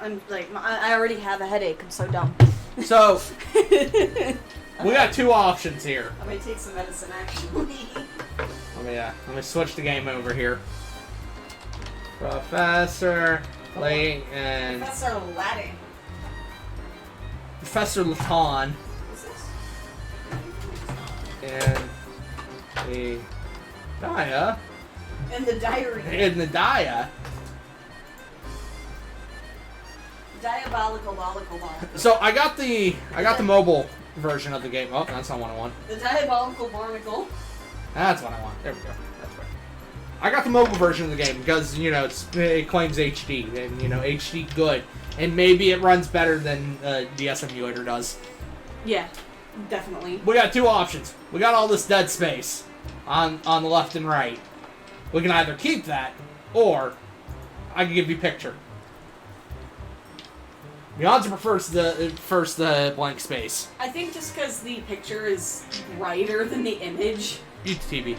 I'm like, I already have a headache. I'm so dumb. So, we got two options here. I may take some medicine, actually. Let me switch the game over here. Professor Layton. Professor Layton. Professor Layton. What's this? And the Dia. In the diary. In the Dia. Diabolical Box. So I got the mobile version of the game. Oh, that's not what I want. The Diabolical Barnacle. That's what I want. There we go. That's right. I got the mobile version of the game because, you know, it claims HD. And, you know, HD good. And maybe it runs better than the SM emulator does. Yeah, definitely. We got two options. We got all this dead space on the left and right. We can either keep that, or I can give you a picture. Yanzer prefers the blank space. I think just because the picture is brighter than the image. Eat the TV.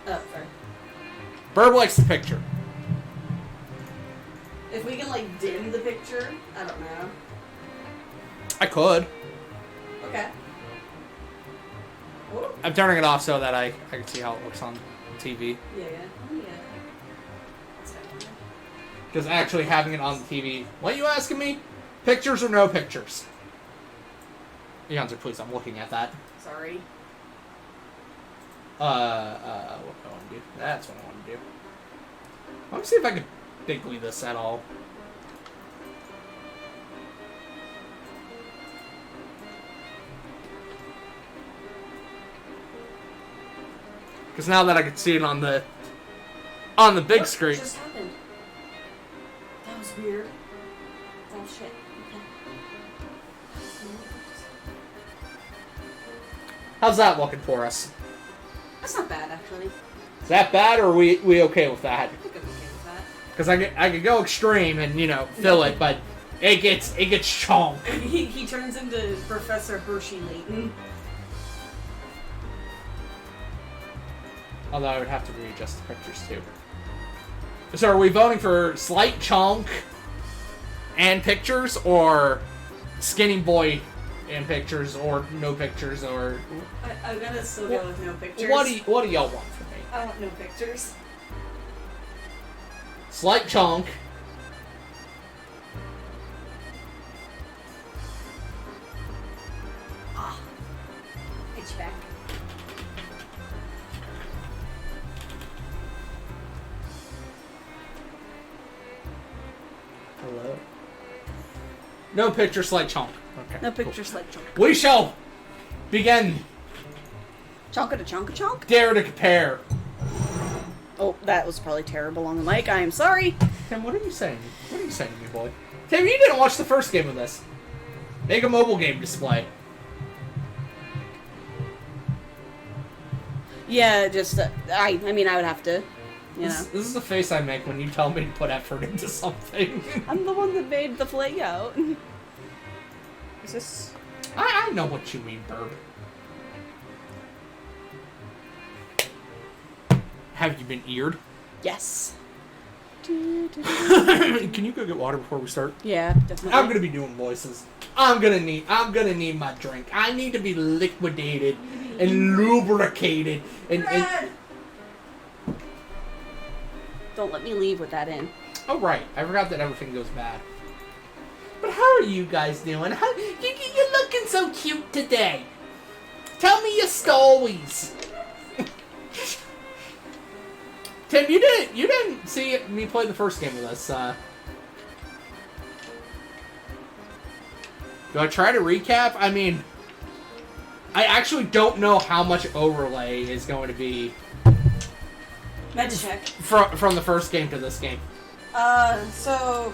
Oh, sorry. Burb likes the picture. If we can, like, dim the picture, I don't know. I could. Okay. Ooh. I'm turning it off so that I can see how it looks on TV. Yeah. Because actually having it on the TV... What are you asking me? Pictures or no pictures? Yanzer, please, I'm looking at that. Sorry. What do I want to do? That's what I want to do. Let me see if I can bigly this at all. Because now that I can see it on the big screen. What just happened? That was weird. Oh shit. Okay. How's that looking for us? That's not bad, actually. Is that bad, or are we okay with that? I think I'm okay with that. Because I could go extreme and, you know, fill it, but it gets chonk. He turns into Professor Hershey Layton. Although I would have to readjust the pictures too. So are we voting for slight chonk and pictures, or skinny boy and pictures, or no pictures, or... I'm gonna still go with no pictures. What do y'all want from me? I want no pictures. Slight chonk. Ah. Get you back. Hello? No picture, slight chonk. Okay. No pictures like chunk. We shall begin. Chonka to chonka chonk? Dare to compare. Oh, that was probably terrible on the mic. I am sorry. Tim, what are you saying? What are you saying to me, boy? Tim, you didn't watch the first game of this. Make a mobile game display. Yeah, just, I mean, I would have to, you know. This is the face I make when you tell me to put effort into something. I'm the one that made the flake out. Is this... I know what you mean, Burb. Have you been eared? Yes. Can you go get water before we start? Yeah, definitely. I'm gonna be doing voices. I'm gonna need my drink. I need to be liquidated and lubricated and Don't let me leave with that in. oh right, I forgot that everything goes bad. But how are you guys doing? You're looking so cute today. Tell me your stories. Tim, you didn't see me play the first game with us. Do I try to recap? I mean, I actually don't know how much overlay is going to be Med-check. from the first game to this game. So,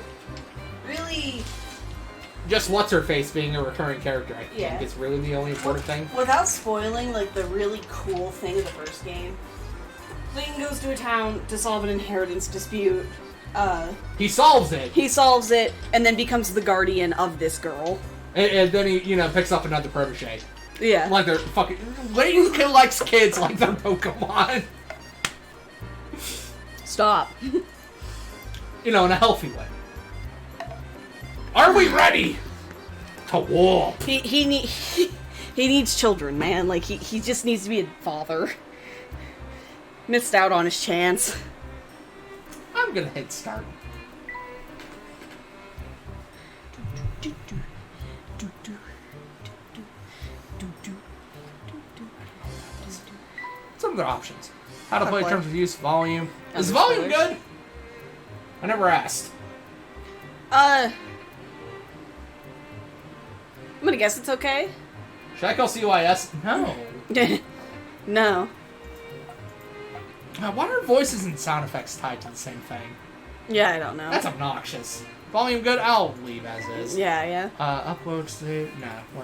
really... Just what's-her-face being a recurring character, I think, is really the only important thing. Without spoiling, like, the really cool thing of the first game, Layton goes to a town to solve an inheritance dispute. He solves it. He solves it, and then becomes the guardian of this girl. And then he, picks up another protege. Yeah. Like they're fucking... Layton likes kids like they're Pokemon. Stop. In a healthy way. Are we ready to war? He needs children, man. Like, he just needs to be a father. Missed out on his chance. I'm gonna hit start. Some of the options. How to play in terms of use, volume. Is volume good? I never asked. I'm gonna guess it's okay. Should I call CYS? No. No. Why are voices and sound effects tied to the same thing? Yeah, I don't know. That's obnoxious. Volume good? I'll leave as is. Yeah. Upload save? Nah, we're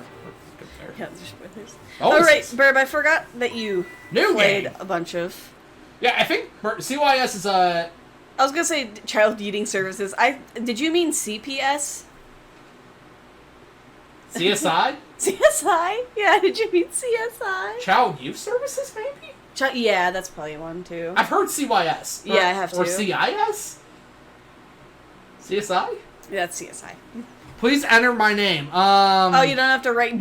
good there. Yeah, there's spoilers. Oh, Alright, Burb, I forgot that you played game. a bunch of... Yeah, I think CYS is I was gonna say Child Eating Services. Did you mean CPS? CSI? CSI? Yeah, did you mean CSI? Child Youth Services, maybe? Yeah, that's probably one, too. I've heard CYS. Yeah, I have Or too. CIS? CSI? Yeah, that's CSI. Please enter my name. Oh, you don't have to write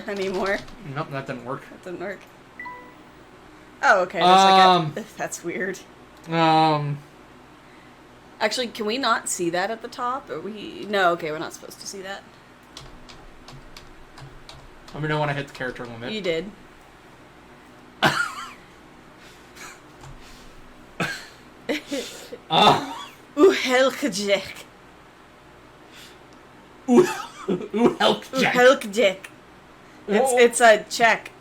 anymore. Nope, that didn't work. That didn't work. Oh, okay. That's weird. Actually, can we not see that at the top? No, okay, we're not supposed to see that. Let me know when I hit the character limit. You did. Uhelkjek. Uhelkjek. It's a check.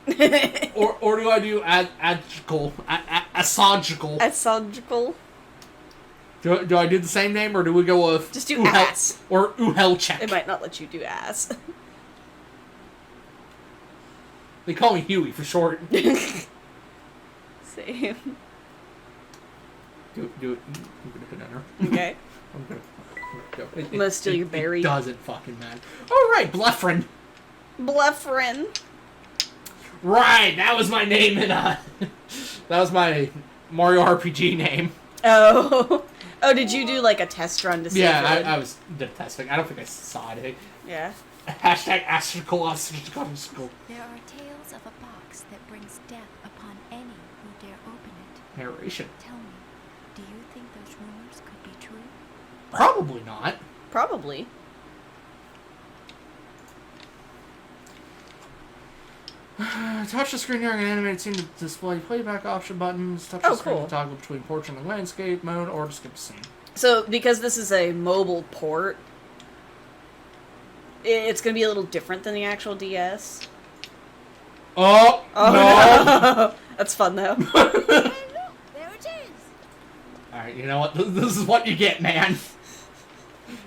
or do I do agical? Asagical? Asagical. Do I do the same name, or do we go with... Just do ass. Or Uhelchek? It might not let you do ass. They call me Huey for short. Same. Do it. I'm gonna hit enter. Okay. I'm gonna go. I'm gonna steal your berry. It doesn't fucking matter. Alright, Bluffrin. Bluffrin. Right, that was my name in that was my Mario RPG name. Oh. Oh, did you do like a test run to see? Yeah, I did testing. I don't think I saw anything. Yeah. Hashtag astrical. There are tales of a box that brings death upon any who dare open it. Narration. Tell me, do you think those rumors could be true? Probably not. Probably. Touch the screen during an animated scene to display playback option buttons. Touch Oh, the screen cool. to toggle between portrait and landscape mode, or to skip the scene. So, because this is a mobile port, it's going to be a little different than the actual DS. Oh no! That's fun, though. Hey, look, there it is. Alright, you know what? This is what you get, man.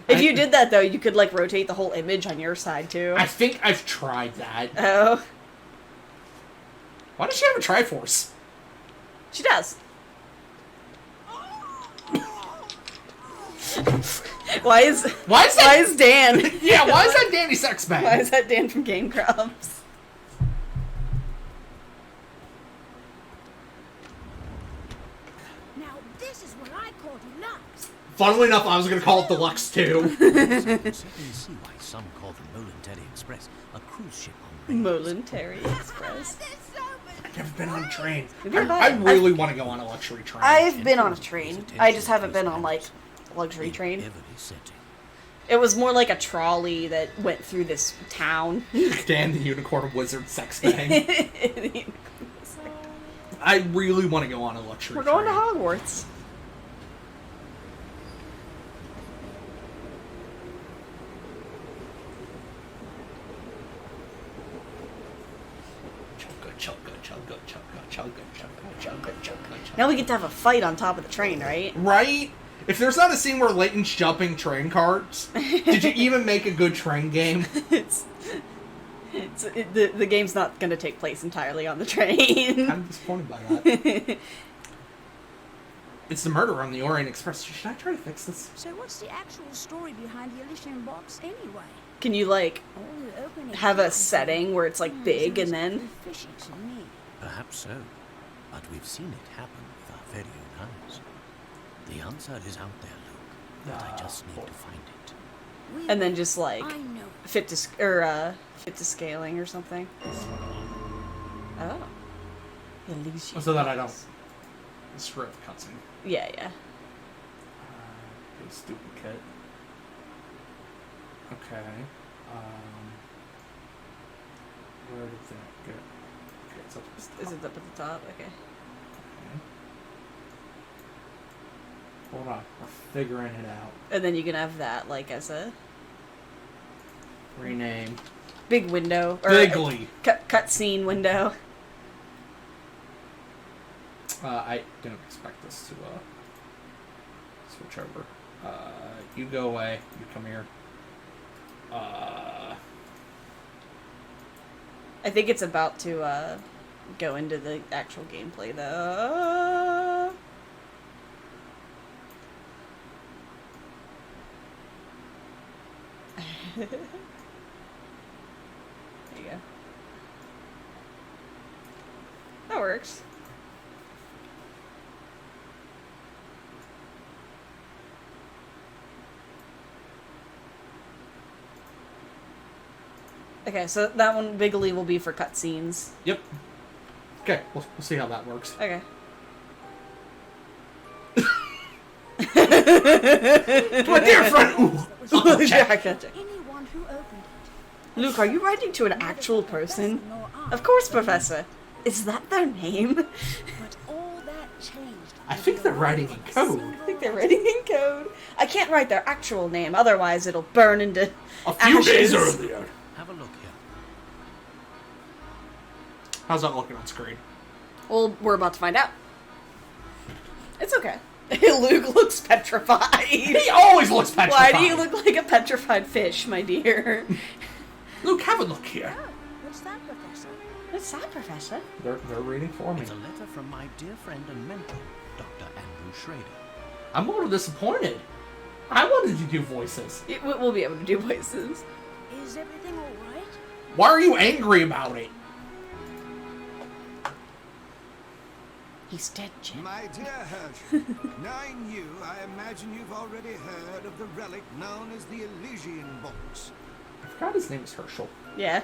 If you did that, though, you could, like, rotate the whole image on your side, too. I think I've tried that. Oh. Why does she have a Triforce? She does. Why is Dan? Yeah, why is that Danny Sexbag? Why is that Dan from Game Grumps? Now this is what I call deluxe. Funnily enough, I was going to call it Deluxe too. Certainly see why some call the Molentary Express a cruise ship on rails. Molentary Express. I've never been on a train. Neither I have I. really want to go on a luxury train. I've been on a train. I just haven't been on, like, a luxury train. Every setting. It was more like a trolley that went through this town. Dan the Unicorn Wizard sex thing. I really want to go on a luxury We're train. going to Hogwarts. Now we get to have a fight on top of the train, right? Right? If there's not a scene where Layton's jumping train carts, did you even make a good train game? The game's not going to take place entirely on the train. I'm disappointed by that. It's the murder on the Orient Express. Should I try to fix this? So what's the actual story behind the Elysian box anyway? Can you, like, Oh, open it have a up. setting where it's, like, big and Sounds then... fishy to me. Perhaps so. But we've seen it happen with our very own eyes. The answer is out there, Luke. But I just need to find it. We And then just like I know. fit to scaling or something. Oh. Elysian So that I Box. don't screw up the cutscene. Yeah, yeah. Big duplicate. Okay. Where did that go? Okay, it's up at the top. Is it up at the top? Okay. Okay. Hold on, we're figuring it out. And then you can have that like as a Rename. big window or Bigly. cutscene window. I didn't expect this to switch over. You go away. You come here. I think it's about to go into the actual gameplay though. There you go. That works. Okay, so that one, Bigly, will be for cutscenes. Yep. Okay, we'll see how that works. Okay. My dear friend! Ooh! Yeah, I gotcha. Anyone who opened it. Luke, are you writing to an actual person? Nor I. Of course, Professor. Is that their name? But all that changed. I think they're writing in code. I think they're writing in code. I can't write their actual name, otherwise it'll burn into A few days ashes. earlier. Have a look here. How's that looking on screen? Well, we're about to find out. It's okay. Luke looks petrified. He always looks petrified. Why do you look like a petrified fish, my dear? Luke, have a look here. Oh, what's that, Professor? What's that, Professor? They're reading for me. It's a letter from my dear friend and mentor, Dr. Andrew Schrader. I'm a little disappointed. I wanted to do voices. We'll be able to do voices. Is everything all right? Why are you angry about it? He's dead, Jim. My dear Herschel, knowing you, I imagine you've already heard of the relic known as the Elysian Box. I forgot his name is Herschel. Yeah.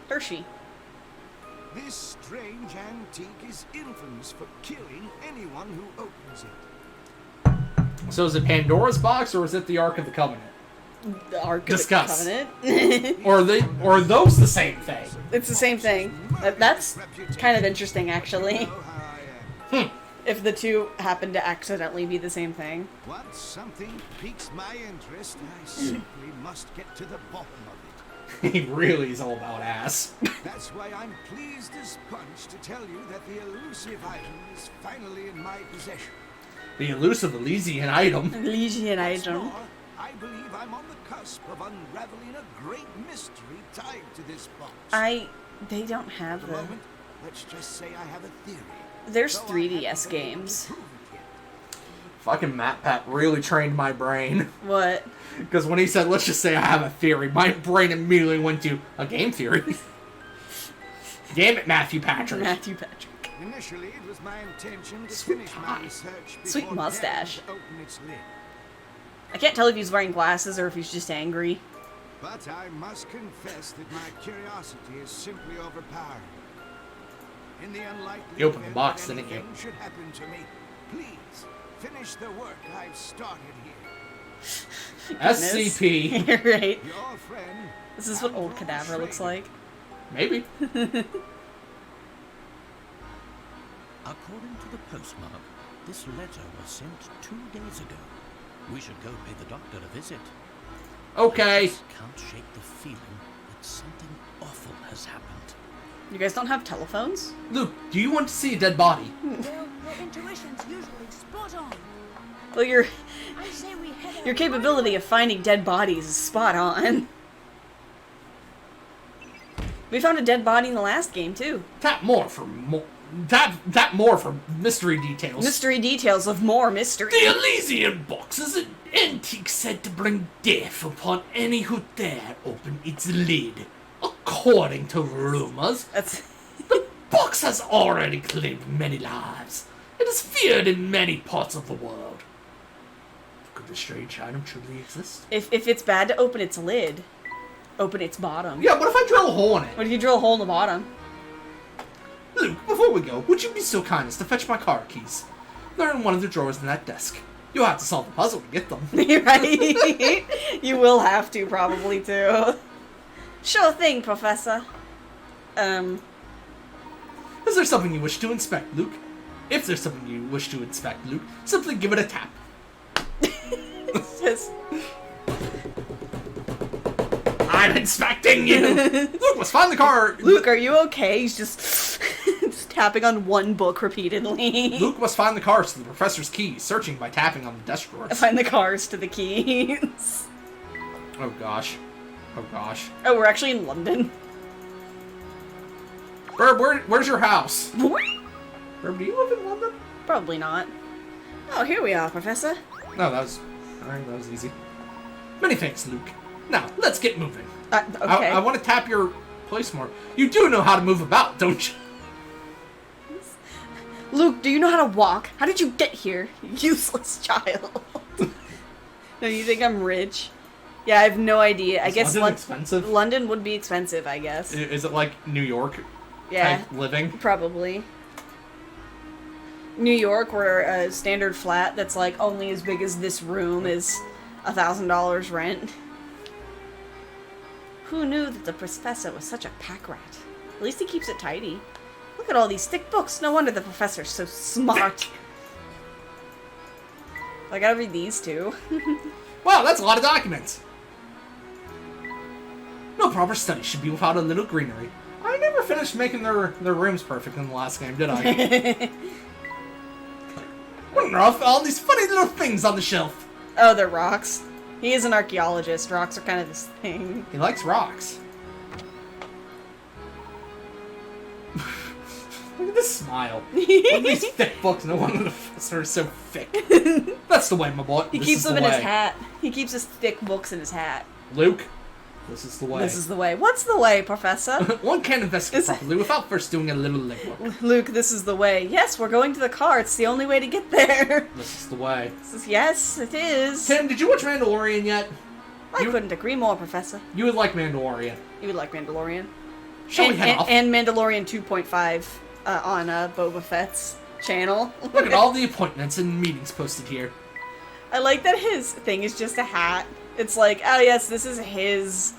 Hershey. This strange antique is infamous for killing anyone who opens it. So is it Pandora's box or is it the Ark of the Covenant? The Ark Discuss. of the Covenant. Or are those the same thing? It's the same thing. That's kind of interesting, actually. Oh, how I am. If the two happen to accidentally be the same thing. Once something piques my interest, I simply must get to the bottom of it. He really is all about ass. That's why I'm pleased as punch to tell you that the elusive item is finally in my possession. The elusive Elysian item. Elysian What's item. more, I believe I'm on the cusp of unraveling a great mystery tied to this box. They don't have At the the... moment, let's just say I have a theory. There's Though I 3DS haven't been able games. to prove it yet. Fucking Matt Pat really trained my brain. What? Because when he said, let's just say I have a theory, my brain immediately went to a game theory. Damn it, Matthew Patrick. Matthew Patrick. Initially, it was my intention to Sweet finish tie. my research before Sweet mustache. daring to open its lid. I can't tell if he's wearing glasses or if he's just angry. But I must confess that my curiosity is simply overpowering. In the unlikely You opened the event box, that didn't you? anything should happen to me, please finish the work I've started here. SCP. Right. Your friend. This is what old Andrew Cadaver looks Schrader. like. Maybe. According to the postmark, this letter was sent 2 days ago. We should go pay the doctor a visit. Okay. I just can't shake the feeling that something awful has happened. You guys don't have telephones? Luke, do you want to see a dead body? Well, your intuition's usually spot on. Well, your I say we head out your capability of finding dead bodies is spot on. We found a dead body in the last game too. Tap more for mystery details. Mystery details of more mystery. The Elysian Box is an antique said to bring death upon any who dare open its lid. According to rumors, That's the box has already claimed many lives. It is feared in many parts of the world. Could this strange item truly exist? If it's bad to open its lid, open its bottom. Yeah, what if I drill a hole in it? What if you drill a hole in the bottom? Luke, before we go, would you be so kind as to fetch my car keys? They're in one of the drawers in that desk. You'll have to solve the puzzle to get them. Right? You will have to, probably, too. Sure thing, Professor. Is there something you wish to inspect, Luke? If there's something you wish to inspect, Luke, simply give it a tap. Just... I'm inspecting you! Luke, let's find the car! Luke, are you okay? He's just tapping on one book repeatedly. Luke must find the cars to the professor's keys, searching by tapping on the desk drawers. Find the cars to the keys. Oh gosh. Oh gosh. Oh, we're actually in London. Burb, where's your house? Burb, do you live in London? Probably not. Oh, here we are, Professor. No, that was easy. Many thanks, Luke. Now, let's get moving. Okay. I want to tap your place more. You do know how to move about, don't you? Luke, do you know how to walk? How did you get here, you useless child? No, you think I'm rich? Yeah, I have no idea. I guess London expensive? London would be expensive, I guess. Is it like New York Yeah, type living? probably. New York, where a standard flat that's like only as big as this room is $1,000 rent. Who knew that the professor was such a pack rat? At least he keeps it tidy. Look at all these thick books. No wonder the professor's so smart. I gotta read these too. Wow, that's a lot of documents. No proper study should be without a little greenery. I never finished making their rooms perfect in the last game, did I? Wonder all these funny little things on the shelf. Oh, they're rocks. He is an archaeologist. Rocks are kind of this thing. He likes rocks. Look at this smile. Look at these thick books. No wonder the professor is so thick. That's the way, my boy. He keeps them in his hat. He keeps his thick books in his hat. Luke, this is the way. This is the way. What's the way, Professor? One can't investigate properly without first doing a little legwork. Luke, this is the way. Yes, we're going to the car. It's the only way to get there. This is the way. Yes, it is. Tim, did you watch Mandalorian yet? I couldn't agree more, Professor. You would like Mandalorian. You would like Mandalorian. Shall we head off? And Mandalorian 2.5 on Boba Fett's channel. Look at all the appointments and meetings posted here. I like that his thing is just a hat. It's like, oh yes, this is his...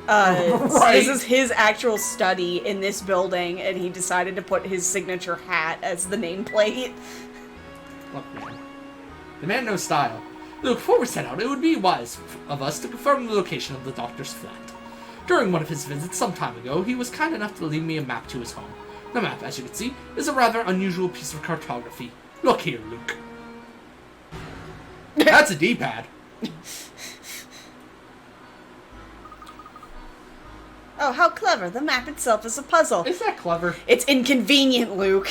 Right. This is his actual study in this building, and he decided to put his signature hat as the nameplate. Look, man. The man knows style. Look, before we set out, it would be wise of us to confirm the location of the doctor's flat. During one of his visits some time ago, he was kind enough to leave me a map to his home. The map, as you can see, is a rather unusual piece of cartography. Look here, Luke. That's a D-pad. Oh, how clever. The map itself is a puzzle. Is that clever? It's inconvenient, Luke.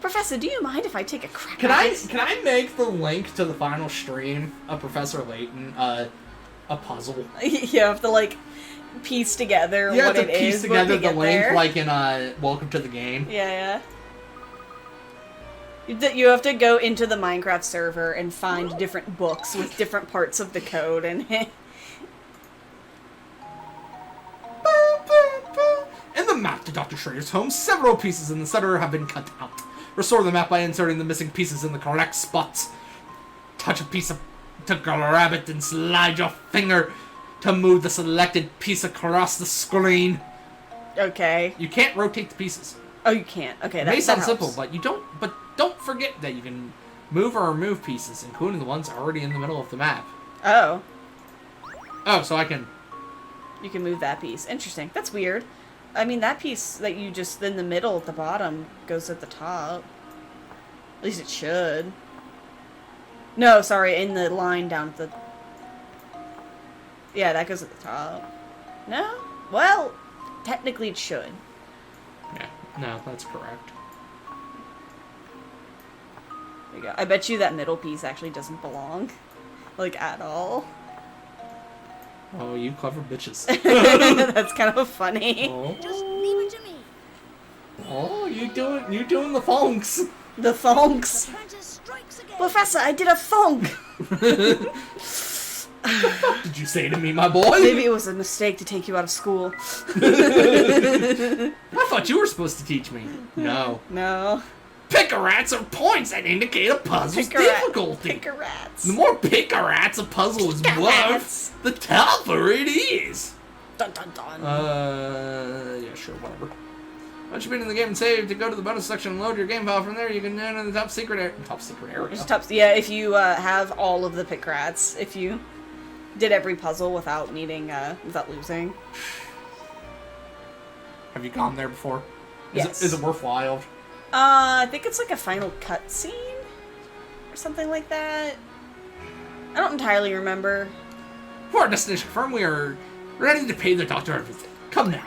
Professor, do you mind if I take a crack at it? Can I make the link to the final stream of Professor Layton a puzzle? You have to, like, piece together what it is. You have to piece together the link, there. like in Welcome to the Game. Yeah. You have to go into the Minecraft server and find different books with different parts of the code and... In the map to Dr. Schrader's home, several pieces in the center have been cut out. Restore the map by inserting the missing pieces in the correct spots. Touch a piece to grab it and slide your finger to move the selected piece across the screen. Okay. You can't rotate the pieces. Oh, you can't. Okay, It that may sound helps. simple, but don't forget that you can move or remove pieces, including the ones already in the middle of the map. Oh. Oh, so I can... You can move that piece. Interesting. That's weird. I mean, that piece that you just in the middle at the bottom goes at the top. At least it should. No, sorry, in the line down at the... Yeah, that goes at the top. No? Well, technically it should. Yeah, no, that's correct. There you go. I bet you that middle piece actually doesn't belong. Like, at all. Oh, you clever bitches. That's kind of funny. Oh, Just leave it to me. oh you doing the funks. The thonks. Apprentice strikes again. Professor, I did a thonk! What did you say to me, my boy? Maybe it was a mistake to take you out of school. I thought you were supposed to teach me. No. No. Pick-a-rats are points that indicate a puzzle's difficulty. Pick-a-rats. The more pick-a-rats a puzzle is Pick-a-rats. worth, the tougher it is. Dun dun dun. Yeah, sure, whatever. Once you've been in the game and saved, to go to the bonus section and load your game file from there, you can enter the top secret area. Yeah, if you have all of the pick-rats. If you did every puzzle without needing, without losing. Have you gone there before? Yes. Is it worthwhile? I think it's like a final cutscene or something like that. I don't entirely remember. For our destination confirmed, we are ready to pay the doctor everything. Come now.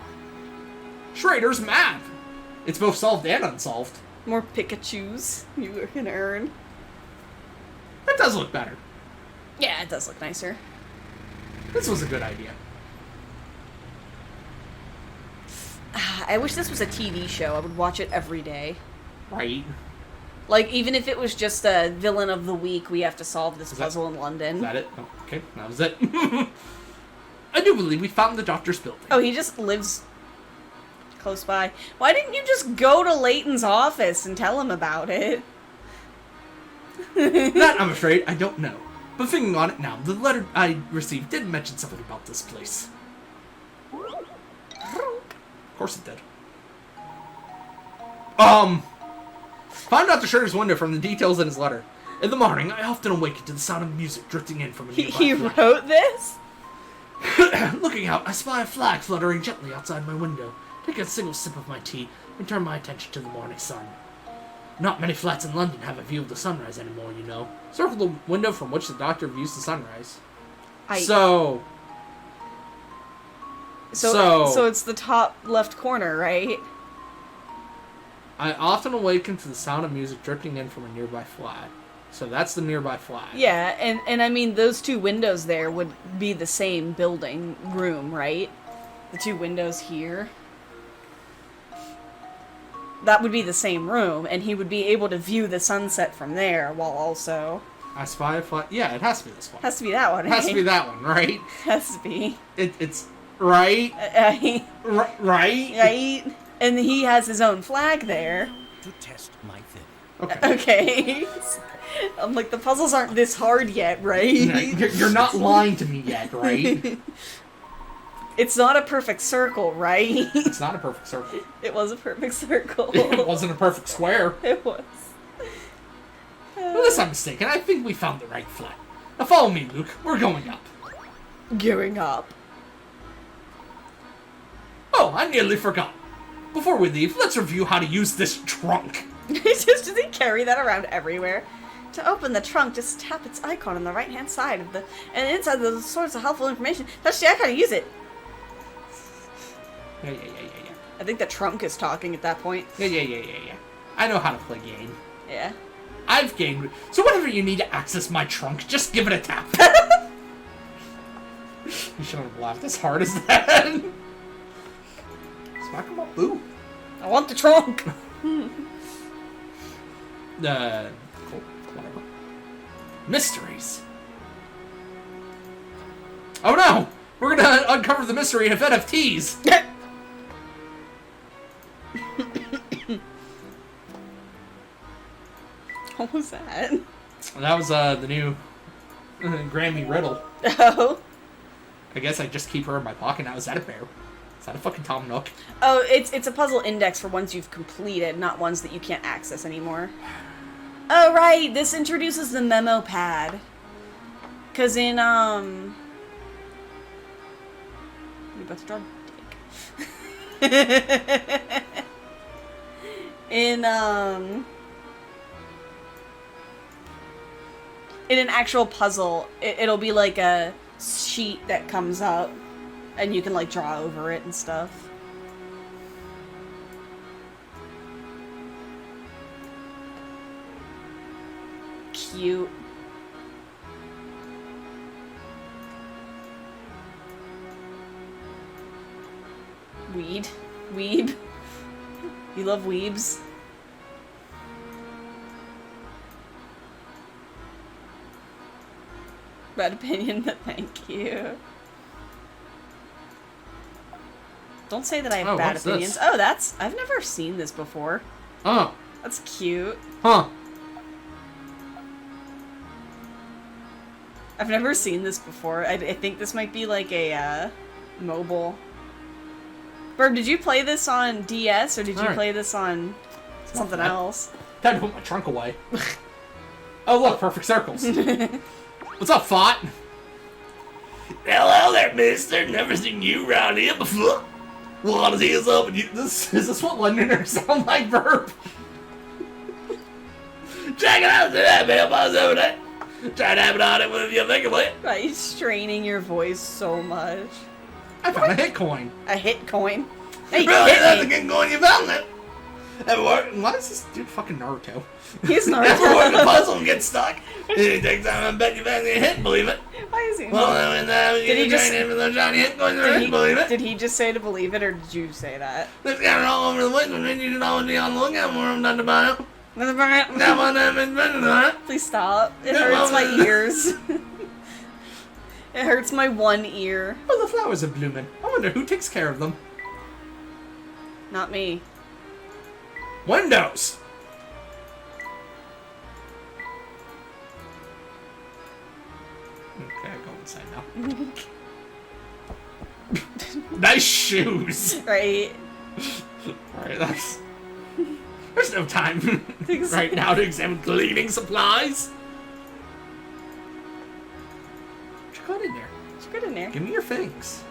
Schrader's map. It's both solved and unsolved. More Pikachus you can earn. That does look better. Yeah, it does look nicer. This was a good idea. I wish this was a TV show. I would watch it every day. Right. Like, even if it was just a villain of the week, we have to solve this puzzle in London. Is that it? Oh, okay, that was it. I do believe we found the doctor's building. Oh, he just lives close by. Why didn't you just go to Layton's office and tell him about it? That, I'm afraid, I don't know. But thinking on it now, the letter I received did mention something about this place. Of course it did. Found Dr. Schroeder's window from the details in his letter. In the morning, I often awaken to the sound of music drifting in from a nearby He flat. wrote this? Looking out, I spy a flag fluttering gently outside my window. Take a single sip of my tea and turn my attention to the morning sun. Not many flats in London have a view of the sunrise anymore, you know. Circle the window from which the doctor views the sunrise. So it's the top left corner, right? I often awaken to the sound of music drifting in from a nearby flat. So that's the nearby flat. Yeah, and I mean, those two windows there would be the same building room, right? The two windows here. That would be the same room, and he would be able to view the sunset from there, while also... I spy a flat... Yeah, it has to be this one. Has to be that one, It has to be that one, right? Has to be. It's... Right? Right? Right? And he has his own flag there. To test my theory. Okay. Okay. I'm like, the puzzles aren't this hard yet, right? You're not lying to me yet, right? It's not a perfect circle, right? It's not a perfect circle. It was a perfect circle. It wasn't a perfect square. It was. Unless I'm mistaken, I think we found the right flat. Now follow me, Luke. We're going up. Gearing up. Oh, I nearly forgot. Before we leave, let's review how to use this trunk. Does he carry that around everywhere? To open the trunk, just tap its icon on the right-hand side of the... And inside the source of helpful information, touch the icon to use it. Yeah. I think the trunk is talking at that point. Yeah. I know how to play game. Yeah. I've gamed. So whenever you need to access my trunk, just give it a tap. You shouldn't have laughed as hard as that. Smack him up, boo. I want the trunk. Cool. Whatever. Mysteries. Oh no! We're gonna uncover the mystery of NFTs. What was that? That was the new Grammy riddle. Oh. I guess I just keep her in my pocket now. Is that a bear? Is that a fucking Tom Nook? Oh, it's a puzzle index for ones you've completed, not ones that you can't access anymore. Oh, right. This introduces the memo pad. Because in, You about to draw dick. In an actual puzzle, it'll be like a sheet that comes up, and you can, like, draw over it and stuff. Cute. Weeb. You love weebs? Bad opinion, but thank you. Don't say that I have bad what's opinions. this? Oh, that's... I've never seen this before. Oh. That's cute. Huh. I've never seen this before. I think this might be like a, mobile... Bird, did you play this on DS, or did you play this on something else? Time to put my trunk away. Oh, look, perfect circles. What's up, Font? Hello there, mister. Never seen you around here before. Want to see us up and you... Is this what Londoners sound like, Verb? Check it out, that mailbox over there. Try to have it on it with your finger, will you? Why are you straining your voice so much? I found a hit coin. A hit coin? Hey, Really, that's hit a me. good going you found it. Ever work? Why is this dude fucking Naruto? He's Ever work a not. puzzle and get stuck? It takes time, I bet you fancy a hit, believe it. Why is he? Well, when Did he you just- train him with those shiny hit coins, believe it. Did he just say to believe it, or did you say that? This guy all over the place, and you should always be on the lookout for him, not to buy him. Now, one of them is better than that. Please stop. It Yeah, hurts well, my ears. It hurts my one ear. Oh, the flowers are blooming. I wonder who takes care of them. Not me. Windows! Okay, go inside now. Nice shoes! Right? Alright, that's... There's no time right now to examine cleaning supplies. What you got in there? It's good in there. Give me your things.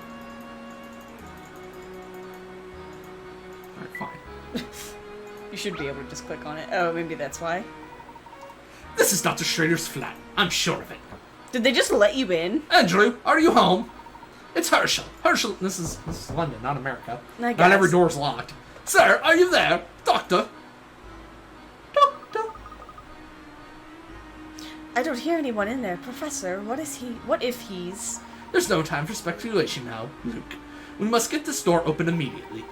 Alright, fine. You should be able to just click on it. Oh, maybe that's why. This is Dr. Schrader's flat. I'm sure of it. Did they just let you in? Andrew, are you home? It's Herschel. Herschel, this is London, not America. I Not guess. every door's locked. Sir, are you there? Doctor? Doctor? I don't hear anyone in there. Professor, what if he's... There's no time for speculation now, Luke. We must get this door open immediately.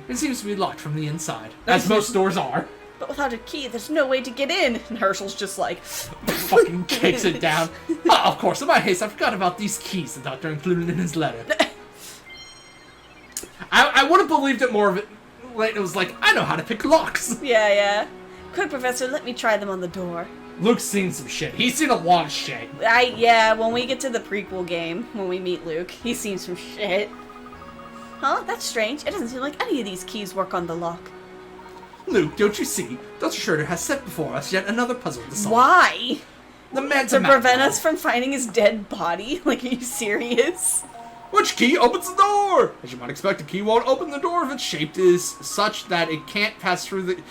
It seems to be locked from the inside, as most doors are. But without a key, there's no way to get in. And Herschel's just like... Fucking kicks it down. Ah, of course, in my haste, I forgot about these keys the doctor included in his letter. I would have believed it more of it. Like, it was like, I know how to pick locks. Yeah. Quick, Professor, let me try them on the door. Luke's seen some shit. He's seen a lot of shit. Yeah, when we get to the prequel game, when we meet Luke, he's seen some shit. Huh? That's strange. It doesn't seem like any of these keys work on the lock. Luke, don't you see? Dr. Schroeder has set before us yet another puzzle to solve. Why? The man's To a prevent madman. us from finding his dead body? Like, are you serious? Which key opens the door? As you might expect, a key won't open the door if its shape is such that it can't pass through the...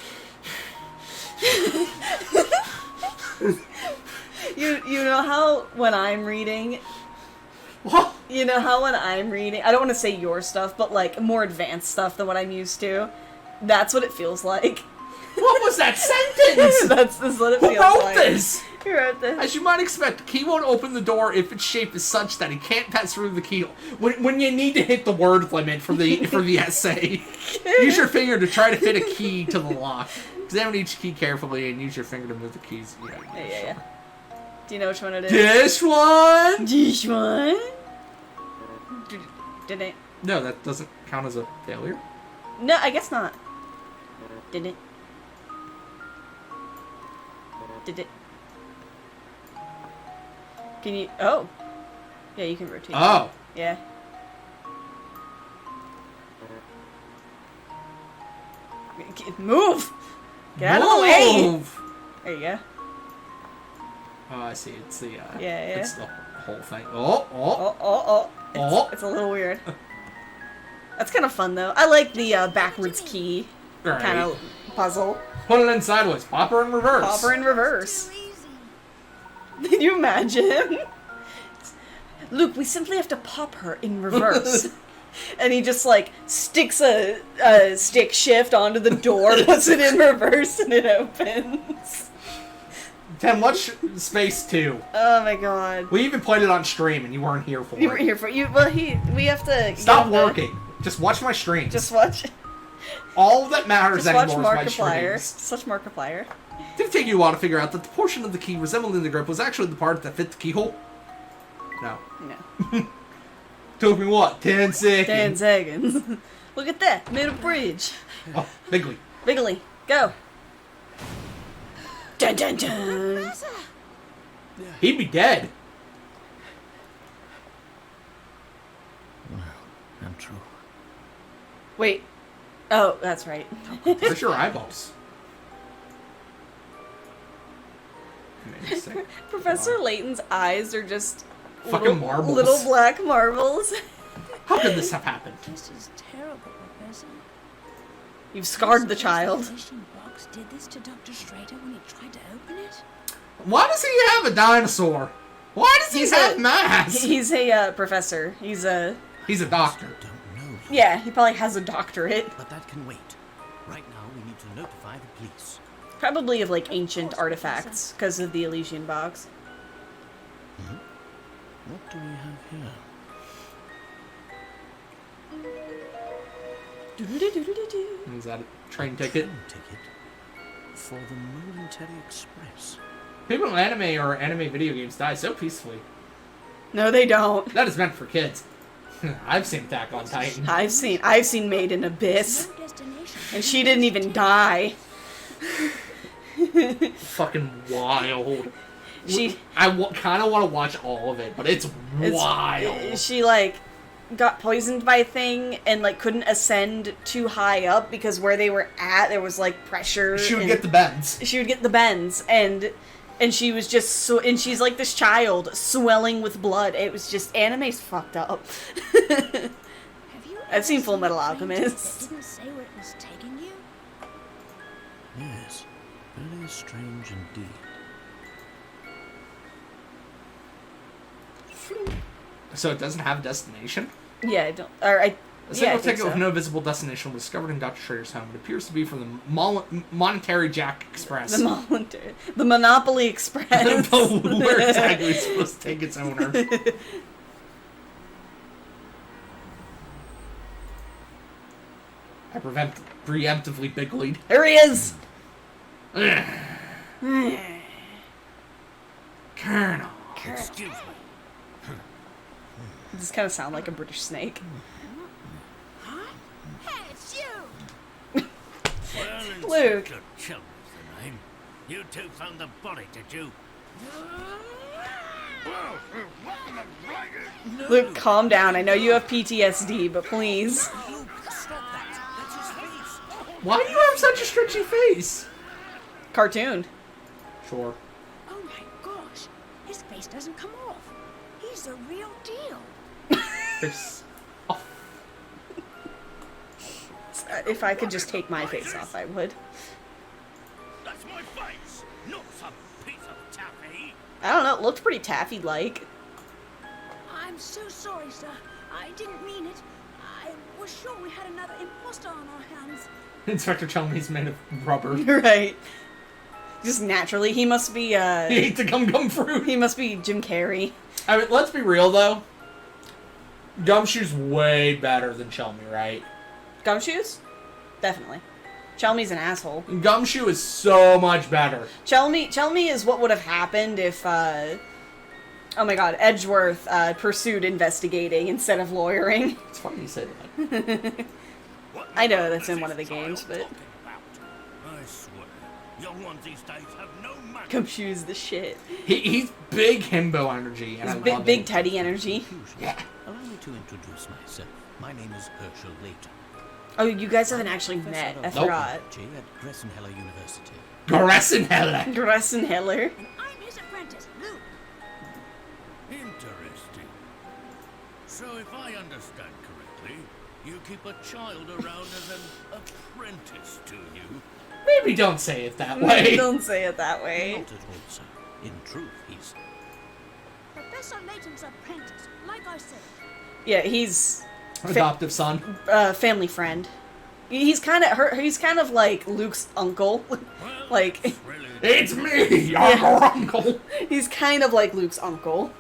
You know how when I'm reading... What? You know how when I'm reading... I don't want to say your stuff, but, like, more advanced stuff than what I'm used to. That's what it feels like. What was that sentence? That's what it Who feels wrote like. this? Who wrote this? As you might expect, the key won't open the door if its shape is such that it can't pass through the keyhole. When you need to hit the word limit for the essay, use your finger to try to fit a key to the lock. Examine each key carefully and use your finger to move the keys. Yeah. Do you know which one it is? This one? This one? Did it? No, that doesn't count as a failure. No, I guess not. Did it? Did it? Can you... Oh. Yeah, you can rotate. Oh. Yeah. Move! Get out of the way! Move! There you go. Oh, I see. It's the Yeah. It's the whole thing. Oh. It's a little weird. That's kind of fun, though. I like the backwards key Right. kind of puzzle. Put it in sideways. Pop her in reverse. Pop her in reverse. Can you imagine? Luke, we simply have to pop her in reverse. And he just, like, sticks a stick shift onto the door, puts it in reverse, and it opens. Tim, watch Space 2. Oh my god. We even played it on stream, and you weren't here for You it. were here for you. Well, we have to Stop give the- working. Just watch my streams. Just watch. All that matters Just watch anymore is my Markiplier. streams. Just watch Markiplier. Did it take you a while to figure out that the portion of the key resembling the grip was actually the part that fit the keyhole? No. No. Took me what? 10 seconds. 10 seconds. Look at that. Made a bridge. Oh, Bigley. Bigley, go. Dun dun dun. He'd be dead. Well, and true. Wait. Oh, that's right. Where's your eyeballs? Amazing. Professor Layton's eyes are just Fucking marbles. little black marbles. How could this have happened? This is terrible, Professor. You've scarred the This child. Elishing box did this to Dr. Strader when he tried to open it? Why does he have a dinosaur? Why does he have masks? He's a professor. He's a... He's a doctor. Don't know. Yeah, he probably has a doctorate. But that can wait. Right now, we need to notify the police. Probably of, like, ancient artifacts because of the Elysian box. What do we have here? Do-do-do-do-do-do. Is that a train ticket? Train ticket for the Molentary Express. People in anime or anime video games die so peacefully. No, they don't. That is meant for kids. I've seen Attack on Titan. I've seen Made in Abyss, No destination. and she didn't even die. Fucking wild. She kind of want to watch all of it, but it's wild. She like got poisoned by a thing and like couldn't ascend too high up because where they were at there was like pressure. She would and get the bends. She would get the bends and she was just and she's like this child swelling with blood. It was just anime's fucked up. Have you I've seen ever Full Metal a train ticket Alchemist. that didn't say where it was taking you? Yes, very strange indeed. So it doesn't have a destination? Yeah, I don't. Or I. A Yeah, I single think ticket so. with no visible destination was discovered in Dr. Schrader's home. It appears to be from the Monetary Express. The Monopoly Express. Where exactly is supposed to take its owner? I preemptively big lead. There he is. Colonel. Excuse me. Does kind of sound like a British snake. Hey, it's you! Well, Luke. Inspector Chum is the name. You two found the body, did you? Luke, calm down. I know you have PTSD, but please. Luke, stop that. That's his face. Why do you have such a stretchy face? Cartoon. Sure. Oh my gosh, his face doesn't come off. He's the real deal. There's... Oh, If I could just take my face off, I would. That's my face, not some piece of taffy. I don't know. It looked pretty taffy-like. I'm so sorry, sir. I didn't mean it. I was sure we had another imposter on our hands. Inspector Chelmey's made of rubber. Right. Just naturally, he must be. He ate the gum fruit. He must be Jim Carrey. I mean, let's be real though. Gumshoe's way better than Chelmey, right? Gumshoes? Definitely. Chelmey's an asshole. Gumshoe is so much better. Chelmey is what would have happened if, oh my god, Edgeworth pursued investigating instead of lawyering. It's funny you say that. I know that's in one of the games, but I swear, young ones these days have no manners. Gumshoe's the shit. He's big himbo energy, and I He's love big it. Teddy energy. Confusion. Yeah. Allow me to introduce myself. My name is Herschel Layton. Oh, you guys haven't actually met. I forgot. J at Gressenheller University. Gressenheller. Gressen Hiller. And I'm his apprentice, Luke. Interesting. So if I understand correctly, you keep a child around as an apprentice to you? Maybe don't say it that way. Don't say it that way. Not at all, sir. In truth, he's... Professor Layton's apprentice, like I said. Yeah, he's Adoptive son. family friend. He's kind of like Luke's uncle. Well, Like, that's really... It's me, your uncle. he's kind of like Luke's uncle.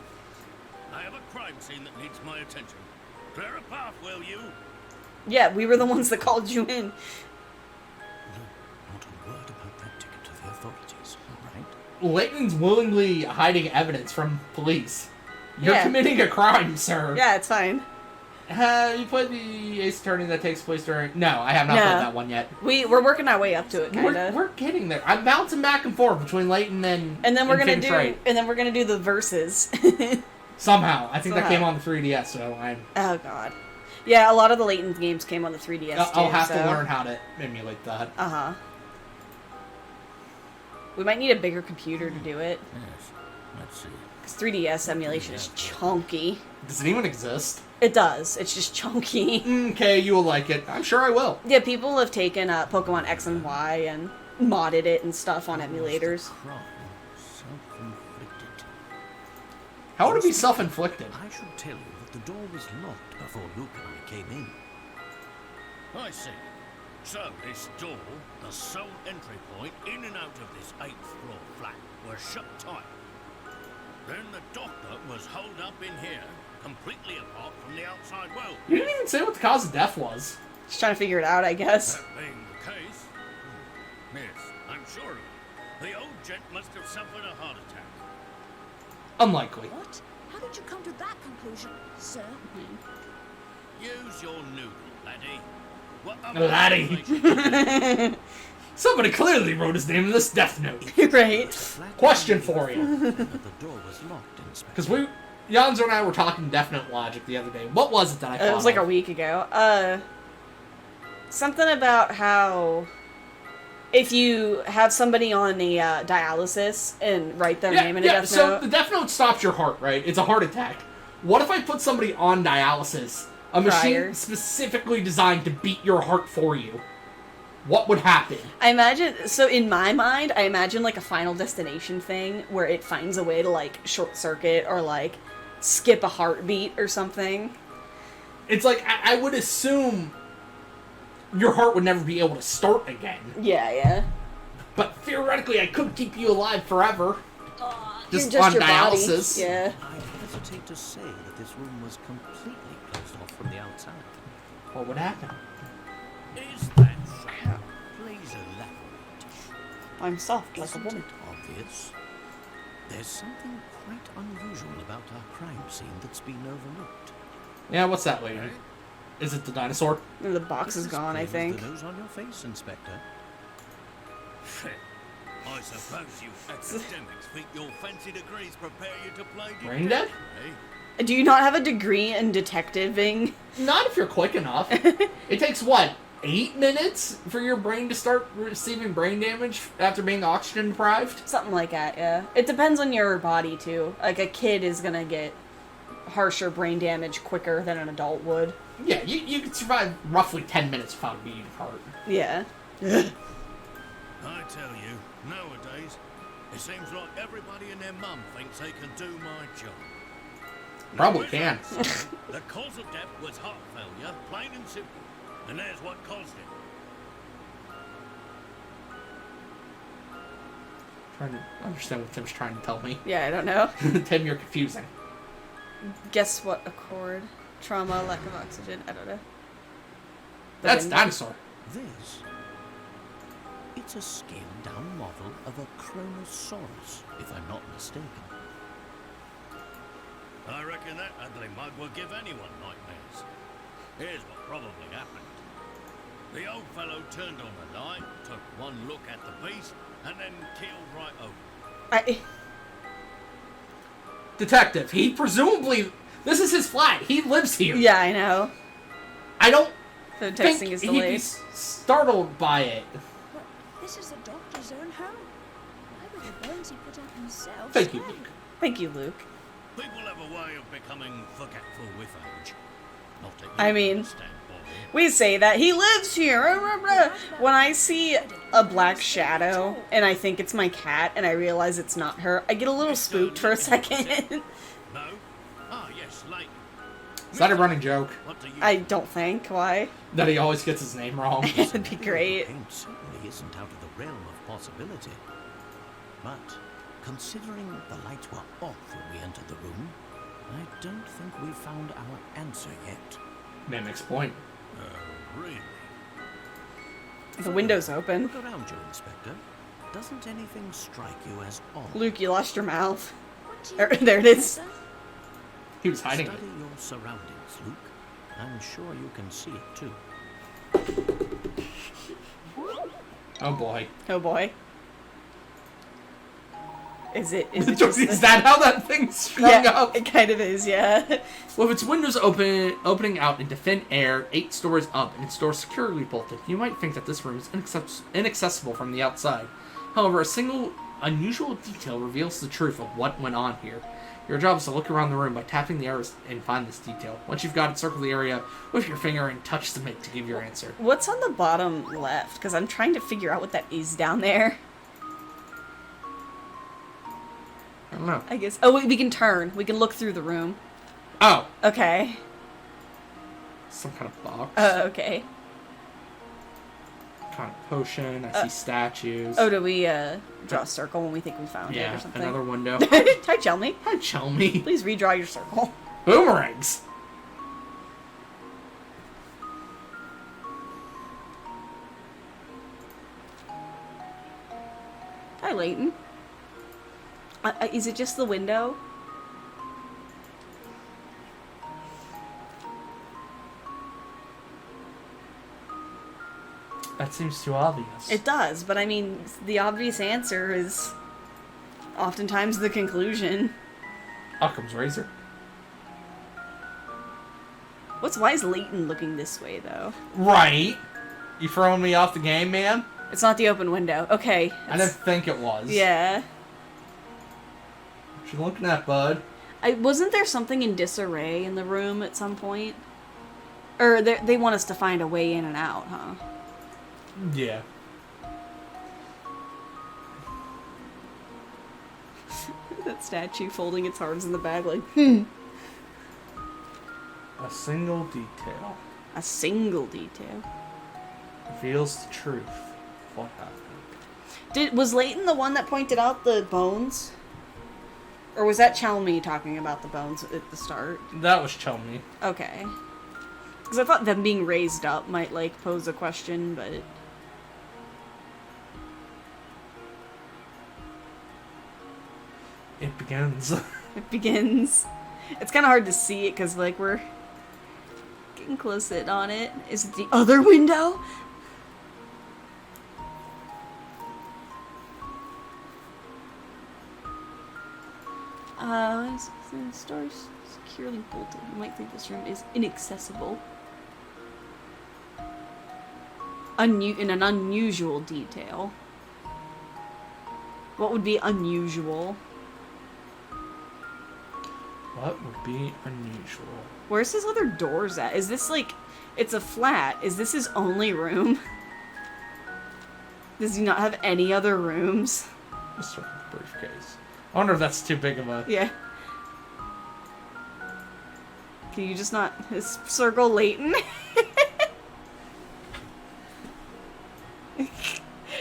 I have a crime scene that needs my attention. Clear a path, will you? Yeah, we were the ones that called you in. No, not a word about that ticket to the authorities, all right? Layton's willingly hiding evidence from police. You're Yeah. committing a crime, sir. Yeah, it's fine. Have you played the Ace Attorney that takes place during... No, I have not No. played that one yet. We're working our way up to it, kinda. We're getting there. I'm bouncing back and forth between Layton and and then we're gonna Finn Trade. do the verses. Somehow. I think that Somehow. came on the 3DS, so Oh god. Yeah, a lot of the Layton games came on the 3DS too. I'll have so. to learn how to emulate that. Uh-huh. We might need a bigger computer to do it. Yes. Let's see. Because 3DS emulation is chunky. Does it even exist? It does. It's just chunky. Okay, you will like it. I'm sure I will. Yeah, people have taken Pokemon X and Y and modded it and stuff on emulators. Crime. Self-inflicted. How would it be self-inflicted? I should tell you that the door was locked before Luke and I came in. I see. So this door, the sole entry point in and out of this 8th floor flat, was shut tight. Then the doctor was holed up in here, completely apart from the outside world. You didn't even say what the cause of death was. Just trying to figure it out, I guess. That being the case, yes, I'm sure of it. The old gent must have suffered a heart attack. Unlikely. What? How did you come to that conclusion, sir? Use your noodle, laddie. What Laddie. Somebody clearly wrote his name in this death note. Right. Question for you. The door was locked, Because Yanzer and I were talking definite logic the other day. What was it that I thought It was like of? a week ago. Something about how if you have somebody on a dialysis and write their name in a death so note. the death note stops your heart, right? It's a heart attack. What if I put somebody on dialysis, a machine Prior. specifically designed to beat your heart for you? What would happen? I imagine, so in my mind, I imagine like a Final Destination thing where it finds a way to like short circuit or like skip a heartbeat or something. It's like, I would assume your heart would never be able to start again. Yeah. But theoretically, I could keep you alive forever. Just Just on your body. dialysis. Yeah. I hesitate to say that this room was completely closed off from the outside. What would happen? Is that so? Please elaborate. I'm soft like a Isn't woman. it obvious? There's something quite unusual about our crime scene that's been overlooked. Yeah, what's that, lady? Is it the dinosaur? The box is This gone, I explains think. the nose on your face, Inspector. I suppose you academics think your fancy degrees prepare you to play Brain dead? eh? Do you not have a degree in detectiving? Not if you're quick enough. It takes, what, 8 minutes for your brain to start receiving brain damage after being oxygen deprived? Something like that, yeah. It depends on your body, too. Like, a kid is gonna get harsher brain damage quicker than an adult would. Yeah, you could survive roughly 10 minutes without a beating heart. Yeah. I tell you, nowadays, it seems like everybody and their mum thinks they can do my job. Probably can. The cause of death was heart failure, plain and simple. And there's what caused it. Trying to understand what Tim's trying to tell me. Yeah, I don't know. Tim, you're confusing. Guess what accord? Trauma, lack of oxygen, I don't know. The That's window. dinosaur. This. It's a scaled-down model of a Chronosaurus, if I'm not mistaken. I reckon that ugly mug will give anyone nightmares. Here's what probably happened. The old fellow turned on the light, took one look at the beast, and then keeled right over. Detective, he presumably... This is his flat. He lives here. Yeah, I know. I don't The think texting is he'd be delayed. startled by it. But this is the doctor's own home. Why were the bones he put up himself? Thank you, stay? Luke. Thank you, Luke. People have a way of becoming forgetful with age. Not that you I mean- understand, boy. We say that he lives here. When I see a black shadow and I think it's my cat and I realize it's not her, I get a little spooked for a second. No? Ah, yes, Layton. Is that a running joke? What do you... I don't think. Why? That he always gets his name wrong? It'd be great. Paint certainly isn't out of the realm of possibility. But, considering the lights were off when we entered the room, I don't think we've found our answer yet. Mimic's point. Really? The window's open. Look around you, Inspector. Doesn't anything strike you as odd? Luke, you lost your mouth. What do you mean, There it is. Professor? He was hiding Study it. your surroundings, Luke. I'm sure you can see it too. Oh boy. Oh boy. Is it just Is that how that thing sprung yeah, up? it kind of is, yeah. Well, if its windows opening out into thin air, 8 stories up, and its door securely bolted, you might think that this room is inaccessible from the outside. However, a single unusual detail reveals the truth of what went on here. Your job is to look around the room by tapping the arrows and find this detail. Once you've got it, circle the area with your finger and touch submit to give your answer. What's on the bottom left? Because I'm trying to figure out what that is down there. I don't know. I guess. Oh, wait, we can turn. We can look through the room. Oh! Okay. Some kind of box. Okay. Kind of potion. I see statues. Oh, do we draw a circle when we think we found it or something? Another window. Hi, Chelmy. Hi, Chelmy. Please redraw your circle. Boomerangs! Hi, Layton. Is it just the window? That seems too obvious. It does, but I mean, the obvious answer is oftentimes the conclusion. Occam's razor. Why is Layton looking this way, though? Right. You throwing me off the game, man? It's not the open window. Okay. I didn't think it was. Yeah. What you looking at, bud? Wasn't there something in disarray in the room at some point? Or they want us to find a way in and out, huh? Yeah. That statue folding its arms in the back like, A single detail A single detail. reveals the truth of what happened. Was Layton the one that pointed out the bones? Or was that Chelmy talking about the bones at the start? That was Chelmy. Okay. Because I thought them being raised up might, like, pose a question, but... It begins. It begins. It's kind of hard to see it because, like, we're getting close in on it. Is it the other window? Stars securely bolted. You might think this room is inaccessible. In an unusual detail. What would be unusual? What would be unusual? Where's his other doors at? Is this like... It's a flat. Is this his only room? Does he not have any other rooms? Let's look at the briefcase. I wonder if that's too big of a... Yeah. Can you just not... circle Layton?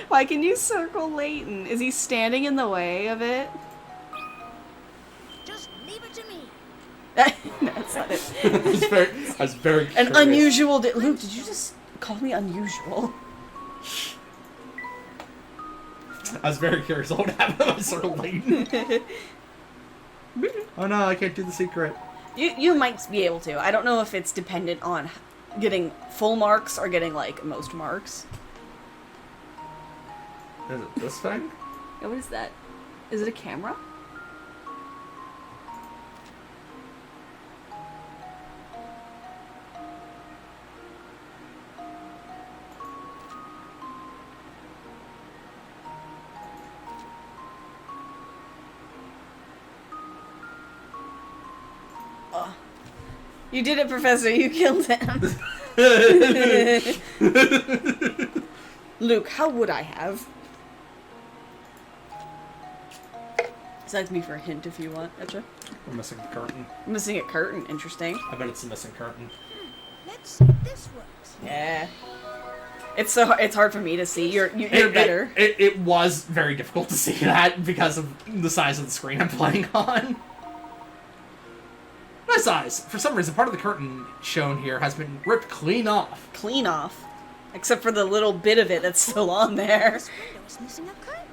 Why can you circle Layton? Is he standing in the way of it? Just leave it to me. No, that's not it. I was very An curious. unusual... Luke, did you just call me unusual? I was very curious what would happen if I circled Layton. Oh no, I can't do the secret. You might be able to. I don't know if it's dependent on getting full marks or getting, like, most marks. Is it this thing? Yeah, what is that? Is it a camera? Oh. You did it, Professor. You killed him. Luke, how would I have? Besides me for a hint if you want, Etcha. We're missing a curtain. Missing a curtain. Interesting. I bet it's a missing curtain. Let's see if this works. Yeah. It's hard for me to see. You're better. It was very difficult to see that because of the size of the screen I'm playing on. Nice eyes. For some reason, part of the curtain shown here has been ripped clean off. Clean off. Except for the little bit of it that's still on there. This window is missing a curtain.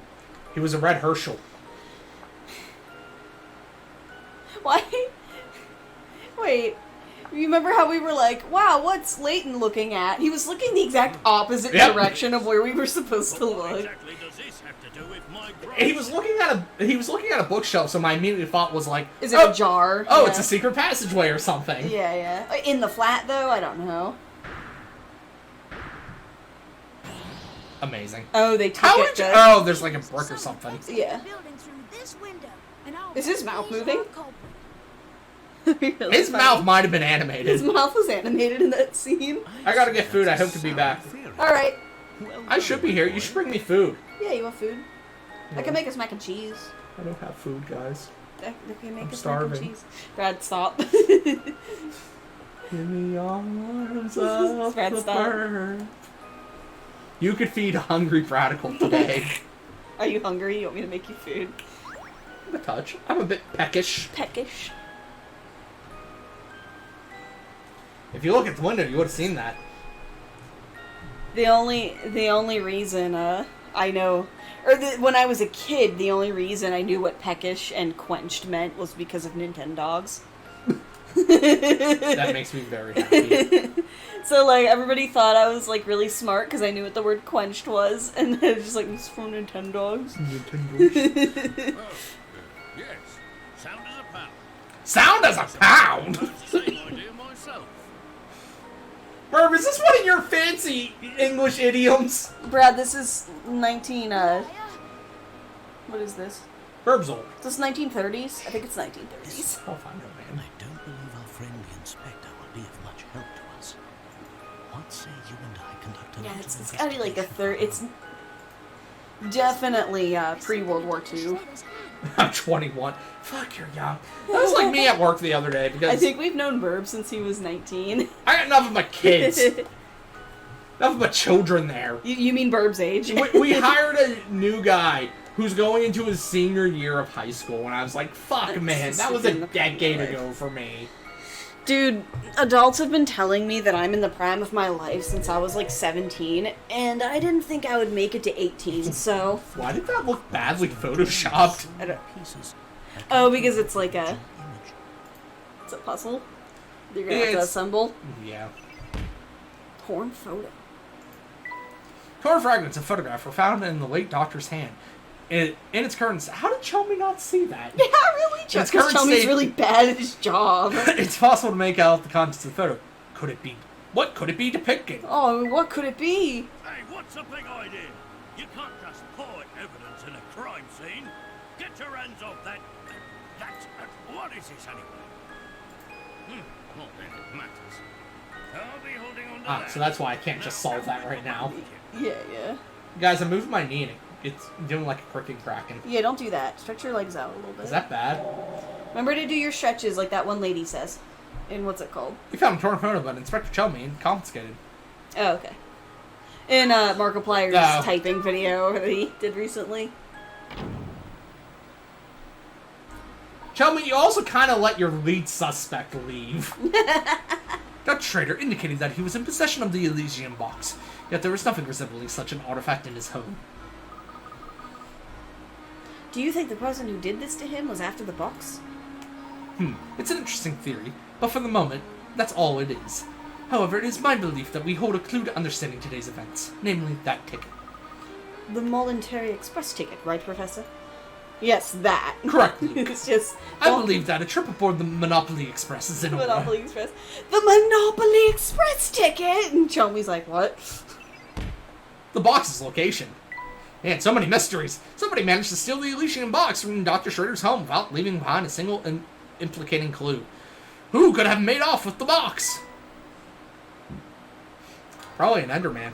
He was a red Herschel. Why? Wait. You remember how we were like, wow, what's Layton looking at? He was looking the exact opposite direction of where we were supposed to What look. exactly does this have to do with my growth? He was looking at a bookshelf, so my immediate thought was like, Is it a jar? Oh, Yeah. it's a secret passageway or something. Yeah, yeah. In the flat, though? I don't know. Amazing. Oh, they took How it. did you... Good. Oh, there's like a brick or something. Yeah. Building through this window, and I'll Is his mouth raise moving? our culprit. Really His funny. mouth might have been His animated. mouth was animated in that scene. I gotta get food. I hope to be back. Alright. Well I should be here. You should bring me food. Yeah, you want food? I can make us mac and cheese. I don't have food, guys. I can make I'm us starving. mac and cheese. Brad, stop. Give me arms of Brad, the stop. bird. You could feed a hungry Bradical today. Are you hungry? You want me to make you food? A touch. I'm a bit peckish. Peckish. If you look at the window, you would have seen that. The only reason I know, or when I was a kid, the only reason I knew what peckish and quenched meant was because of Nintendogs. That makes me very happy. So like everybody thought I was like really smart because I knew what the word quenched was, and I was just like, it's from Nintendogs. Nintendo. Yes, sound as a pound. Sound as a pound! That's the same idea myself. Merv, is this one of your fancy English idioms? Brad, this is 19. What is this? Burb's old. Is this 1930s? I think it's 1930s. I'll find out, man. I don't believe our friend the inspector will be of much help to us. What say you and I conduct a Yeah, little it's gotta be like a third. investigation? It's definitely pre-World War II. I'm 21. Fuck, you're young. That was like me at work the other day because I think we've known Burb since he was 19. I got enough of my kids. Enough of my children there. You mean Burb's age? We hired a new guy who's going into his senior year of high school, and I was like, fuck, man, that was a decade ago for me. Dude, adults have been telling me that I'm in the prime of my life since I was like 17, and I didn't think I would make it to 18, so... Why did that look badly photoshopped? I don't... Pieces. Oh, because it's like a... Image. It's a puzzle. You're gonna have to It's- assemble. Yeah. Torn photo. Torn fragments of photograph were found in the late doctor's hand. In its current... How did Chelmy not see that? Yeah, really? It's Just current tell me he's state- really bad at his job. It's possible to make out the contents of the photo. Could it be... What could it be depicting? Oh, what could it be? Hey, what's the big idea? You can't just point evidence in a crime scene. Get your hands off that. What is this anyway? Not that it matters. I'll be holding on to that. So that's why I can't just solve that right now. Yeah, yeah. Guys, I moved my knee and it's doing like a cricket cracking. Yeah, don't do that. Stretch your legs out a little bit. Is that bad? Remember to do your stretches like that one lady says. In what's it called? We found a torn photo by Inspector Chelmy and confiscated. Oh, okay. In Markiplier's Oh. typing video that he did recently. Chelmy, you also kind of let your lead suspect leave. Dr. Schrader indicated that he was in possession of the Elysium box, yet there was nothing resembling such an artifact in his home. Do you think the person who did this to him was after the box? It's an interesting theory, but for the moment, that's all it is. However, it is my belief that we hold a clue to understanding today's events, namely that ticket. The Molentary Express ticket, right, Professor? Yes, that. Correct, Luke. It's just... I believe that a trip aboard the Monopoly Express is in order. Monopoly Express. The Monopoly Express ticket! And Chelmy's like, what? The box's location. Man, so many mysteries. Somebody managed to steal the Elysian box from Dr. Schrader's home without leaving behind a single implicating clue. Who could have made off with the box? Probably an Enderman.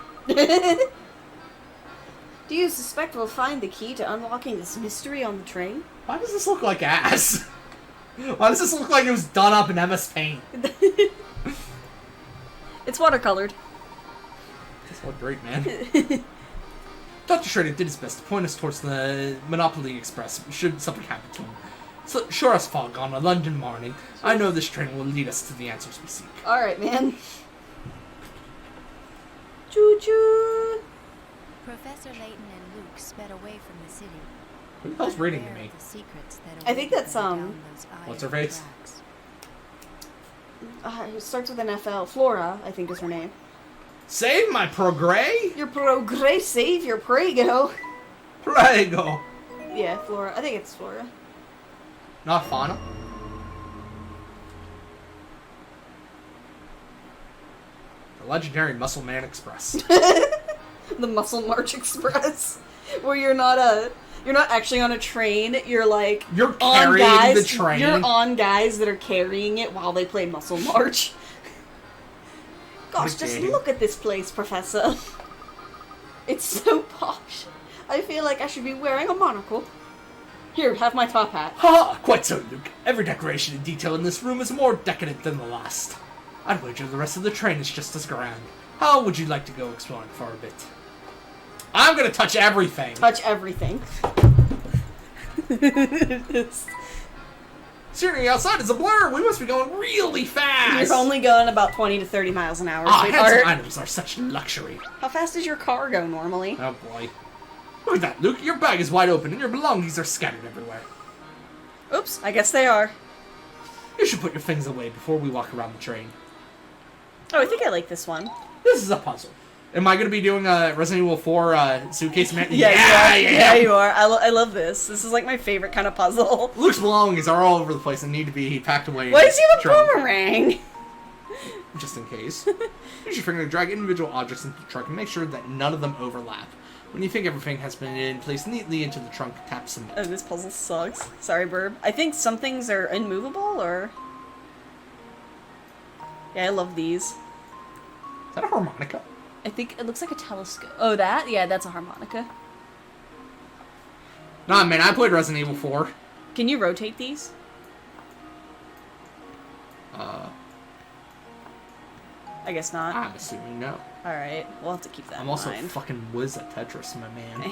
Do you suspect we'll find the key to unlocking this mystery on the train? Why does this look like ass? Why does this look like it was done up in MS Paint? It's watercolored. This look great, man. Dr. Schrader did his best to point us towards the Monopoly Express should something happen to him. So, sure as fog on a London morning, I know this train will lead us to the answers we seek. Alright, man. Choo-choo! Professor Layton and Luke sped away from the city. Who the hell's reading to unaware me? of the secrets that I think awaited that's, them down those what's her iron face? tracks. It starts with an FL. Flora, I think is her name. Save my progray? Your progress, save your prego. Prego. Yeah, Flora. I think it's Flora. Not Fauna? The legendary Muscle Man Express. The Muscle March Express, where you're not actually on a train. You're like You're on carrying guys, the train. You're on guys that are carrying it while they play Muscle March. Gosh, just Okay. look at this place, Professor. It's so posh. I feel like I should be wearing a monocle. Here, have my top hat. Ha! Quite so, Luke. Every decoration and detail in this room is more decadent than the last. I'd wager the rest of the train is just as grand. How would you like to go exploring for a bit? I'm gonna touch everything. Touch everything. Scenery outside is a blur. We must be going really fast. You're only going about 20 to 30 miles an hour, Ah, sweetheart. handsome items are such luxury. How fast does your car go normally? Oh boy. Look at that, Luke. Your bag is wide open and your belongings are scattered everywhere. Oops, I guess they are. You should put your things away before we walk around the train. Oh, I think I like this one. This is a puzzle. Am I going to be doing a Resident Evil 4 suitcase man? Yeah, you are. I love this. This is like my favorite kind of puzzle. Luke's belongings are all over the place and need to be packed away. Why does he have a trunk, boomerang? just in case. Use your finger to drag individual objects into the trunk and make sure that none of them overlap. When you think everything has been placed neatly into the trunk, tap submit. Oh, this puzzle sucks. Sorry, Burb. I think some things are immovable, or... Yeah, I love these. Is that a harmonica? I think it looks like a telescope. Oh, that? Yeah, that's a harmonica. Nah, man, I played Resident Evil 4. Can you rotate these? I guess not. I'm assuming no. Alright, we'll have to keep that I'm in also mind. fucking whiz at Tetris, my man.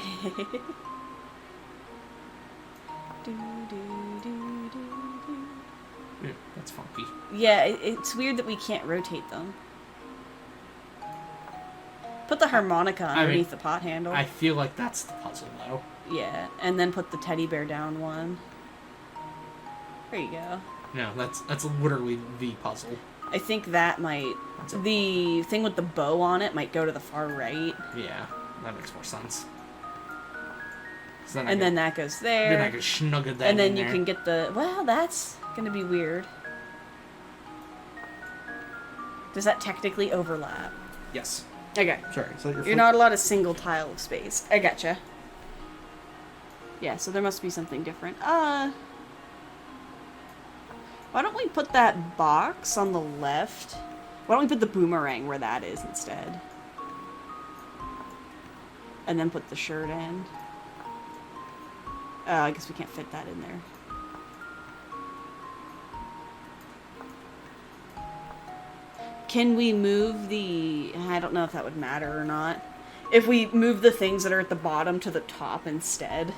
Yeah, that's funky. Yeah, it's weird that we can't rotate them. Put the harmonica underneath the pot handle. I feel like that's the puzzle, though. Yeah, and then put the teddy bear down one. There you go. No, that's literally the puzzle. I think that might... The thing with the bow on it might go to the far right. Yeah, that makes more sense. And then that goes there. Then I can snuggle that and then in you there. can get the... Well, that's gonna be weird. Does that technically overlap? Yes. Okay. Sorry. So You're not allowed a single tile of space. I gotcha. Yeah, so there must be something different. Why don't we put that box on the left? Why don't we put the boomerang where that is instead? And then put the shirt in. I guess we can't fit that in there. Can we move the... I don't know if that would matter or not. If we move the things that are at the bottom to the top instead.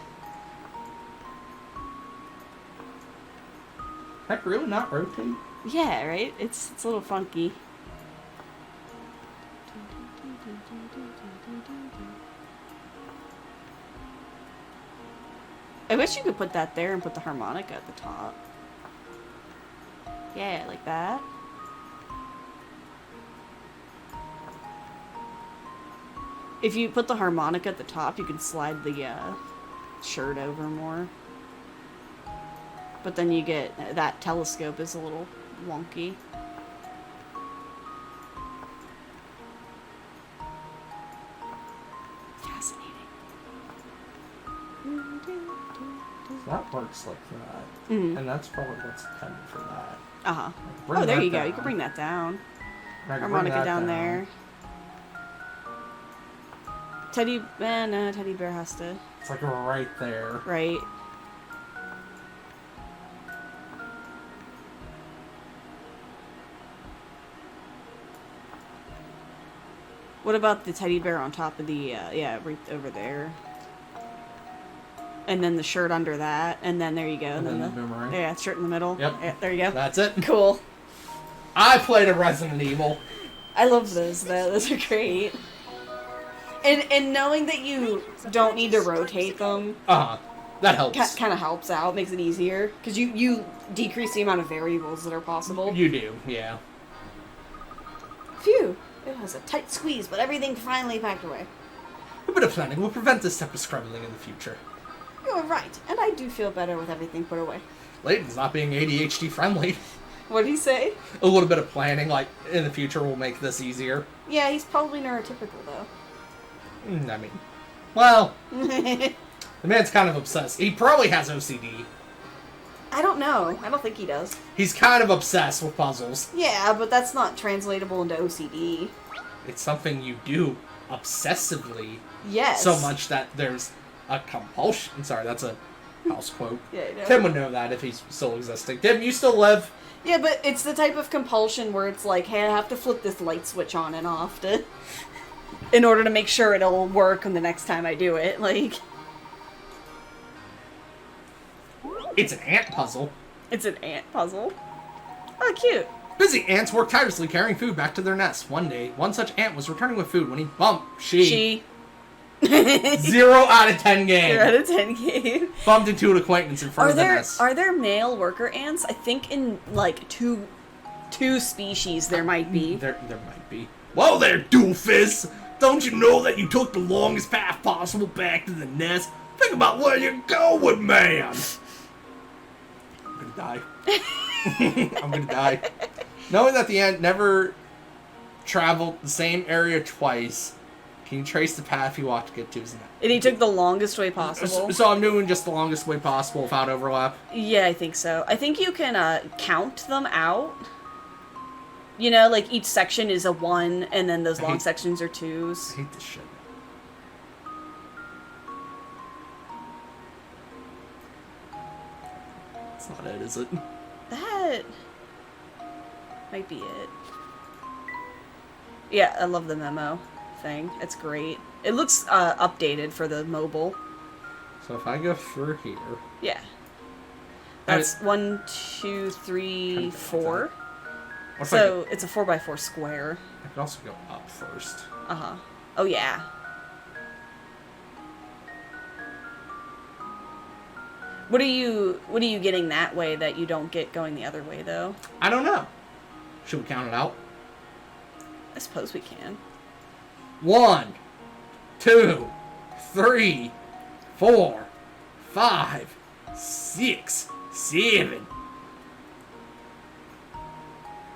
Heck, really not rotate? Yeah, right? It's a little funky. I wish you could put that there and put the harmonica at the top. Yeah, like that. If you put the harmonica at the top, you can slide the shirt over more. But then you get... That telescope is a little wonky. Fascinating. That works like that. Mhm. And that's probably what's intended for that. Uh-huh. Bring Oh, there that you go. You down. can bring that down. I can bring Harmonica that down there. Teddy... no, teddy bear has to... It's like right there. Right. What about the teddy bear on top of the, yeah, right over there. And then the shirt under that, and then there you go. And then the boomerang. Yeah, shirt in the middle. Yep. Yeah, there you go. That's it. Cool. I played a Resident Evil. I love those, though. Those are great. And knowing that you don't need to rotate them, That helps. Kind of helps out, makes it easier. Because you decrease the amount of variables that are possible. You do, yeah. Phew. It was a tight squeeze, but everything finally packed away. A bit of planning will prevent this type of scrambling in the future. You're right, and I do feel better with everything put away. Layton's not being ADHD friendly. What'd he say? A little bit of planning, like, in the future will make this easier. Yeah, he's probably neurotypical, though. I mean, well, the man's kind of obsessed. He probably has OCD. I don't know. I don't think he does. He's kind of obsessed with puzzles. Yeah, but that's not translatable into OCD. It's something you do obsessively. Yes. So much that there's a compulsion. I'm sorry, that's a house quote. Yeah, I know. Tim would know that if he's still existing. Tim, you still live? Yeah, but it's the type of compulsion where it's like, hey, I have to flip this light switch on and off to... in order to make sure it'll work the next time I do it, like... It's an ant puzzle. It's an ant puzzle. Oh, cute. Busy ants work tirelessly carrying food back to their nest. One day, one such ant was returning with food when he bumped... She. 0 out of 10 game. 0 out of 10 game. Bumped into an acquaintance in front of the nest. Are there male worker ants? I think in, like, two species there might be. There might be. Well there, doofus! Don't you know that you took the longest path possible back to the nest? Think about where you're going, man! I'm gonna die. I'm gonna die. Knowing that the ant never traveled the same area twice, can you trace the path he walked to get to his nest? And he took the longest way possible. So I'm doing just the longest way possible without overlap? Yeah, I think so. I think you can count them out. You know, like each section is a 1, and then those long sections are 2s. I hate this shit. That's not it, is it? That might be it. Yeah, I love the memo thing. It's great. It looks updated for the mobile. So if I go through here... Yeah. That's 1, 2, 3, 4. So it's a 4x4 square. I could also go up first. Uh-huh. Oh, yeah. What are you getting that way that you don't get going the other way, though? I don't know. Should we count it out? I suppose we can. 1, 2, 3, 4, 5, 6, 7.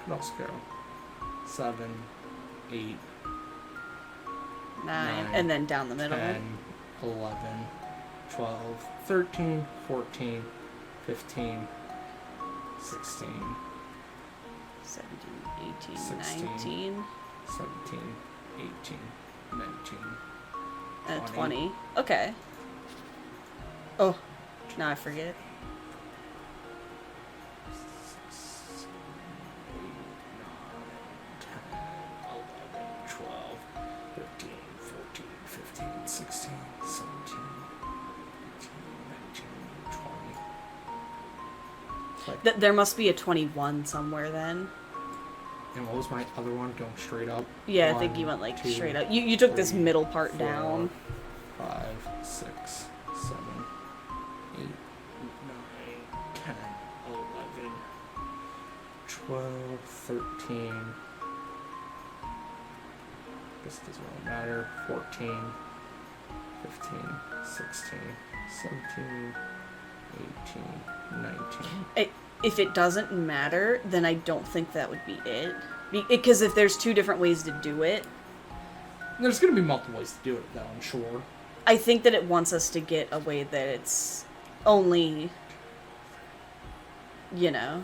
Could also go 7, 8, 9, and then down the middle. 10, 11, 12, 13, 14, 15, 16, 17, 18, 16, 19. 17, 18, 19, And 20. Okay. Oh, now I forget. 16, 17, 18, 19, 20. There must be a 21 somewhere then. And what was my other one? Going straight up? Yeah, I think you went like 2, straight up. You took 3, this middle part 4, down. 5, 6, 7, 8, 9, 10, 11, 12, 13. This doesn't really matter. 14, 15, 16, 17, 18, 19. If it doesn't matter, then I don't think that would be it. Because if there's 2 different ways to do it... There's going to be multiple ways to do it, though, I'm sure. I think that it wants us to get a way that it's only... You know...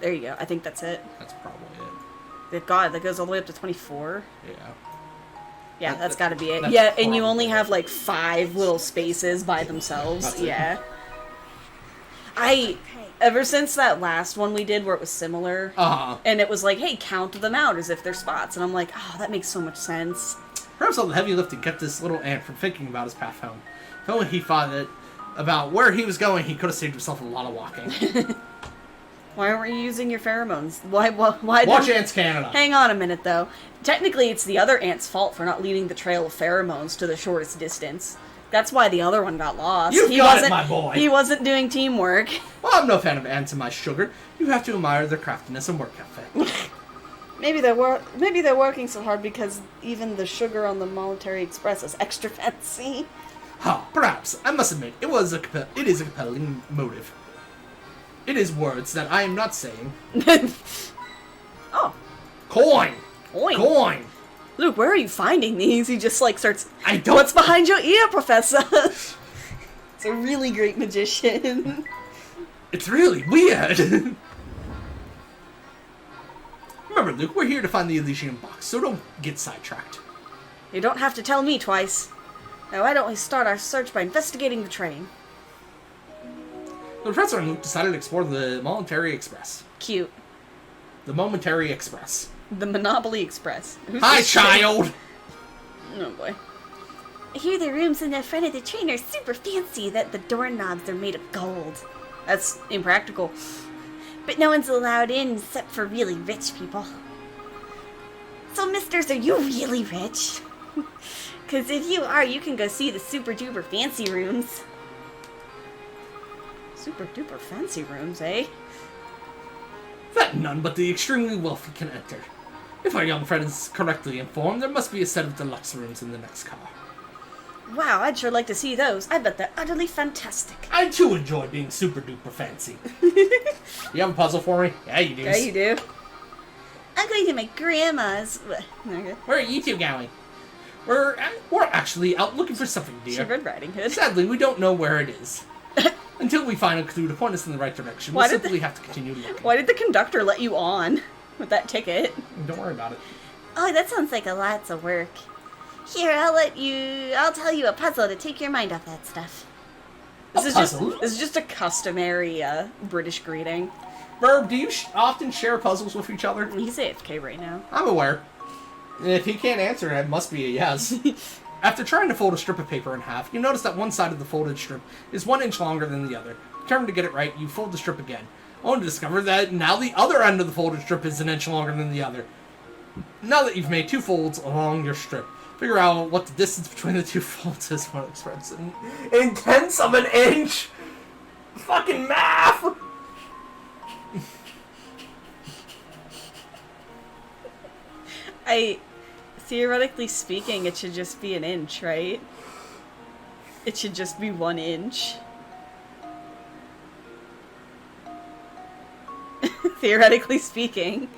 There you go. I think that's it. That's probably it. God, that goes all the way up to 24. Yeah. Yeah, that's got to be it. That's Yeah, and you probably only it. have like 5 little spaces by themselves. That's it. Yeah. Ever since that last one we did where it was similar, Uh-huh. and it was like, hey, count them out as if they're spots. And I'm like, oh, that makes so much sense. Perhaps all the heavy lifting kept this little ant from thinking about his path home. If only he thought that about where he was going, he could have saved himself a lot of walking. Why aren't you using your pheromones? Why Watch Ants Canada. Hang on a minute, though. Technically, it's the other ant's fault for not leading the trail of pheromones to the shortest distance. That's why the other one got lost. You've got it, my boy. He wasn't doing teamwork. Well, I'm no fan of ants in my sugar. You have to admire their craftiness and work ethic. Maybe they're working so hard because even the sugar on the Molentary Express is extra fancy. Perhaps. I must admit, it is a compelling motive. It is words that I am not saying. Oh. Coin! Coin! Coin! Luke, where are you finding these? He just, starts... I don't... What's behind your ear, Professor? It's a really great magician. It's really weird. Remember, Luke, we're here to find the Elysian box, so don't get sidetracked. You don't have to tell me twice. Now, why don't we start our search by investigating the train? The Professor and Luke decided to explore the Molentary Express. Cute. The Momentary Express. The Monopoly Express. Hi, child! Oh, boy. I hear the rooms in the front of the train are super fancy, that the doorknobs are made of gold. That's impractical. But no one's allowed in except for really rich people. So, misters, are you really rich? Because if you are, you can go see the super duper fancy rooms. Super duper fancy rooms, eh? That none but the extremely wealthy can enter. If our young friend is correctly informed, there must be a set of deluxe rooms in the next car. Wow, I'd sure like to see those. I bet they're utterly fantastic. I too enjoy being super duper fancy. You have a puzzle for me? Yeah, you do. Yeah, you do. I'm going to my grandma's. Okay. Where are you two going? We're actually out looking for something, dear. She Red Riding Hood. Sadly, we don't know where it is. Until we find a clue to point us in the right direction, we'll simply have to continue looking. Why did the conductor let you on with that ticket? Don't worry about it. Oh, that sounds like a lot of work. Here, I'll tell you a puzzle to take your mind off that stuff. This is just a customary British greeting. Verb, do you often share puzzles with each other? He's AFK right now. I'm aware. If he can't answer, it must be a yes. After trying to fold a strip of paper in half, you notice that one side of the folded strip is 1 inch longer than the other. Determined to get it right, you fold the strip again, only to discover that now the other end of the folded strip is 1 inch longer than the other. Now that you've made 2 folds along your strip, figure out what the distance between the 2 folds is when expressed in tenths of an inch! Fucking math! Theoretically speaking, it should just be 1 inch, right? It should just be 1 inch. Theoretically speaking.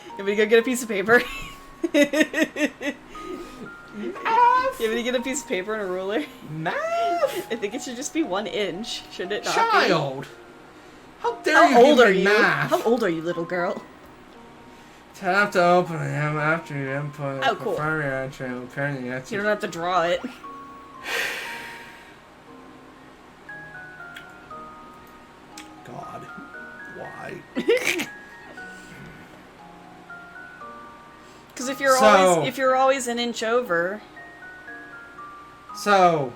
You want me to go get a piece of paper? You want me to get a piece of paper and a ruler? Math? I think it should just be 1 inch, should it not? Child! How dare How you old give are me you? math? How old are you, little girl? Tap to open him after you input. Oh, cool. You don't have to draw it. God, why? Because if you're always 1 inch over. So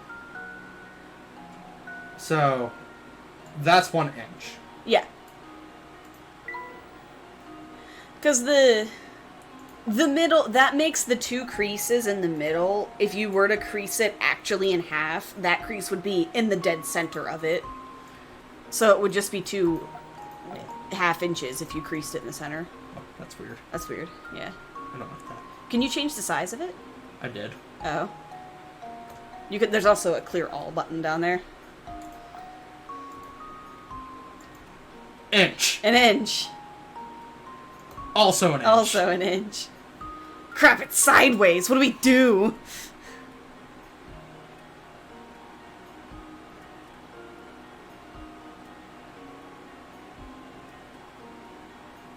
that's 1 inch. Yeah. Because the middle, that makes the 2 creases in the middle. If you were to crease it actually in half, that crease would be in the dead center of it. So it would just be 2 half inches if you creased it in the center. Oh, that's weird. That's weird, yeah. I don't like that. Can you change the size of it? I did. Oh. You could. There's also a clear all button down there. Inch. 1 inch. Also 1 inch. Also 1 inch. Crap, it's sideways. What do we do?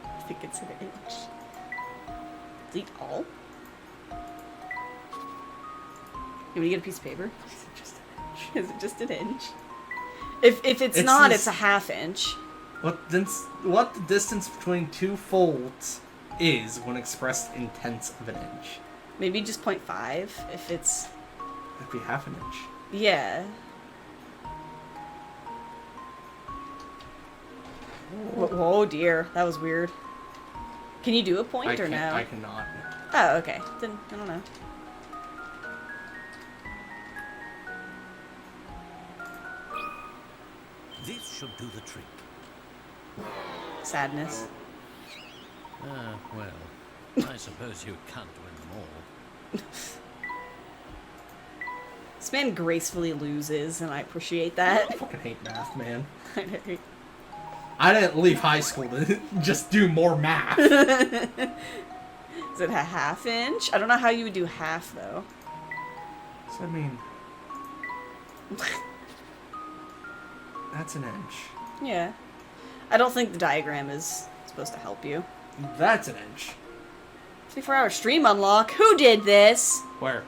I think it's 1 inch. Delete all? You want to get a piece of paper? Is it just 1 inch? Is it just 1 inch? If it's not, it's a ½ inch. What the distance between 2 folds is when expressed in tenths of an inch? Maybe just 0.5 if it's... That'd be half an inch. Yeah. Oh dear, that was weird. Can you do a point or no? I cannot. Oh, okay. Then, I don't know. This should do the trick. Sadness. Well, I suppose you can't win them all. This man gracefully loses, and I appreciate that. I fucking hate math, man. I didn't leave high school to just do more math. Is it a ½ inch? I don't know how you would do half, though. So, I mean... That's an inch. Yeah. I don't think the diagram is supposed to help you. That's an inch. 24-hour stream unlock? Who did this? Where?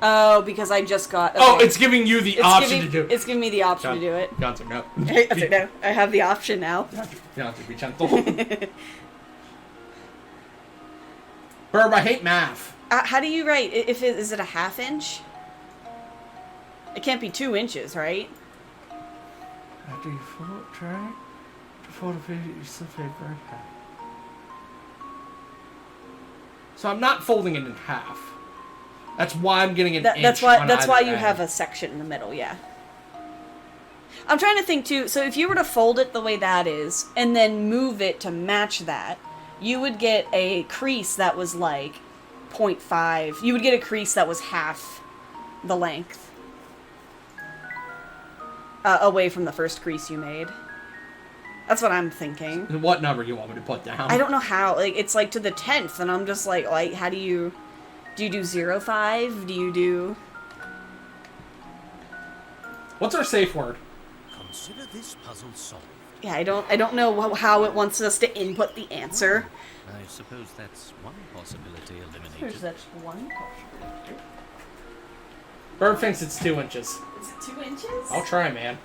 Oh, because I just got... Okay. Oh, it's giving you the option to do it. It's giving me the option to do it. Yanzer, no. No, I have the option now. Yanzer, be gentle. Burb, I hate math. How do you write? Is it a ½ inch? It can't be 2 inches, right? After you fold, try to fold a page, you slip paper in half. So I'm not folding it in half. That's why I'm getting an inch. That's why you have a section in the middle, yeah. I'm trying to think too, so if you were to fold it the way that is, and then move it to match that, you would get a crease that was like 0.5. You would get a crease that was half the length. Away from the first crease you made. That's what I'm thinking. What number you want me to put down? I don't know how. Like, it's like to the 10th, and I'm just like, how do you... Do you do 0.5? Do you do... What's our safe word? Consider this puzzle solved. Yeah, I don't know how it wants us to input the answer. I suppose that's one possibility eliminated. There's that one possibility. Bird thinks it's 2 inches. Is it 2 inches? I'll try, man.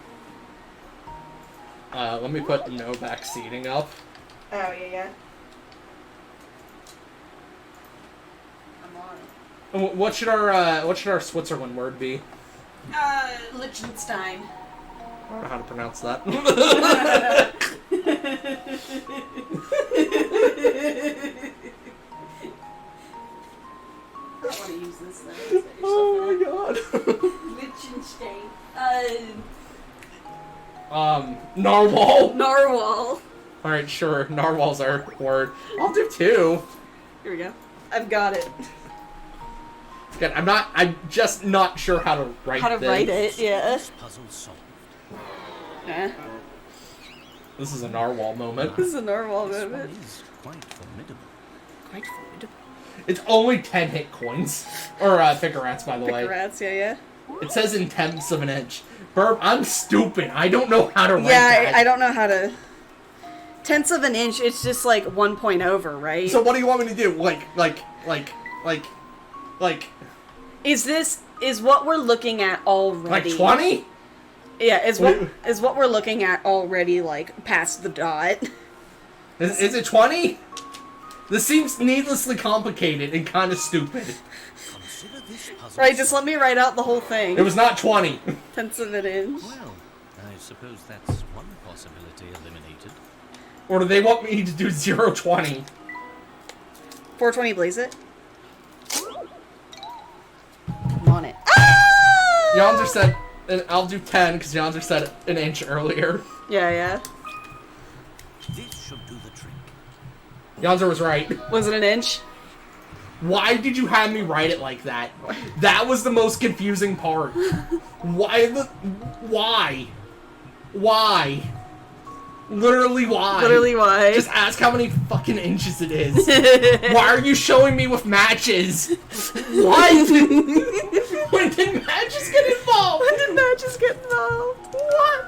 Let me put no back seating up. Oh, yeah. I'm on it. What should our Switzerland word be? Liechtenstein. I don't know how to pronounce that. I don't want to use this though. Oh my god. Liechtenstein. Narwhal. Narwhal. Alright, sure. Narwhal's our word. I'll do 2. Here we go. I've got it. Again, I'm just not sure how to write this. Write it, yeah. Puzzle solved. This is a narwhal moment. This is a narwhal This moment. one is quite formidable. Quite formidable. It's only 10 hit coins. Or, Pickerats, by the way. Pickerats, yeah. It says in tenths of an inch. Burb, I'm stupid. I don't know how to write that. Yeah, I don't know how to... Tenths of an inch, it's just like 1 point over, right? So what do you want me to do? Like... Is what we're looking at already... Like 20? Yeah, is what we're looking at already, like, past the dot. Is it 20? This seems needlessly complicated and kind of stupid. Consider this puzzle Right, just let me write out the whole thing. It was not 20. Tenths of an inch. Well, I suppose that's one possibility eliminated. Or do they want me to do 0.20? 420 blaze it. I'm on it. Ah! Yanzer said, and I'll do 10 because Yanzer said an inch earlier. Yeah. This should do the trick. Yanzer was right. Was it an inch? Why did you have me write it like that? That was the most confusing part. Why? Literally why? Literally why? Just ask how many fucking inches it is. Why are you showing me with matches? What? When did matches get involved? What?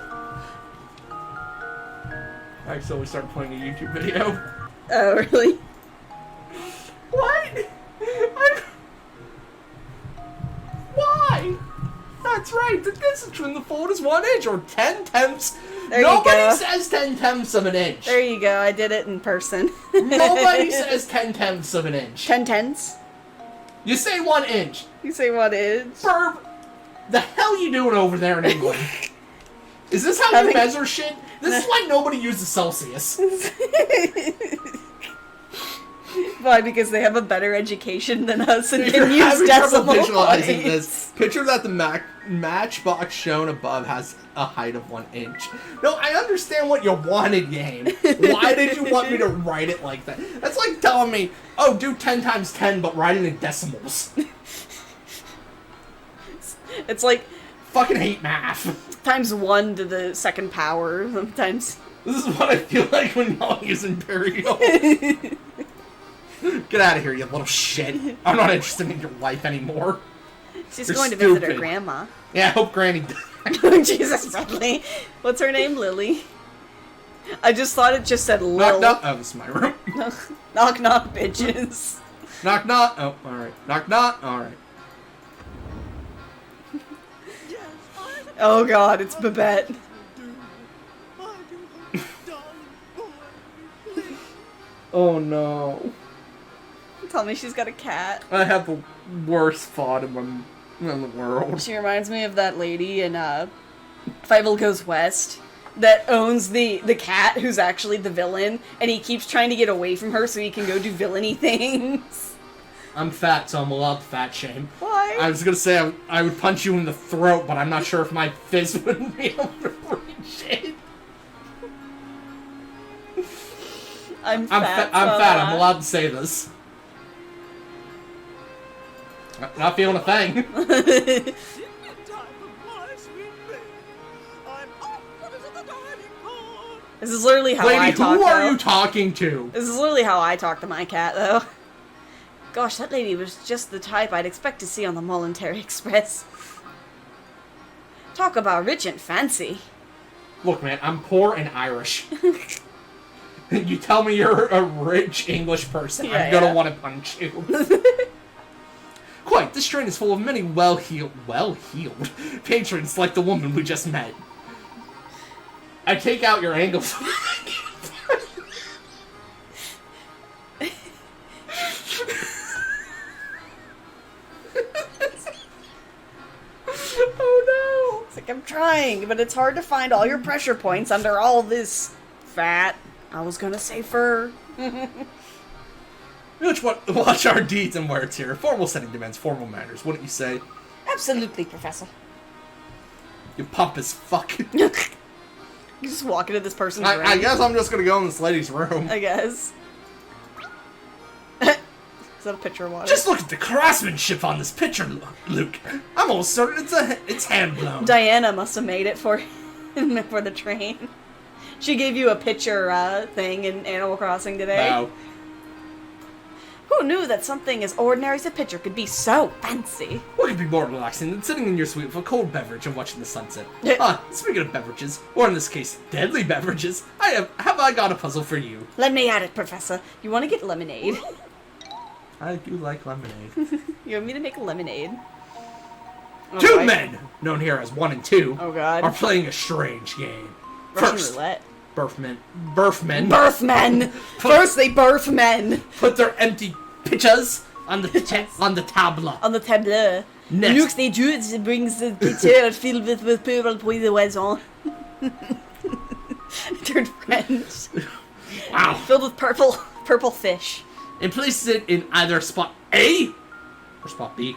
Alright, so we start playing a YouTube video. Oh, really? What? Why? That's right, the distance between the fold is 1 inch, or 10 tenths There Nobody you go. says 10/10 of an inch. There you go. I did it in person. Nobody says 10/10 of an inch. 10/10. You say 1 inch. You say 1 inch. Burb, the hell you doing over there in England? Is this how you measure shit? This is why nobody uses Celsius. Why? Because they have a better education than us and If you're can use having trouble decimal visualizing points. this, picture that the matchbox shown above has a height of 1 inch. No, I understand what you wanted, game. Why did you want me to write it like that? That's like telling me, oh, do 10 times 10, but write it in decimals. It's like Fucking hate math. times 1 to the second power. Sometimes. This is what I feel like when y'all use Imperial. Get out of here, you little shit. I'm not interested in your life anymore. She's You're going to visit her stupid. grandma. Yeah, I hope Granny Jesus, Bradley. What's her name? Lily? I just thought it just said Lil. Knock, knock. Oh, this is my room. Knock, knock, bitches. Knock, knock. Oh, alright. Knock, knock. Alright. Oh god, it's Babette. Oh no. Tell me she's got a cat. I have the worst thought in the world. She reminds me of that lady in Fievel Goes West that owns the cat who's actually the villain, and he keeps trying to get away from her so he can go do villainy things. I'm fat, so I'm allowed to fat shame. Why? I was gonna say I would punch you in the throat, but I'm not sure if my fist would be able to reach it. I'm fat. I'm allowed to say this. Not feeling a thing. This is literally how Lady, I talk. who are though. you talking to? This is literally how I talk to my cat, though. Gosh, that lady was just the type I'd expect to see on the Molentary Express. Talk about rich and fancy. Look, man, I'm poor and Irish. You tell me you're a rich English person, Yeah, I'm gonna yeah. want to punch you. Quite, this train is full of many well-heeled patrons like the woman we just met. I take out your angles. Oh no! It's like, I'm trying, but it's hard to find all your pressure points under all this fat. I was gonna say fur. Watch our deeds and words here. Formal setting demands formal manners, wouldn't you say? Absolutely, Professor. You pompous fuck. You just walk into this person's room. I guess I'm just gonna go in this lady's room. I guess. Is that a pitcher of water? Just look at the craftsmanship on this picture, Luke. I'm almost certain it's hand blown. Diana must have made it for him for the train. She gave you a picture thing in Animal Crossing today. Wow. Who knew that something as ordinary as a picture could be so fancy? What could be more relaxing than sitting in your suite with a cold beverage and watching the sunset? Yeah. Speaking of beverages, or in this case, deadly beverages, have I got a puzzle for you. Let me at it, Professor. You want to get lemonade? I do like lemonade. You want me to make lemonade? Oh, Two boy. men, known here as 1 and 2, Oh god. are playing a strange game. Russian First, roulette. birthmen Birth men! First they birth men! put their empty pitchers on the tabla. On the tableau. Next. Next they do it brings the pitcher filled with purple poison. Turned French. Wow. Filled with purple fish. And places it in either spot A or spot B.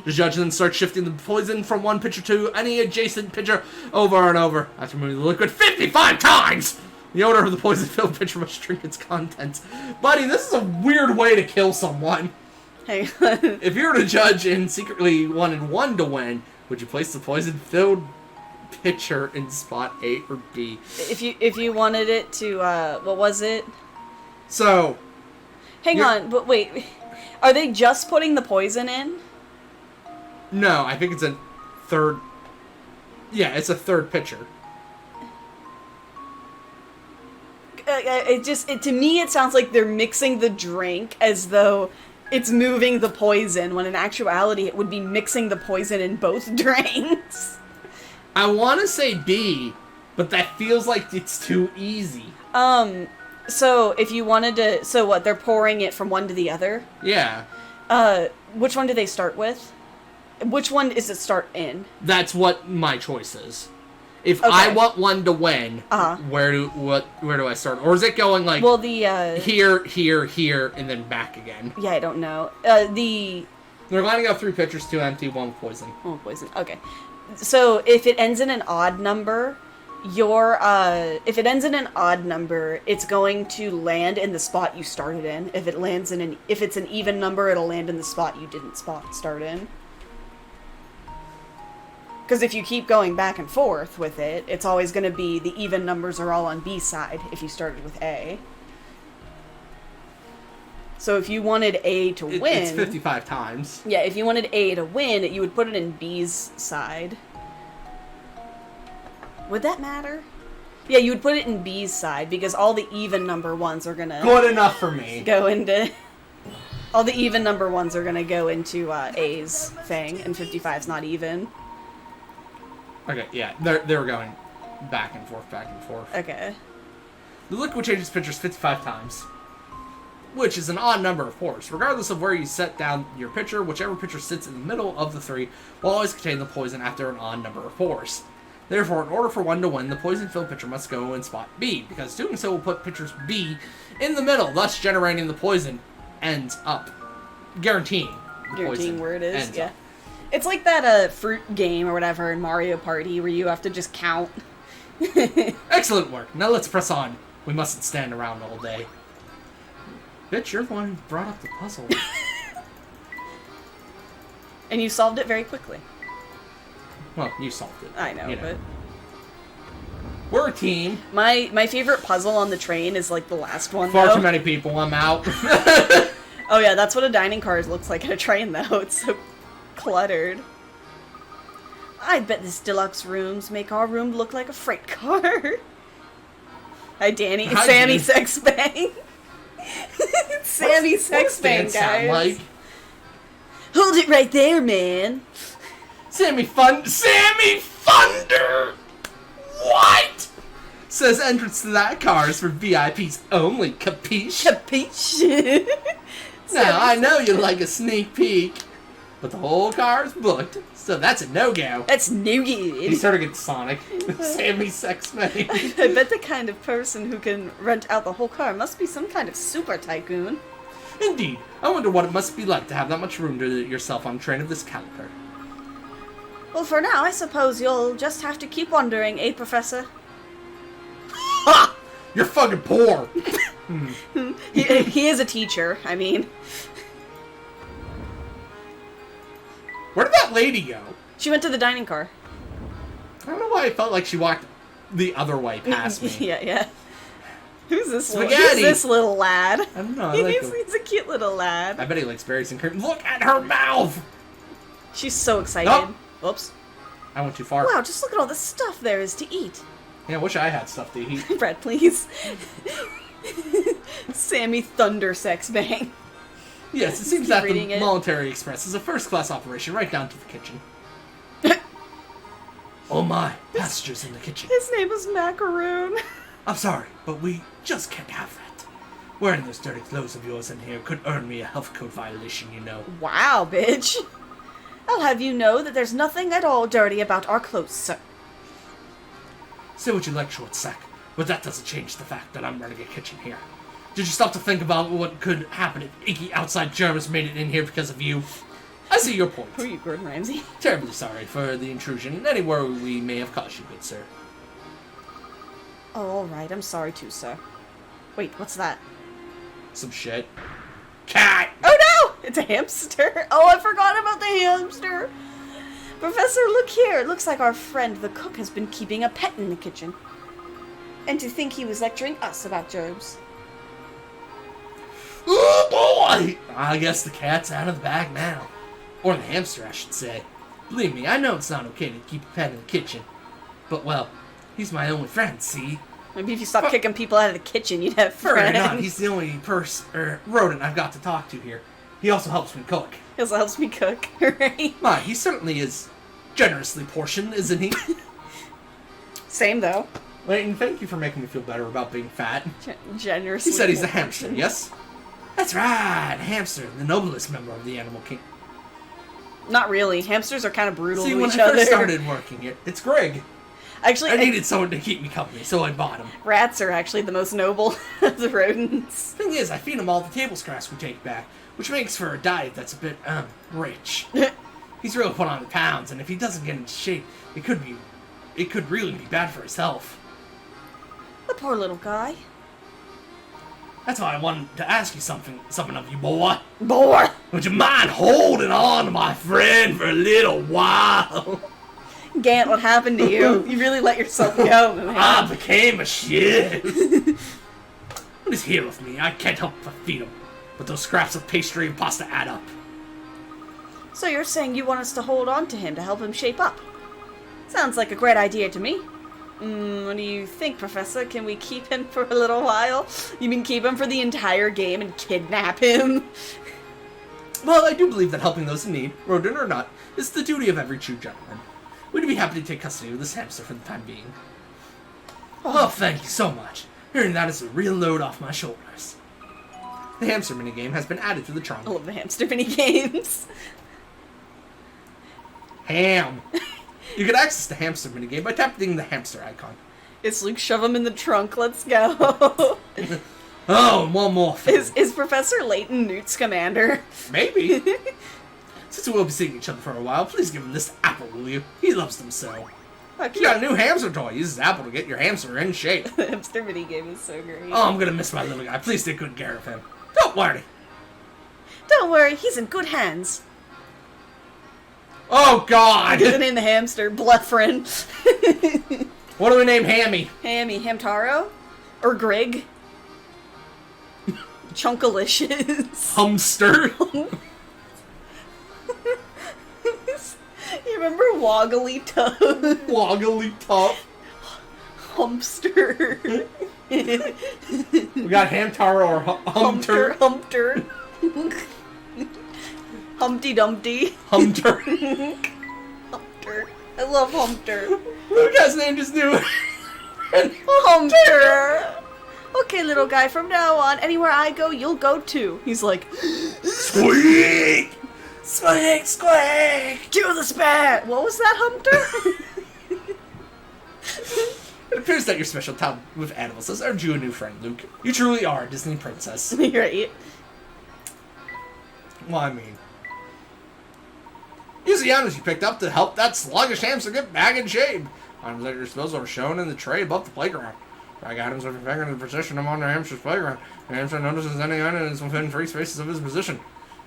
The judge then starts shifting the poison from one pitcher to any adjacent pitcher over and over. After moving the liquid 55 times, the owner of the poison-filled pitcher must drink its contents. Buddy, this is a weird way to kill someone. Hang on. If you were the judge and secretly wanted one to win, would you place the poison-filled pitcher in spot A or B? If you wanted it to, what was it? So... Hang on, but wait. Are they just putting the poison in? No, I think it's a third... Yeah, it's a third pitcher. To me, it sounds like they're mixing the drink as though it's moving the poison, when in actuality it would be mixing the poison in both drinks. I want to say B, But that feels like it's too easy. So if you wanted to... So what, they're pouring it from one to the other? Yeah. Which one do they start with? Which one is it start in? That's what my choice is. If Okay. I want one to win, where do I start? Or is it going like here, here, here, and then back again? Yeah, I don't know. They're lining up 3 pitchers, 2 empty, 1 poison. 1 poison. Okay. So if it ends in an odd number, if it ends in an odd number, it's going to land in the spot you started in. If it's an even number, it'll land in the spot you didn't start in. Because if you keep going back and forth with it, it's always going to be the even numbers are all on B side if you started with A. So if you wanted A to win... It's 55 times. Yeah, if you wanted A to win, you would put it in B's side. Would that matter? Yeah, you would put it in B's side because all the even number ones are going to... Good enough for me. Go into... All the even number ones are going to go into A's thing, and 55's not even. Okay, yeah, they were going back and forth, back and forth. Okay. The liquid changes pitchers 55 times, which is an odd number, of course. Regardless of where you set down your pitcher, whichever pitcher sits in the middle of the 3 will always contain the poison after an odd number of pours. Therefore, in order for one to win, the poison-filled pitcher must go in spot B, because doing so will put pitchers B in the middle, thus generating the poison ends up. Guaranteeing where it is, yeah. Up. It's like that fruit game or whatever in Mario Party where you have to just count. Excellent work. Now let's press on. We mustn't stand around all day. Bitch, you're the one who brought up the puzzle. And you solved it very quickly. Well, you solved it. I know, but... We're a team. My favorite puzzle on the train is like the last one, Far too many people. I'm out. Oh yeah, that's what a dining car looks like in a train, though. It's so cluttered. I bet this deluxe rooms make our room look like a freight car. Hi, Danny. It's Sammy Sexbang. Sammy Sexbang, guys. Like? Hold it right there, man. Sammy Thunder! What? Says entrance to that car is for VIPs only, capiche? Capiche? Now, I know you like a sneak peek, but the whole car's booked, so that's a no-go. That's no good. He started getting Sonic. Sammy Sexbang. I bet the kind of person who can rent out the whole car must be some kind of super tycoon. Indeed. I wonder what it must be like to have that much room to yourself on a train of this caliber. Well, for now, I suppose you'll just have to keep wondering, eh, Professor? Ha! You're fucking poor! He is a teacher, I mean. Where did that lady go? She went to the dining car. I don't know why I felt like she walked the other way past me. Yeah. Who's this little lad? I don't know. He's a cute little lad. I bet he likes berries and cream. Look at her mouth! She's so excited. Oh. Oops. I went too far. Wow, just look at all the stuff there is to eat. Yeah, I wish I had stuff to eat. Bread, please. Sammy Thunder Sexbang. Yes, it seems that the Molentary Express is a first-class operation right down to the kitchen. Oh my, passengers in the kitchen. His name is Macaroon. I'm sorry, but we just can't have that. Wearing those dirty clothes of yours in here could earn me a health code violation, you know. Wow, bitch. I'll have you know that there's nothing at all dirty about our clothes, sir. Say what you like, short sack, but that doesn't change the fact that I'm running a kitchen here. Did you stop to think about what could happen if icky outside germs made it in here because of you? I see your point. Who are you, Gordon Ramsay? Terribly sorry for the intrusion and any worry we may have caused you, good sir. Oh, alright, I'm sorry too, sir. Wait, what's that? Some shit. Cat! Oh no! It's a hamster! Oh, I forgot about the hamster! Professor, look here! It looks like our friend the cook has been keeping a pet in the kitchen. And to think he was lecturing us about germs. Oh boy! I guess the cat's out of the bag now. Or the hamster, I should say. Believe me, I know it's not okay to keep a pet in the kitchen. But, well, he's my only friend, see? Maybe if you stop kicking people out of the kitchen, you'd have friends. Fair enough, he's the only rodent I've got to talk to here. He also helps me cook. He also helps me cook, right? My, he certainly is generously portioned, isn't he? Same, though. Layton, thank you for making me feel better about being fat. Generously. He said he's a hamster, yes? That's right, hamster, the noblest member of the animal kingdom. Not really. Hamsters are kind of brutal See, to when each I other. first started working it, it's Greg. Actually, I needed someone to keep me company, so I bought him. rats are actually the most noble of the rodents. Thing is, I feed him all the table scraps we take back, which makes for a diet that's a bit, rich. He's really put on the pounds, and if he doesn't get into shape, it could really be bad for his health. The poor little guy. That's why I wanted to ask you something of you, boy. Boy! Would you mind holding on to my friend for a little while? Gant, what happened to you? You really let yourself go, man. I became a shit. What is here with me? I can't help but feed him. But those scraps of pastry and pasta add up. So you're saying you want us to hold on to him to help him shape up? Sounds like a great idea to me. What do you think, Professor? Can we keep him for a little while? You mean keep him for the entire game and kidnap him? Well, I do believe that helping those in need, rodent or not, is the duty of every true gentleman. We'd be happy to take custody of this hamster for the time being. Oh, thank you so much. Hearing that is a real load off my shoulders. The hamster minigame has been added to the trunk. I love the hamster mini games. Ham. You can access the hamster minigame by tapping the hamster icon. It's Luke, shove him in the trunk, let's go. Oh, and one more thing. Is Professor Layton Newt's commander? Maybe. Since we'll be seeing each other for a while, please give him this apple, will you? He loves them so. You got a new hamster toy. Use this apple to get your hamster in shape. The hamster mini game is so great. Oh, I'm gonna miss my little guy. Please take good care of him. Don't worry. Don't worry, he's in good hands. Oh, God! He's in the hamster, Bleffrin. What do we name Hammy? Hammy, Hamtaro? Or Grig? Chunkalicious. Humster. You remember Woggly Tub? Woggly Top. Humpster. We got Hamtaro or Humter. Humpter. Humpty Dumpty. Humter. Humpter. I love Humpter. Luke has named his new Humpter. Okay, little guy, from now on, anywhere I go, you'll go too. He's like, Squeak! Squeak, squeak! do the spat! What was that, Humpter? It appears that your special talent with animals has earned you a new friend, Luke. You truly are a Disney princess. Right. Well, I mean, use the items you picked up to help that sluggish hamster get back in shape. Items at your disposal are shown in the tray above the playground. Drag items with your finger and position them on the hamster's playground. The hamster notices any item is within 3 spaces of his position.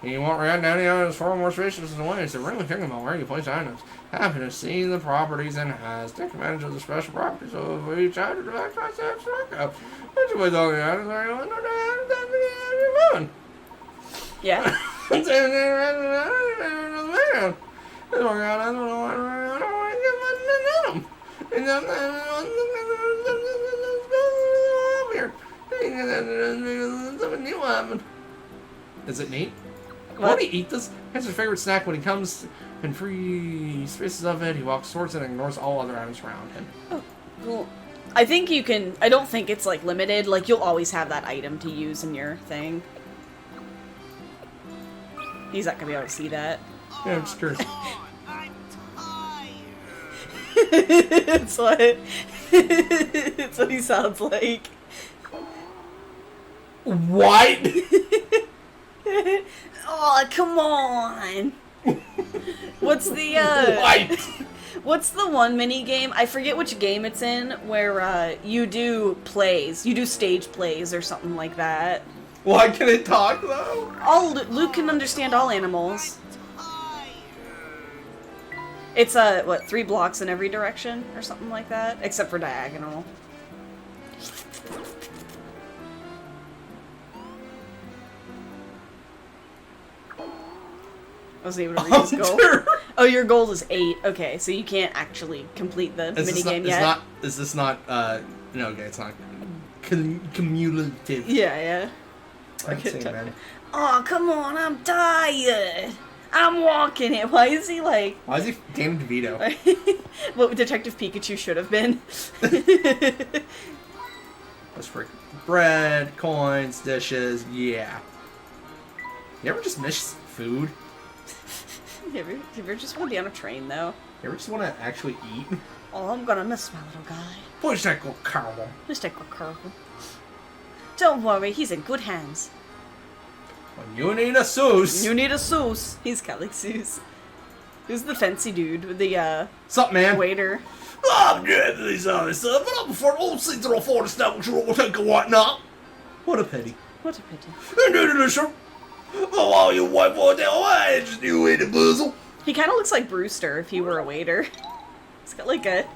And you won't react to any items 4 or more spaces away, so really think about where you place items. Happy to see the properties it has. Take advantage of the special properties of each item to access that circle. Once you place all the items where you want to items, Yeah. Is it neat? Won't he eat this? It's his favorite snack when he comes in free spaces of it. He walks towards it and ignores all other items around him. Oh, cool. I think you can, I don't think it's like limited, like you'll always have that item to use in your thing. He's not gonna be able to see that. Yeah, I'm just curious. It's what it's what he sounds like. What? Oh, come on. What's the What? what's the one mini game? I forget which game it's in where you do plays. You do stage plays or something like that. Why can it talk though? Luke can understand all animals. It's what, 3 blocks in every direction or something like that, except for diagonal. I wasn't able to read his goal. Oh, your goal is 8. Okay, so you can't actually complete the minigame yet. Is this not, no, okay, it's not cumulative. Yeah. I'm saying, man. Oh, come on, I'm tired. I'm walking it. Why is he like... Why is he Danny DeVito? What Detective Pikachu should have been. Let's break bread, coins, dishes, yeah. You ever just miss food? You ever just want to be on a train, though? You ever just want to actually eat? Oh, I'm gonna miss my little guy. Please take a caramel. Just take a curl. Don't worry, he's in good hands. When you need a Seuss. You need a Seuss. He's Kelly Seuss. Who's the fancy dude with the, Sup, man? waiter? I'm deadly sorry, sir, but I'm afraid all seats are afford establishment will take a white now. What a pity. What a pity. Indeed, sir. Oh, while you wait for it, I just you eat a puzzle. He kind of looks like Brewster if he were a waiter. He's got like a...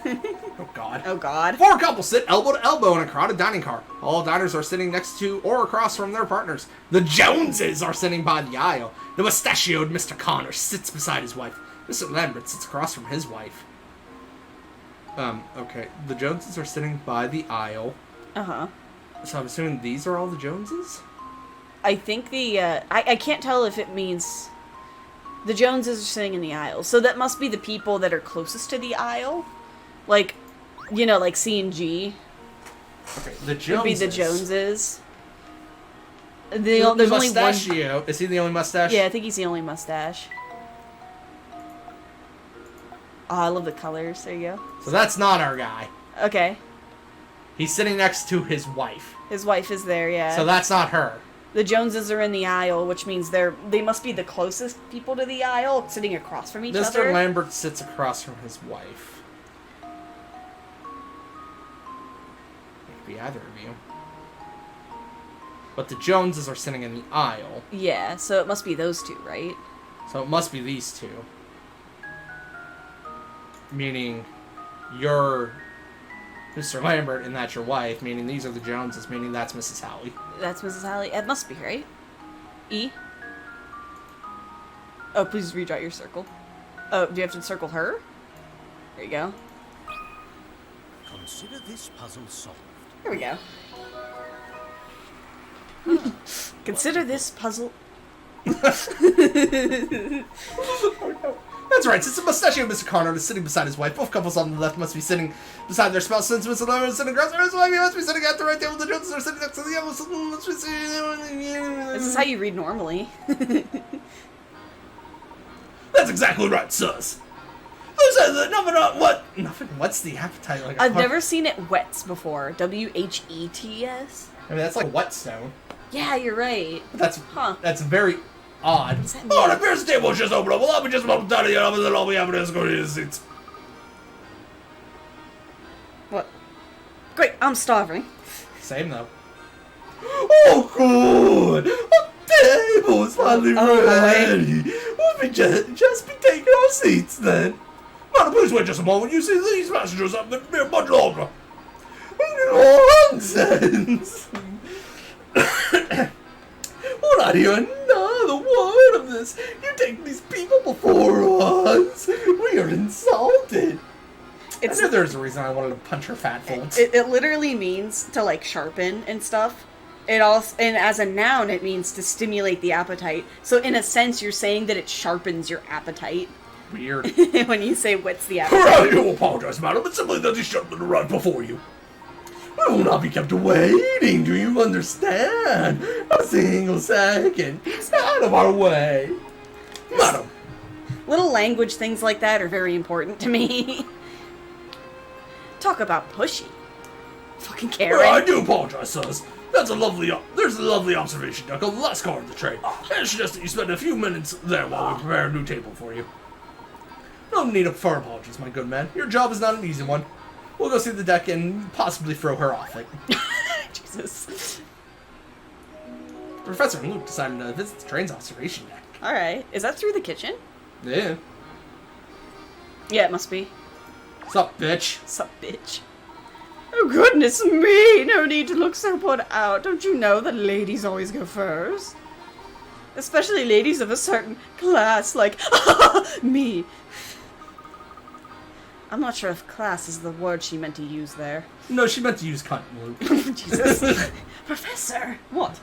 Oh, God. Oh, God. 4 couples sit elbow to elbow in a crowded dining car. All diners are sitting next to or across from their partners. The Joneses are sitting by the aisle. The mustachioed Mr. Connor sits beside his wife. Mr. Lambert sits across from his wife. Okay. The Joneses are sitting by the aisle. Uh-huh. So I'm assuming these are all the Joneses? I think the, I can't tell if it means... The Joneses are sitting in the aisle. So that must be the people that are closest to the aisle. Like, you know, like C&G. Okay, the Joneses. Would be the Joneses. The There's only one... mustachio. Is he the only mustache? Yeah, I think he's the only mustache. Oh, I love the colors. There you go. So that's not our guy. Okay. He's sitting next to his wife. His wife is there, yeah. So that's not her. The Joneses are in the aisle, which means they must be the closest people to the aisle, sitting across from each other. Mr. Lambert sits across from his wife. It could be either of you. But the Joneses are sitting in the aisle. Yeah, so it must be those two, right? So it must be these two. Meaning, you're Mr. Lambert and that's your wife, meaning these are the Joneses, meaning that's Mrs. Hallie. That's Mrs. Hallie. It must be, right? E? Oh, please redraw your circle. Oh, do you have to circle her? There you go. Consider this puzzle solved. There we go. Consider this puzzle... That's right, since the mustachioed Mr. Connor is sitting beside his wife, both couples on the left must be sitting beside their spouse. Since Mr. Lambert is sitting across from his wife, he must be sitting at the right table. The Joneses are sitting next to the other. Must be sitting... This is how you read normally. That's exactly right, sirs. Who says that Nothing. What's the appetite like? I've never seen it wets before. W-H-E-T-S? I mean, that's like whetstone. Yeah, you're right. That's very odd. What does that mean? Oh, the beer's table just opened up. Well, I'll be just about done here, and then I'll be having to go to the seats. What? Great, I'm starving. Same though. Oh, good. A table's finally ready. We'll be just be taking our seats then. Madam, please wait just a moment. You see, these passengers have been here much longer. Nonsense. We'll not hear another word of this. You take these people before us. We are insulted. I knew there's a reason I wanted to punch her fat folds. It literally means to, like, sharpen and stuff. It also, and as a noun, it means to stimulate the appetite. So in a sense, you're saying that it sharpens your appetite. Weird. When you say, what's the I appetite? do apologize, madam. It's simply that he shut the right before you. We will not be kept waiting. Do you understand? A single second. Out of our way. Madam. Little language things like that are very important to me. Talk about pushy. Fucking Karen. I do apologize, sirs. There's a lovely observation deck on the last car of the train. I suggest that you spend a few minutes there while we prepare a new table for you. No need for apologies, my good man. Your job is not an easy one. We'll go see the deck and possibly throw her off it. Jesus. Professor and Luke decided to visit the train's observation deck. Alright. Is that through the kitchen? Yeah. Yeah, it must be. Sup, bitch? Sup, bitch. Oh, goodness me! No need to look so put out. Don't you know that ladies always go first? Especially ladies of a certain class, like me. I'm not sure if class is the word she meant to use there. No, she meant to use cunt, Luke. Jesus. Professor! What?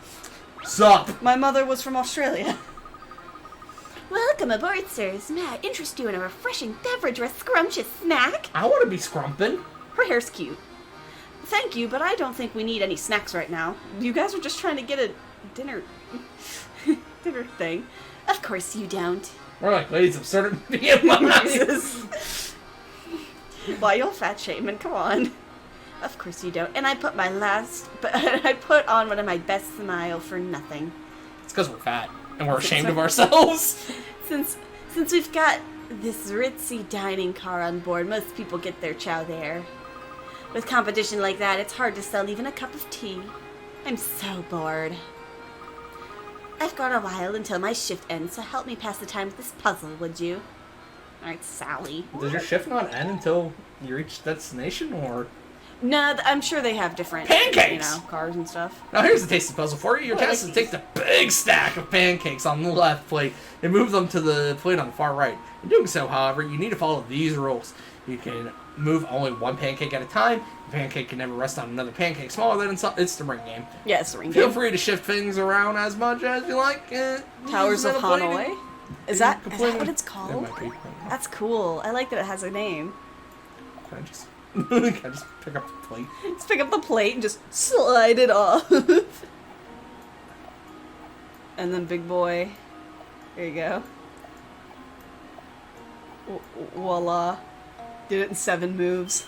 Sup? My mother was from Australia. Welcome aboard, sirs. May I interest you in a refreshing beverage or a scrumptious snack? I want to be scrumping. Her hair's cute. Thank you, but I don't think we need any snacks right now. You guys are just trying to get a dinner... dinner thing. Of course you don't. We're like ladies of certain BMIs. Why y'all fat shaming? Come on. Of course you don't. And I put I put on one of my best smile for nothing. It's because we're fat and we're ashamed of ourselves. Since we've got this ritzy dining car on board, most people get their chow there. With competition like that, it's hard to sell even a cup of tea. I'm so bored. I've got a while until my shift ends, so help me pass the time with this puzzle, would you? Alright, Sally. Does your shift not end until you reach destination, or...? No, I'm sure they have different... Pancakes! Cars and stuff. Now here's the tasty puzzle for you. Your task is to take the big stack of pancakes on the left plate and move them to the plate on the far right. In doing so, however, you need to follow these rules. You can move only one pancake at a time. The pancake can never rest on another pancake smaller than it's the ring game. Yeah, it's the ring Feel game. free to shift things around as much as you like. Towers of Hanoi? Is that what it's It called? might be. That's cool. I like that it has a name. Can I just... can I just pick up the plate? Let's pick up the plate and just slide it off. And then big boy. There you go. Voila. Did it in 7 moves.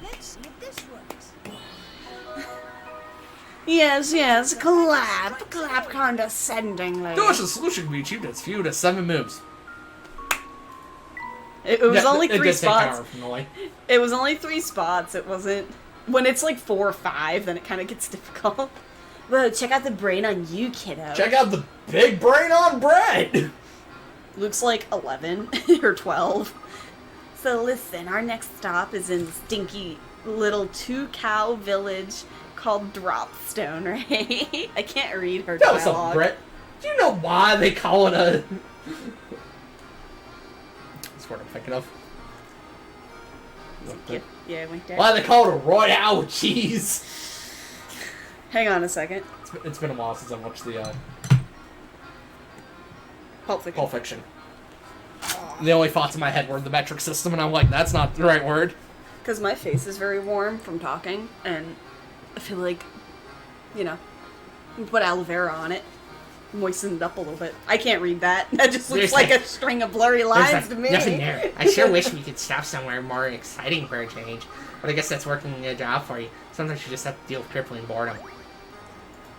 Let's see if this works. Yes, clap condescendingly. Notice the solution can be achieved as few as 7 moves. It was only 3 It did take spots. power from the way. It was only 3 spots. It wasn't... When it's like 4 or 5, then it kind of gets difficult. Whoa, check out the brain on you, kiddo. Check out the big brain on bread! Luke's like 11 or 12. So listen, our next stop is in stinky little 2-cow village called Dropstone, right? I can't read her That was dialogue. something, Brett. Do you know why they call it a... That's what I'm thinking of. Yeah, wink there. Why they call it a Royale with cheese? Hang on a second. It's been a while since I watched the Pulp Fiction. Pulp Fiction. The only thoughts in my head were the metric system, and I'm like, that's not the right word. Because my face is very warm from talking, and I feel like, you know, put aloe vera on it, moisten it up a little bit. I can't read that. That just looks There's like like- a string of blurry lines to me. Nothing there. I sure wish we could stop somewhere more exciting for a change. But I guess that's working a job for you. Sometimes you just have to deal with crippling boredom.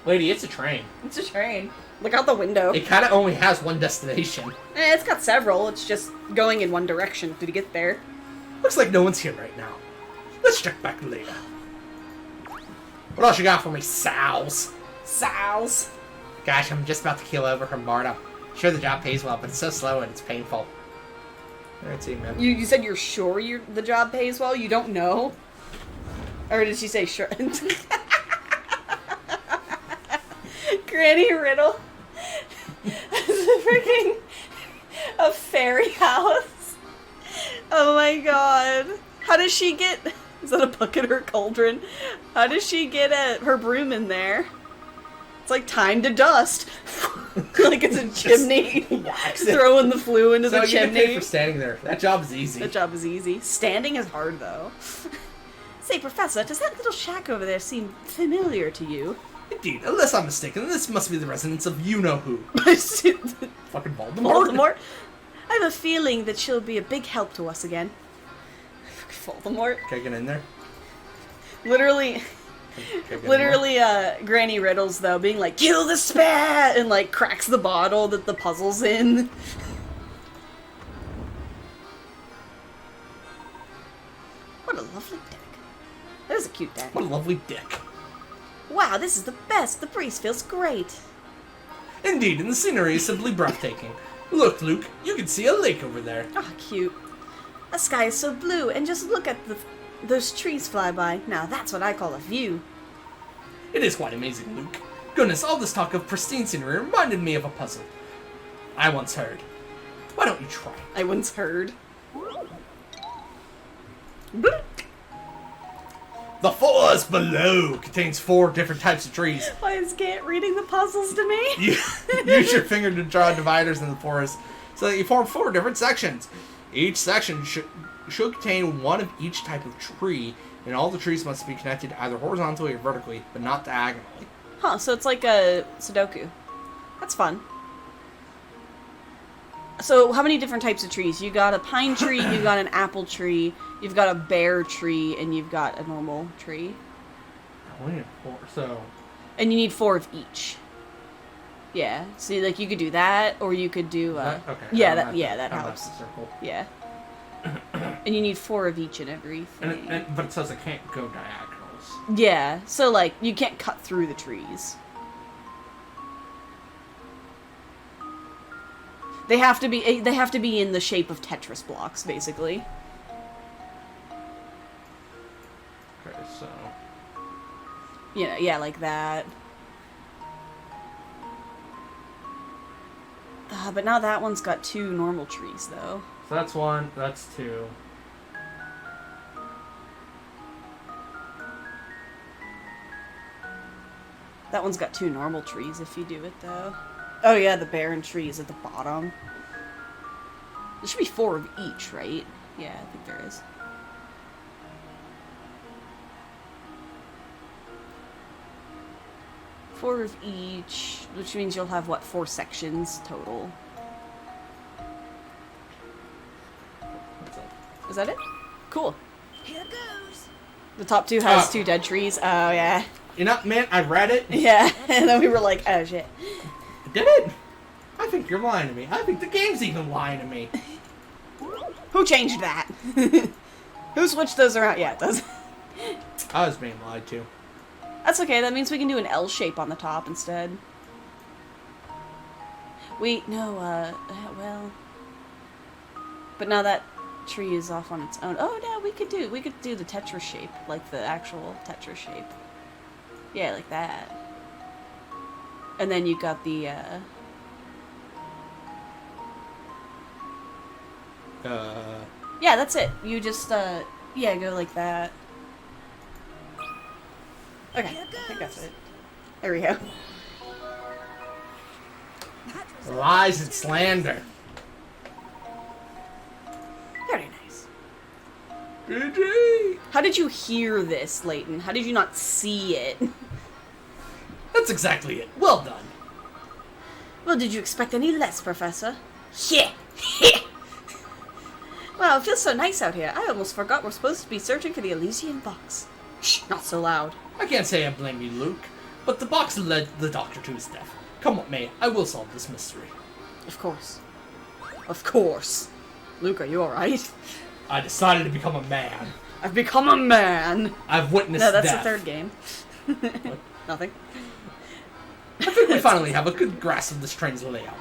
Lady, it's a train. It's a train. Look out the window. It kind of only has one destination. It's got several. It's just going in one direction to get there. Looks like no one's here right now. Let's check back later. What else you got for me, Sals? Sows. Gosh, I'm just about to keel over from boredom. Sure, the job pays well, but it's so slow and it's painful. Alright, see you, man. You said you're sure the job pays well? You don't know? Or did she say sure? Granny Riddle. Freaking a fairy house. Oh my god. How does she get... Is that a bucket or a cauldron? How does she get her broom in there? It's like time to dust. Like it's a chimney. Throwing the flue into the So you get paid chimney. for standing there. That job is easy. That job is easy. Standing is hard though. Say, Professor, does that little shack over there seem familiar to you? Indeed, unless I'm mistaken, this must be the residence of you-know-who. Fucking Voldemort. Voldemort? I have a feeling that she'll be a big help to us again. Voldemort? Can I get in there? Literally, Can I get in Granny Riddles, though, being like, kill the spat! And, like, cracks the bottle that the puzzle's in. What a lovely deck. That is a cute deck. What a lovely dick. Wow, this is the best. The breeze feels great. Indeed, and the scenery is simply breathtaking. Look, Luke, you can see a lake over there. Ah, cute. The sky is so blue, and just look at those trees fly by. Now that's what I call a view. It is quite amazing, Luke. Goodness, all this talk of pristine scenery reminded me of a puzzle I once heard. Why don't you try? I once heard. The forest below contains 4 different types of trees. Why is Gant reading the puzzles to me? Use your finger to draw dividers in the forest so that you form 4 different sections. Each section should contain one of each type of tree, and all the trees must be connected either horizontally or vertically, but not diagonally. Huh, so it's like a Sudoku. That's fun. So how many different types of trees? You got a pine tree, you got an apple tree, you've got a bear tree, and you've got a normal tree. We need 4, so... And you need 4 of each. Yeah, so like you could do that, or you could do... okay. Yeah, that helps. The circle. Yeah. And you need 4 of each and everything. But it says it can't go diagonals. Yeah, so like you can't cut through the trees. They have to be in the shape of Tetris blocks, basically. Okay, so... You know, yeah, like that. But now that one's got 2 normal trees, though. So that's 1, that's 2. That one's got 2 normal trees if you do it, though. Oh yeah, the barren tree is at the bottom. There should be 4 of each, right? Yeah, I think there is. Four of each, which means you'll have, what, 4 sections total. Is that it? Cool. Here goes. The top 2 has 2 dead trees. Oh, yeah. You know, man, I read it. Yeah, and then we were like, oh, shit. Did it? I think you're lying to me. I think the game's even lying to me. Who changed that? Who switched those around? Yeah, it does. I was being lied to. That's okay, that means we can do an L shape on the top instead. Wait, no, well... But now that tree is off on its own. Oh, no, we could do the Tetris shape, like the actual Tetris shape. Yeah, like that. And then you got the, Yeah, that's it. You just, yeah, go like that. Okay, I think that's it. There we go. Lies and slander. Very nice. GG! How did you hear this, Layton? How did you not see it? That's exactly it. Well done. Well, did you expect any less, Professor? Yeah. Wow, it feels so nice out here. I almost forgot we're supposed to be searching for the Elysian box. Shh, not so loud. I can't say I blame you, Luke, but the box led the doctor to his death. Come what may, I will solve this mystery. Of course. Of course. Luke, are you alright? I decided to become a man. I've become a man! I've witnessed No, that's death. the 3rd game. Nothing. I think we finally have a good grasp of this train's layout.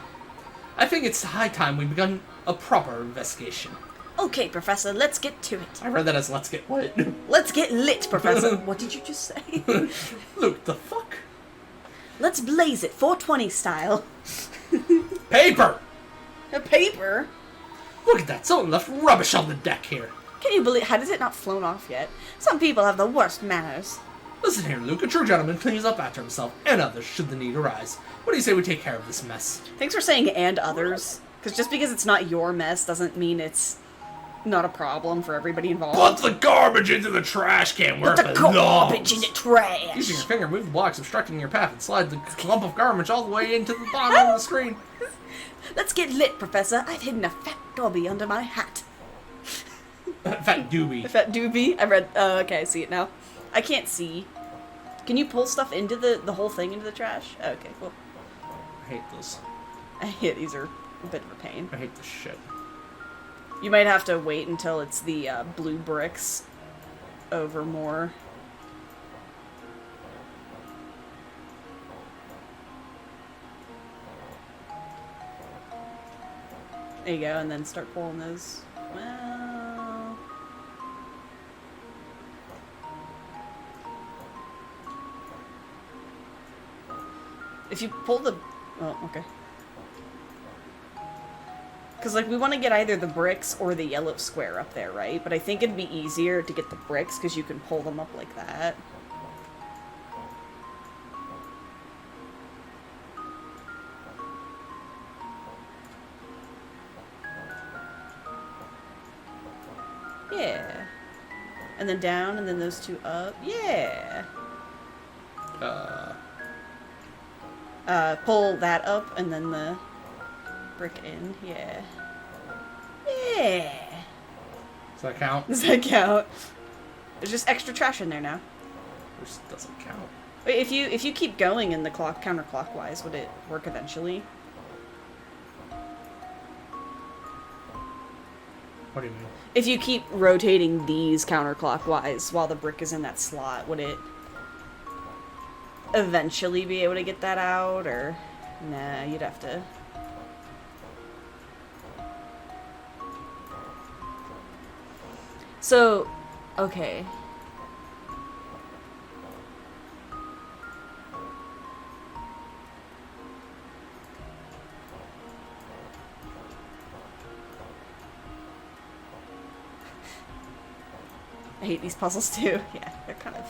I think it's high time we begun a proper investigation. Okay, Professor, let's get to it. I read that as let's get what? Let's get lit, Professor. What did you just say? Luke, the fuck? Let's blaze it, 420 style. Paper! A paper? Look at that, someone left rubbish on the deck here. Can you believe... How does it not flown off yet? Some people have the worst manners. Listen here, Luke, a true gentleman cleans up after himself and others should the need arise. What do you say we take care of this mess? Thanks for saying "and others." Because just because it's not your mess doesn't mean it's not a problem for everybody involved. Put the garbage into the trash can where Put it the belongs. garbage in the trash. Using your finger, move the blocks obstructing your path and slide the clump of garbage all the way into the bottom of the screen. Let's get lit, Professor. I've hidden a fat dobby under my hat. Fat doobie. Fat doobie? I read... okay, I see it now. I can't see. Can you pull stuff into the whole thing into the trash? Okay, cool. I hate this. Yeah, these are a bit of a pain. I hate this shit. You might have to wait until it's the blue bricks over more. There you go, and then start pulling those. Well... If you pull the... Oh, okay. Because, like, we want to get either the bricks or the yellow square up there, right? But I think it'd be easier to get the bricks because you can pull them up like that. And then down, and then those two up. Yeah. Pull that up, and then the brick in. Yeah. Yeah. Does that count? Does that count? There's just extra trash in there now. This doesn't count. Wait, if you keep going in the clock counterclockwise, would it work eventually? What do you mean? If you keep rotating these counterclockwise while the brick is in that slot, would it eventually be able to get that out, or nah, you'd have to. So, okay. I hate these puzzles too. Yeah, they're kind of...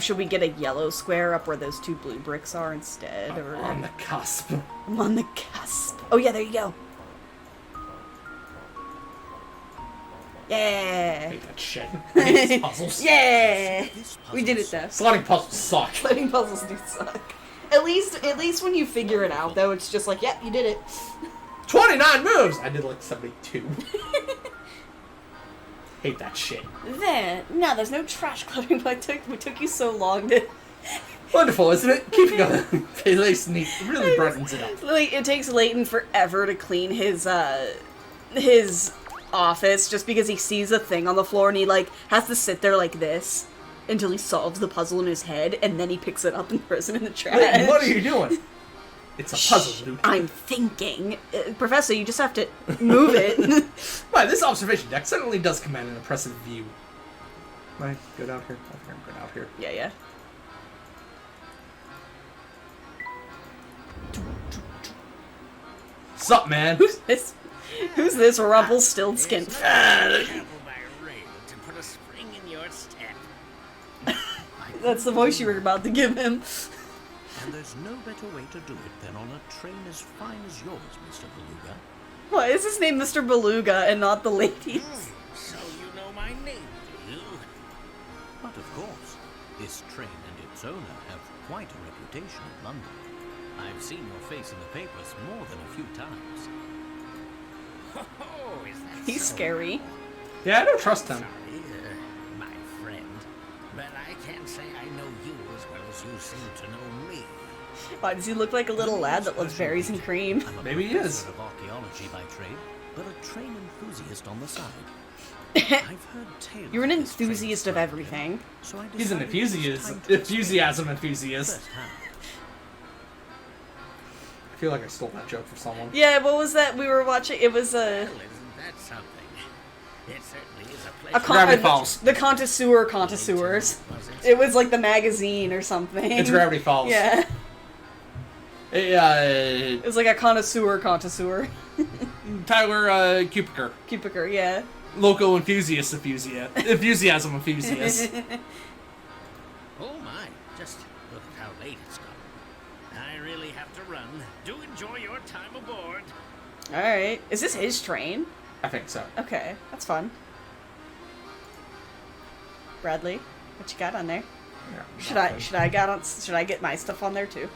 Should we get a yellow square up where those two blue bricks are instead? Or... On the cusp. I'm on the cusp. Oh yeah, there you go. I Yeah. hate that shit. I hate these puzzles. Yeah. We did it though. Slotting puzzles suck. Sliding puzzles do suck. At least when you figure it out though, it's just like, yep, you did it. 29 moves! I did like 72. Hate that shit. No, there's no trash cluttering, but it took you so long to... Wonderful, isn't it? Keep going. It really brightens it up. Like, it takes Layton forever to clean his office just because he sees a thing on the floor and he, like, has to sit there like this until he solves the puzzle in his head, and then he picks it up and throws it in the trash. Layton, what are you doing? It's a puzzle, Luke. I'm thinking. Professor, you just have to move it. Right, this observation deck certainly does command an impressive view. Can I go down here? I think I'm going out here. Yeah. Sup, man? Who's this Rumpelstiltskin? Travel by rail to put a spring in your step. That's the voice you were about to give him. And there's no better way to do it than on a train as fine as yours, Mr. Beluga. Why is his name Mr. Beluga and not the ladies? So you know my name, do you? But of course, this train and its owner have quite a reputation in London. I've seen your face in the papers more than a few times. Oh, is that He's so? scary. Yeah, I don't trust him. Sorry, my friend, but I can't say I know you as well as you seem to know me. Why does he look like a little lad that loves berries and cream? I'm a Maybe he is. professor of archaeology by trade, but a train enthusiast on the side. I've heard tales. You're an of this train enthusiast of strike everything. so I He's an decided it was time to enthusiasm enthusiast. firsthand. I feel like I stole that joke from someone. Yeah, what was that we were watching? It was Well, isn't that something? It certainly is a a pleasure. Gravity Falls. the Connoisseurs. It was like the magazine or something. It's Gravity Falls. Yeah, Hey, it was like a connoisseur. Tyler Cupicer, yeah. local enthusiasm enthusiast. Oh my, just look at how late it's gotten. I really have to run. Do enjoy your time aboard. Alright. Is this his train? I think so. Okay, that's fun. Bradley, what you got on there? Yeah, Should I get my stuff on there too?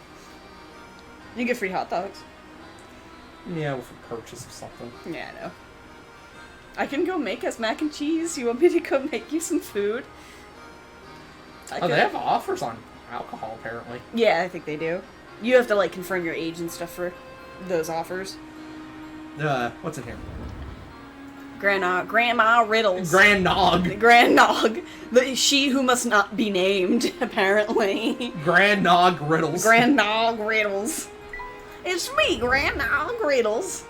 You get free hot dogs. Yeah, with a purchase of something. Yeah, I know. I can go make us mac and cheese. You want me to go make you some food? Oh, they have offers on alcohol, apparently. Yeah, I think they do. You have to like confirm your age and stuff for those offers. What's in here? Grandma Riddles. Grand Nog. Grand Nog. She who must not be named, apparently. Grand Nog Riddles. Grand Nog Riddles. It's me, Grand Nog Riddles.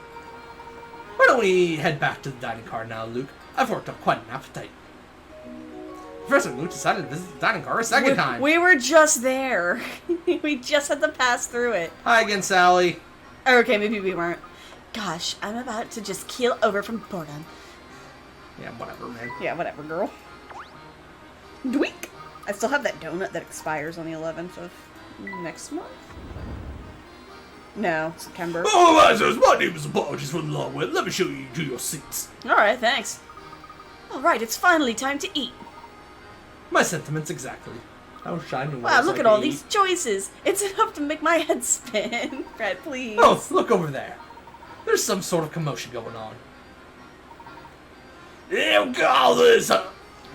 Why don't we head back to the dining car now, Luke? I've worked up quite an appetite. Professor Luke decided to visit the dining car a second time. We were just there. We just had to pass through it. Hi again, Sally. Okay, maybe we weren't. Gosh, I'm about to just keel over from boredom. Yeah, whatever, man. Yeah, whatever, girl. Dweek! I still have that donut that expires on the 11th of next month. No, September. Oh, Masters, my name is Apologies for the long wait. Let me show you to your seats. Alright, thanks. Alright, it's finally time to eat. My sentiments exactly. How shiny was Wow, look I at all to these eat? choices. It's enough to make my head spin. Brad, please. Oh, look over there. There's some sort of commotion going on. You call this a...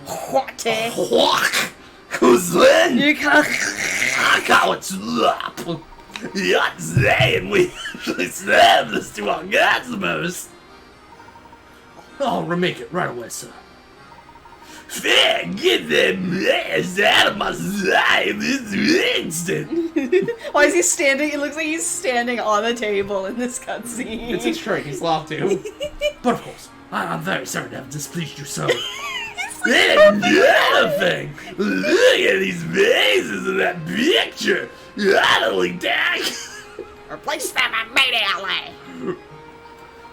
What? Cousin? You can't... I call it slop. You're not saying we actually serve this to our customers. I'll remake it right away, sir. Fair, get them mess out of my sight this instant. Why is he standing? It looks like he's standing on the table in this cutscene. It's his trait. He's allowed to. But of course, I'm very sorry to have displeased you so. And another thing, look at these faces in that picture. Utterly tack. Replace them immediately.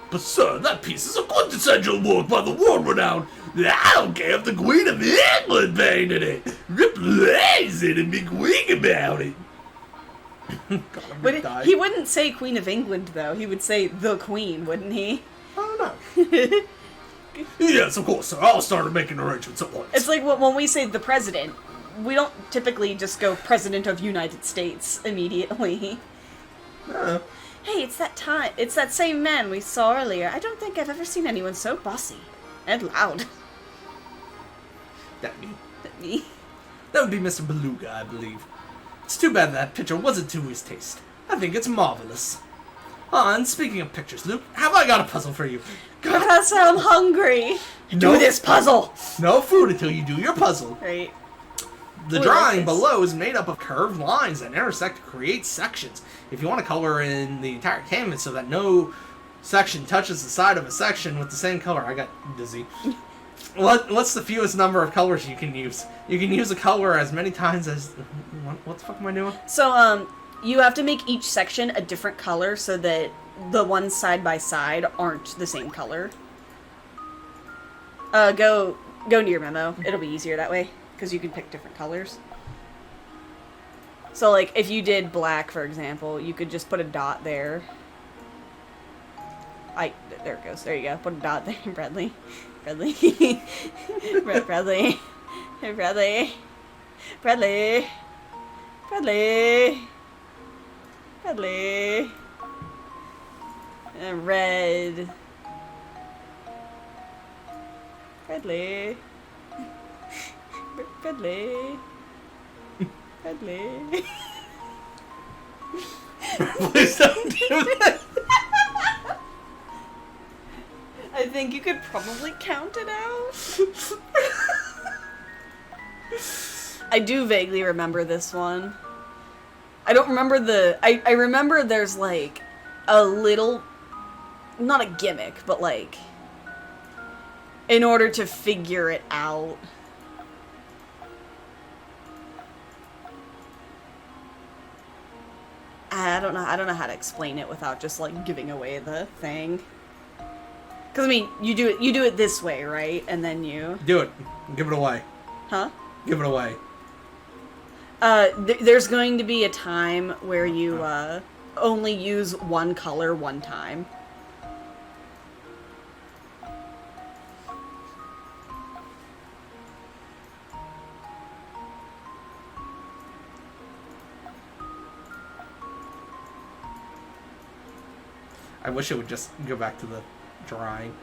But sir, that piece is a quintessential work by the world-renowned. I don't care if the Queen of England painted it. Replace it and be quick about it. God, I'm gonna die. He wouldn't say Queen of England, though. He would say the Queen, wouldn't he? I don't know. Yes, of course, sir. I'll start making arrangements at once. It's like when we say the president, we don't typically just go President of United States immediately. Hey, it's that time. It's that same man we saw earlier. I don't think I've ever seen anyone so bossy and loud. That me. Me. That would be Mr. Beluga, I believe. It's too bad that picture wasn't to his taste. I think it's marvelous. And speaking of pictures, Luke, have I got a puzzle for you? God, I sound hungry. Do No. this puzzle. No food until you do your puzzle. Right. The Ooh, I drawing like this. below is made up of curved lines that intersect to create sections. If you want to color in the entire canvas so that no section touches the side of a section with the same color, I got dizzy. What's the fewest number of colors you can use? You can use a color as many times as... What the fuck am I doing? So, you have to make each section a different color so that the ones side by side aren't the same color. Go into your memo. It'll be easier that way, because you can pick different colors. So, like, if you did black, for example, you could just put a dot there. There it goes. There you go. Put a dot there, Bradley. Bradley. Bradley. Hey, Bradley. Bradley. Bradley. Bradley. And red. Bradley. Bradley. Bradley. Please don't do that. I think you could probably count it out. I do vaguely remember this one. I don't remember I remember there's like a little, not a gimmick, but like in order to figure it out. I don't know how to explain it without just like giving away the thing. Cause I mean, you do it this way, right? And then you Do it. Give it away. Huh? Give it away. There's going to be a time where you only use one color one time. I wish it would just go back to the drawing.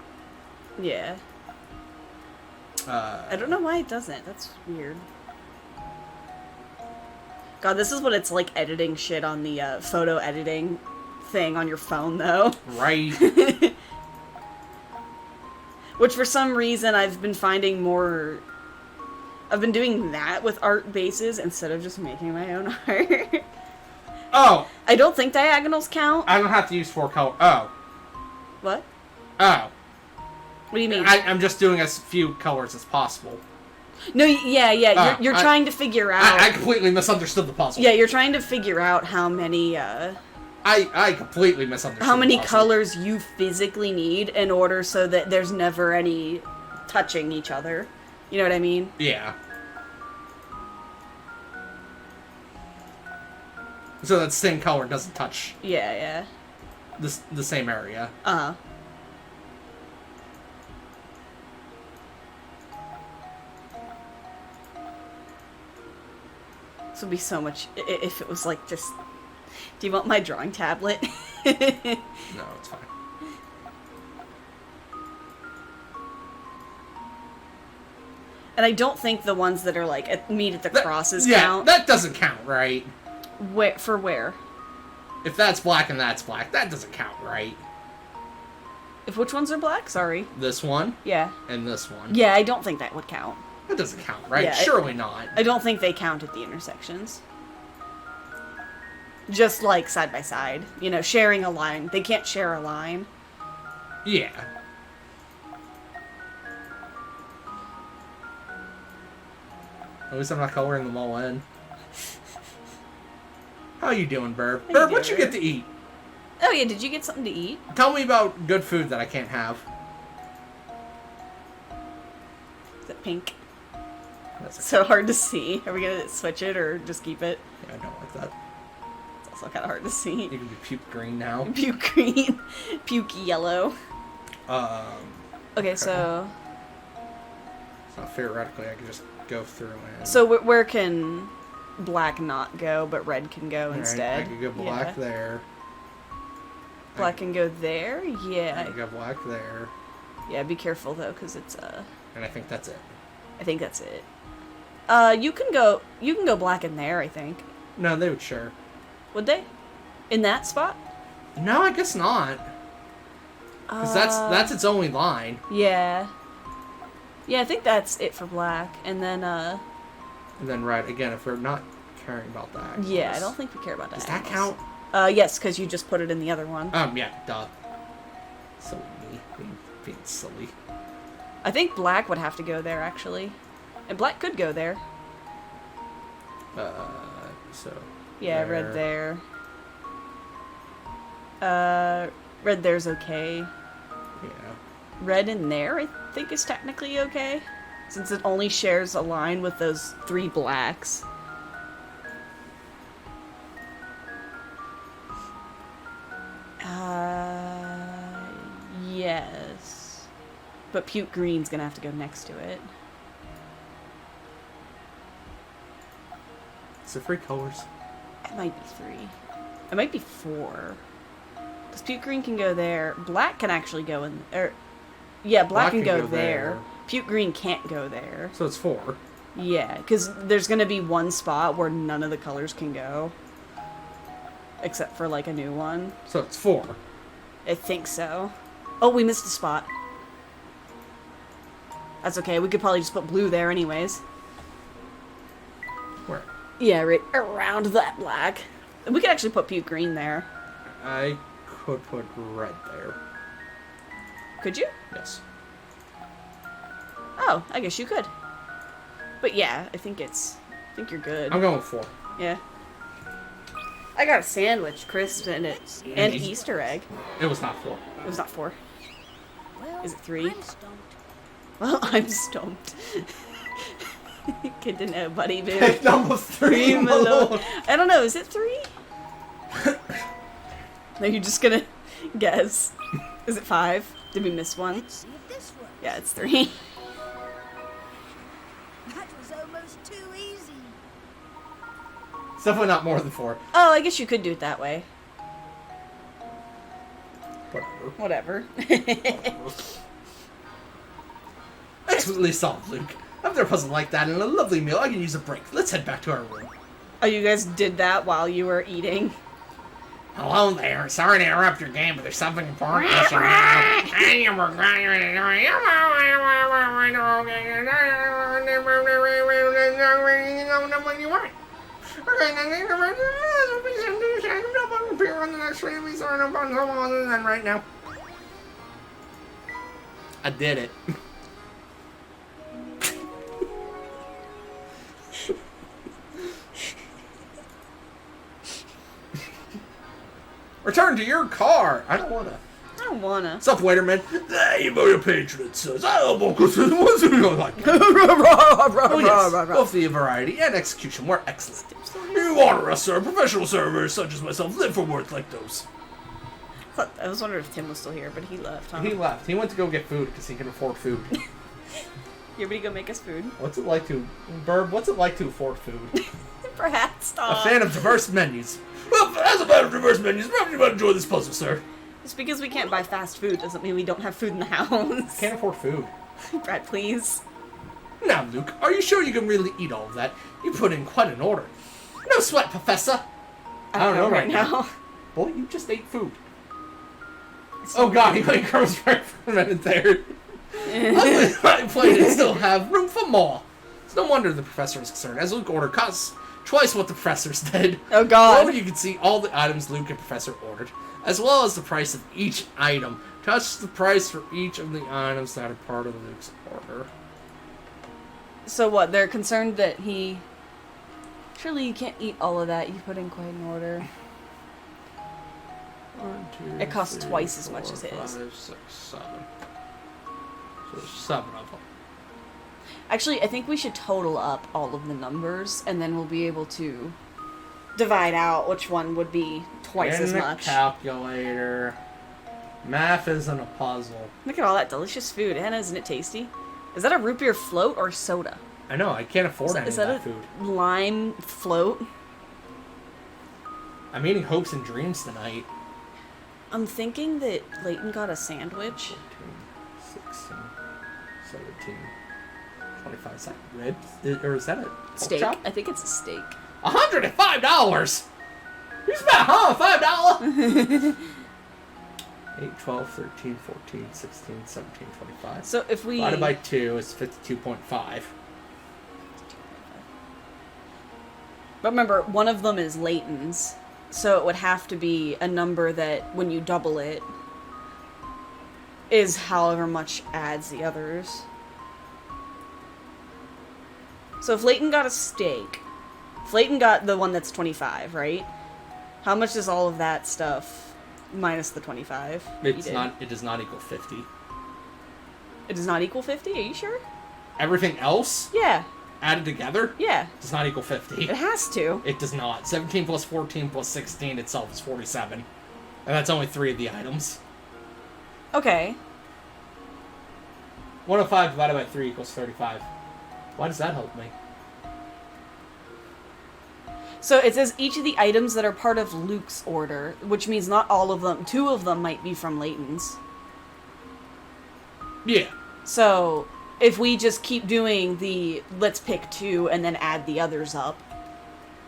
Yeah. I don't know why it doesn't. That's weird. God, this is what it's like editing shit on the photo editing thing on your phone, though. Right. Which for some reason I've been finding more... I've been doing that with art bases instead of just making my own art. Oh! I don't think diagonals count. I don't have to use 4 color. Oh. What? Oh. What do you mean? I'm just doing as few colors as possible. No, yeah. You're trying to figure out... I completely misunderstood the puzzle. Yeah, you're trying to figure out how many, I completely misunderstood how many the puzzle. colors you physically need in order so that there's never any touching each other. You know what I mean? Yeah. So that same color doesn't touch Yeah. the same area. Uh-huh. This would be so much if it was like just. Do you want my drawing tablet? No, it's fine. And I don't think the ones that are like meet at the crosses Yeah, count. that doesn't count, right? Where? If that's black and that's black, that doesn't count, right? If which ones are black? Sorry. This one Yeah. and this one. Yeah, I don't think that would count. That doesn't count, right? Yeah, Surely not. I don't think they count at the intersections. Just like side by side, you know, sharing a line. They can't share a line. Yeah. At least I'm not coloring them all in. How you doing, Burb? you Burb, what you doing? get to eat? Oh yeah, did you get something to eat? Tell me about good food that I can't have. Is it pink? That's So hard to see. Are we gonna switch it or just keep it? Yeah, I don't like that. It's also kind of hard to see. You can be puke green now. Puke green, puke yellow. Okay, so theoretically, I could just go through and... so where can black not go, but red can go Alright, instead? I could go black Yeah. there. Black can go there. I Yeah. could go black there. Yeah. Be careful though, because it's And I think that's it. I think that's it. You can go black in there. I think. No, they would share. Would they? In that spot? No, I guess not. Because that's its only line. Yeah. Yeah, I think that's it for black, and then And then red, again, if we're not caring about that. yeah, I don't think we care about that. Does that count? Yes, because you just put it in the other one. Yeah, duh. So me being silly. I think black would have to go there, actually. And black could go there. So. Yeah, red there. Red there's okay. Yeah. Red in there, I think, is technically okay. Since it only shares a line with those 3 blacks. Yes. But puke green's gonna have to go next to it. Is it 3 colors? It might be 3. It might be 4. Because puke green can go there. Black can actually go in... yeah, black can go there. Puke green can't go there. So it's 4. Yeah, because there's going to be one spot where none of the colors can go. Except for, like, a new one. So it's 4. I think so. Oh, we missed a spot. That's okay. We could probably just put blue there anyways. Where? Yeah, right around that black. We could actually put puke green there. I could put red there. Could you? Yes. Oh, I guess you could. But yeah, I think you're good. I'm going with 4. Yeah. I got a sandwich, crisp in it, and Easter egg. It was not 4. It was not 4. Well, Is it 3? I'm stumped. Well, I'm stumped. Good to know, buddy boo. Pick number 3, Malone. I don't know, is it 3? No, you're just gonna guess. Is it 5? Did we miss one? Let's see if this works. Yeah, it's 3. That was almost too easy. It's definitely not more than 4. Oh, I guess you could do it that way. Whatever. Whatever. Excellently solved, Luke. After a puzzle like that and a lovely meal, I can use a break. Let's head back to our room. Oh, you guys did that while you were eating? Hello there. Sorry to interrupt your game, but there's something important you should know. And you were when you weren't. Right now. I did it. Return to your car. I don't wanna. I don't wanna. What's up, waiterman? Hey, your patron says I'll book us in what's it like? Oh yes, both the variety and execution were excellent. You honor us, sir. Professional servers such as myself live for words like those. I was wondering if Tim was still here, but he left, huh? He left. He went to go get food because he can afford food. Everybody go make us food. What's it like to, Burb? What's it like to afford food? Perhaps A stop. fan of diverse menus. Well, as a fan of diverse menus, perhaps you might enjoy this puzzle, sir. Just because we can't buy fast food doesn't mean we don't have food in the house. Can't afford food. Brad, please. Now, Luke, are you sure you can really eat all of that? You put in quite an order. No sweat, Professor. I don't know right now. Boy, you just ate food. Oh god, he like comes right for a minute there. My plate and still have room for more. It's no wonder the professor is concerned, as Luke ordered costs twice what the professors did. Oh god. Below you can see all the items Luke and Professor ordered, as well as the price of each item. Touch the price for each of the items that are part of Luke's order. So what? They're concerned that he... Surely you can't eat all of that. You put in quite an order. 1, 2, It costs 3, twice as 4, much as his. 5, 6, 7. So there's 7 of them. Actually, I think we should total up all of the numbers, and then we'll be able to divide out which one would be twice as In the much. calculator. Math isn't a puzzle. Look at all that delicious food. Anna, isn't it tasty? Is that a root beer float or soda? I know, I can't afford any Is of that that a food. lime float? I'm eating hopes and dreams tonight. I'm thinking that Layton got a sandwich. 14, 16, 17, 25. Is that red? Or is that a pork Steak. chop? I think it's a steak. $105! You spent $105? 8, 12, 13, 14, 16, 17, 25. So if we... Divided by 2 is 52.5. But remember, one of them is Layton's. So it would have to be a number that, when you double it, is however much adds the others. So if Layton got a steak, if Layton got the one that's 25, right? How much is all of that stuff minus the 25? It does not equal 50. It does not equal 50? Are you sure? Everything else Yeah. added together Yeah. does not equal 50. It has to. It does not. 17 plus 14 plus 16 itself is 47. And that's only 3 of the items. Okay. 105 divided by 3 equals 35. Why does that help me? So it says each of the items that are part of Luke's order, which means not all of them. 2 of them might be from Layton's. Yeah. So if we just keep doing the let's pick 2 and then add the others up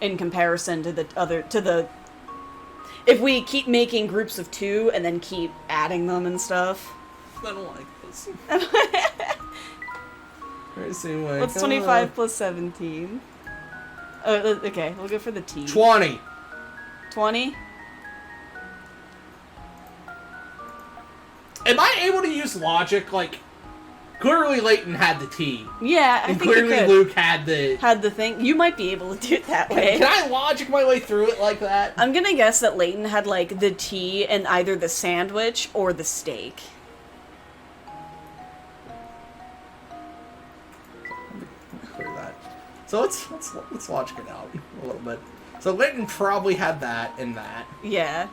in comparison to the other if we keep making groups of 2 and then keep adding them and stuff. I don't like this. What's 25 plus 17? Oh, okay, we'll go for the T. 20. 20? Am I able to use logic? Like, clearly Layton had the T. Yeah, I And think clearly you could. Luke had the... Had the thing. You might be able to do it that way. Can I logic my way through it like that? I'm gonna guess that Layton had, like, the T in either the sandwich or the steak. Clear that. So let's logic it out a little bit. So Layton probably had that in that. Yeah.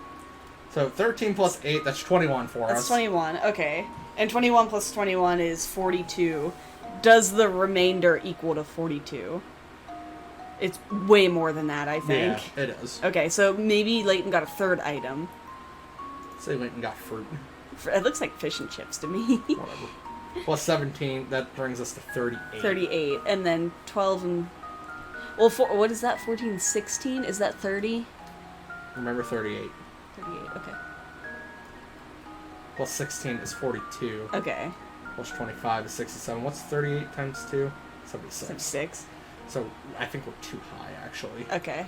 So 13 plus 8, that's 21 for us. That's 21, okay. And 21 plus 21 is 42. Does the remainder equal to 42? It's way more than that, I think. Yeah, it is. Okay, so maybe Layton got a third item. Say Layton got fruit. It looks like fish and chips to me. Whatever. Plus 17, that brings us to 38. 38, and then 12 and... Well, what is that? 14, 16? Is that 30? Remember 38. 38, okay. Plus 16 is 42. Okay. Plus 25 is 67. What's 38 times 2? 76. 76. So I think we're too high, actually. Okay.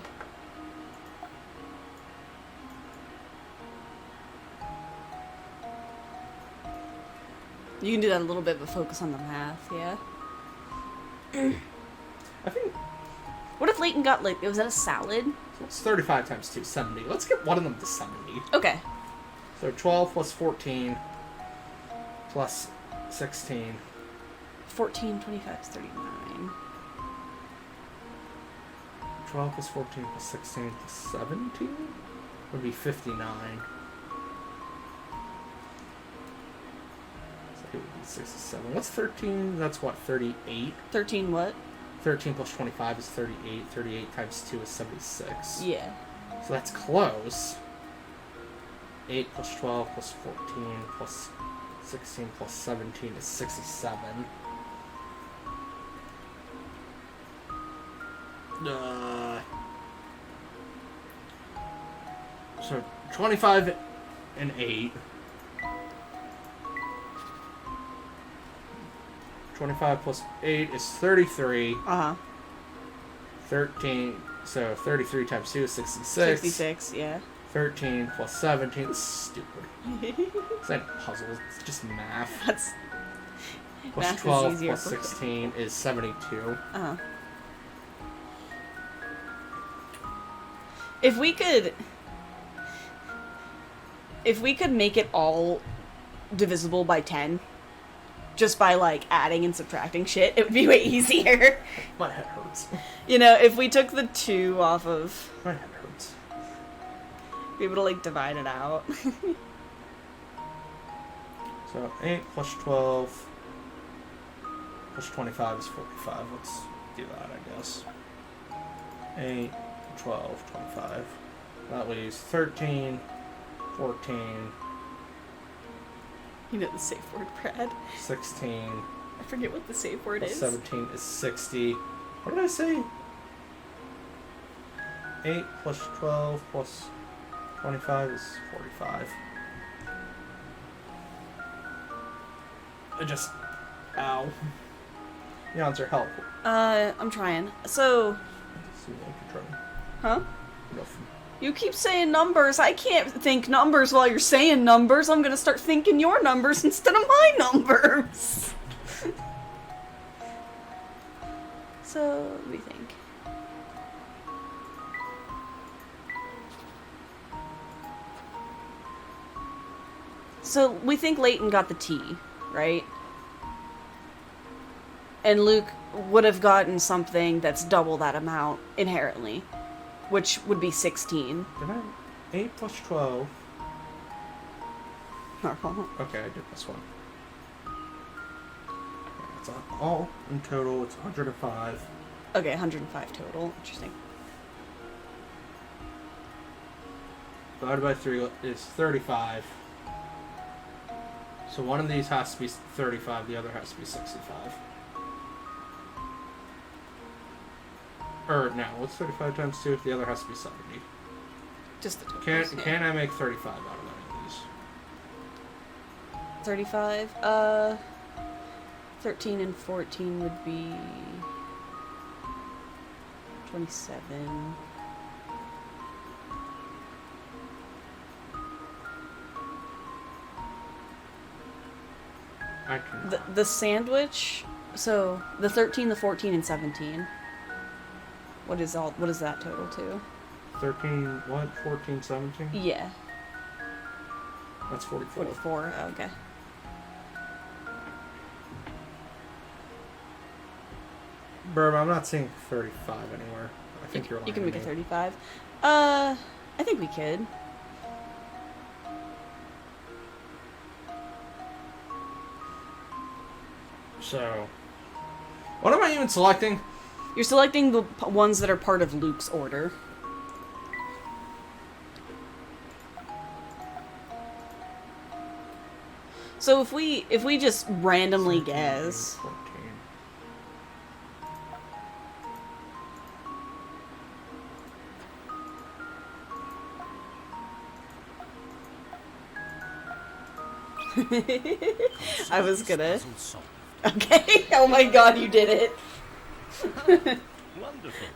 You can do that a little bit, but focus on the math, yeah? I think... What if Layton got, like, was that a salad? So it's 35 times 2, 70. Let's get one of them to 70. Okay. So 12 plus 14 plus 16. 14, 25 is 39. 12 plus 14 plus 16 plus 17 would be 59. So it would be 67. What's 13? That's what, 38? 13 what? 13 plus 25 is 38. 38 times 2 is 76. Yeah. So that's close. 8 plus 12 plus 14 plus 16 plus 17 is 67. So 25 and 8. 25 plus 8 is 33. Uh-huh. 13, so 33 times 2 is 66. 66, yeah. 13 plus 17 is stupid. It's not puzzles, it's just math. That's... Plus math is 12 easier plus for- 16 is 72. Uh-huh. If we could make it all divisible by 10, just by, like, adding and subtracting shit, it would be way easier. My head hurts. You know, if we took the 2 off of... My head hurts. Be able to, like, divide it out. So 8 plus 12 plus 25 is 45. Let's do that, I guess. 8, 12, 25. That leaves 13, 14, You know the safe word, Brad. 16, I forget what the safe word plus is. 17 is 60. What did I say? 8 plus 12 plus 25 is 45. I just... Ow. Yanzer, help. I'm trying. So, See what I can try. huh? Nothing. You keep saying numbers. I can't think numbers while you're saying numbers. I'm gonna start thinking your numbers instead of my numbers. So, let me think. So, we think Layton got the T, right? And Luke would have gotten something that's double that amount inherently, which would be 16. Did I? 8 plus 12. Normal. Okay, I did this one. It's all in total, it's 105. Okay, 105 total. Interesting. Divided by 3 is 35. So one of these has to be 35, the other has to be 65. Or no, what's 35 times 2 if the other has to be 70? Just the totals. Can I make 35 out of any of these? 35. 13 and 14 would be 27. I can. The sandwich. So the 13, the 14, and 17. What is that total to? 13, what? 14, 17? Yeah, That's 44. 44. Okay. Burb, I'm not seeing 35 anywhere. I think you're lying You can to make it me. 35. I think we could. So, what am I even selecting? You're selecting the ones that are part of Luke's order. So if we just randomly 13, guess, 14. I was gonna. Puzzle solved. Okay. Oh my God, you did it. Wonderful.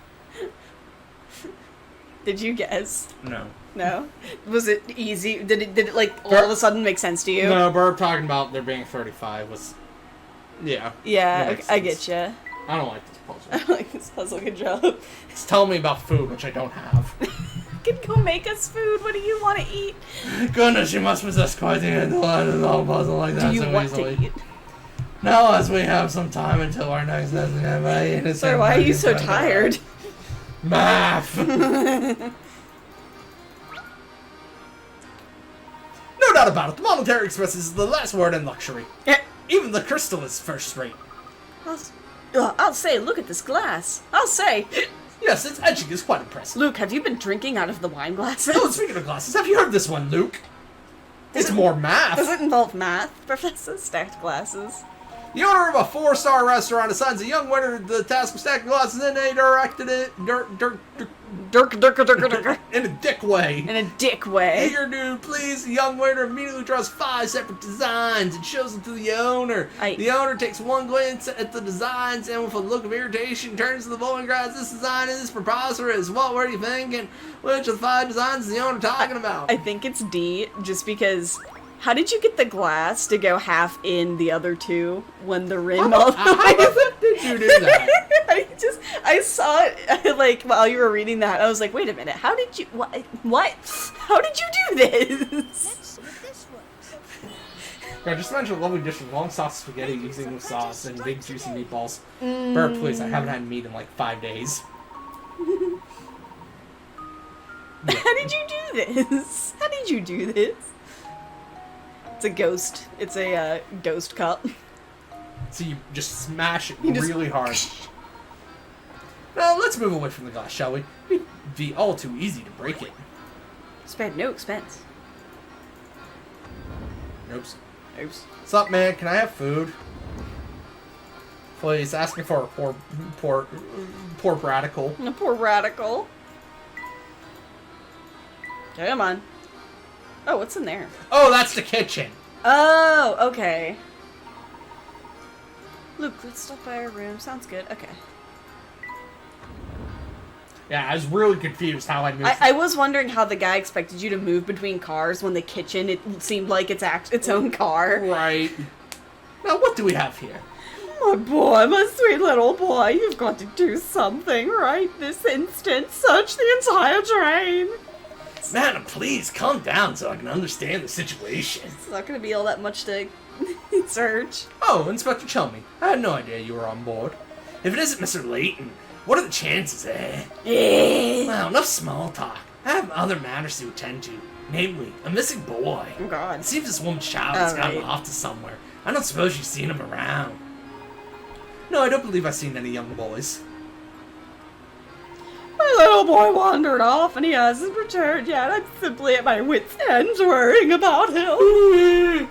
Did you guess? No. No. Was it easy? Did it like all of a sudden make sense to you? No, Burb talking about there being 35 was... Yeah. Yeah, That makes I sense. get you. I don't like this puzzle. I like this puzzle. Good job. It's telling me about food, which I don't have. Can go make us food. What do you want to eat? Goodness, you must possess quite the intellect of a puzzle like that Do you so want easily. to eat? Now, as we have some time until our next lesson, Sir, why are you so tired? Math! No doubt about it, the Molentary Express is the last word in luxury. Yeah. Even the crystal is first rate. I'll say, look at this glass. I'll say. Yes, its etching is quite impressive. Luke, have you been drinking out of the wine glasses? Oh, speaking of glasses, have you heard this one, Luke? It's more math. Does it involve math, Professor? Stacked glasses. The owner of a 4-star restaurant assigns a young waiter the task of stacking glasses, and they directed it in a dick way. In a dick way. Here, dude, please. The young waiter immediately draws 5 separate designs and shows them to the owner. The owner takes one glance at the designs and with a look of irritation turns to the boy and cries, "This design is preposterous. What were you thinking? Which of the 5 designs is the owner talking about?" I think it's D, just because... How did you get the glass to go half in the other 2 when the rim all the way? How did you do that? I saw it, like, while you were reading that. I was like, wait a minute. How did you... What? How did you do this? Let's see if this works. Yeah, just imagine a lovely dish of long sauce spaghetti using with sauce and big juicy meatballs. Burp, please. I haven't had meat in like 5 days. How did you do this? How did you do this? It's a ghost. It's a ghost cup. So you just smash it You just- really hard. Now, let's move away from the glass, shall we? It'd be all too easy to break it. Spared no expense. Oops. Oops. What's up, man? Can I have food? Please, asking for a poor Bradical. A poor Radical. Come on. Oh, what's in there? Oh, that's the kitchen. Oh, okay. Luke, let's stop by our room. Sounds good. Okay. Yeah, I was really confused how I moved. I was wondering how the guy expected you to move between cars when the kitchen, it seemed like its own car. Right. Now, what do we have here? My boy, my sweet little boy, you've got to do something right this instant. Search the entire train. Madam, please calm down so I can understand the situation. It's not going to be all that much to search. Oh, Inspector Chummy, I had no idea you were on board. If it isn't Mr. Layton, what are the chances, eh? Well, enough small talk. I have other matters to attend to. Namely, a missing boy. Oh, God. It seems this woman's child has gotten Alright. off to somewhere. I don't suppose you've seen him around. No, I don't believe I've seen any young boys. My little boy wandered off and he hasn't returned yet. I'm simply at my wits' end worrying about him.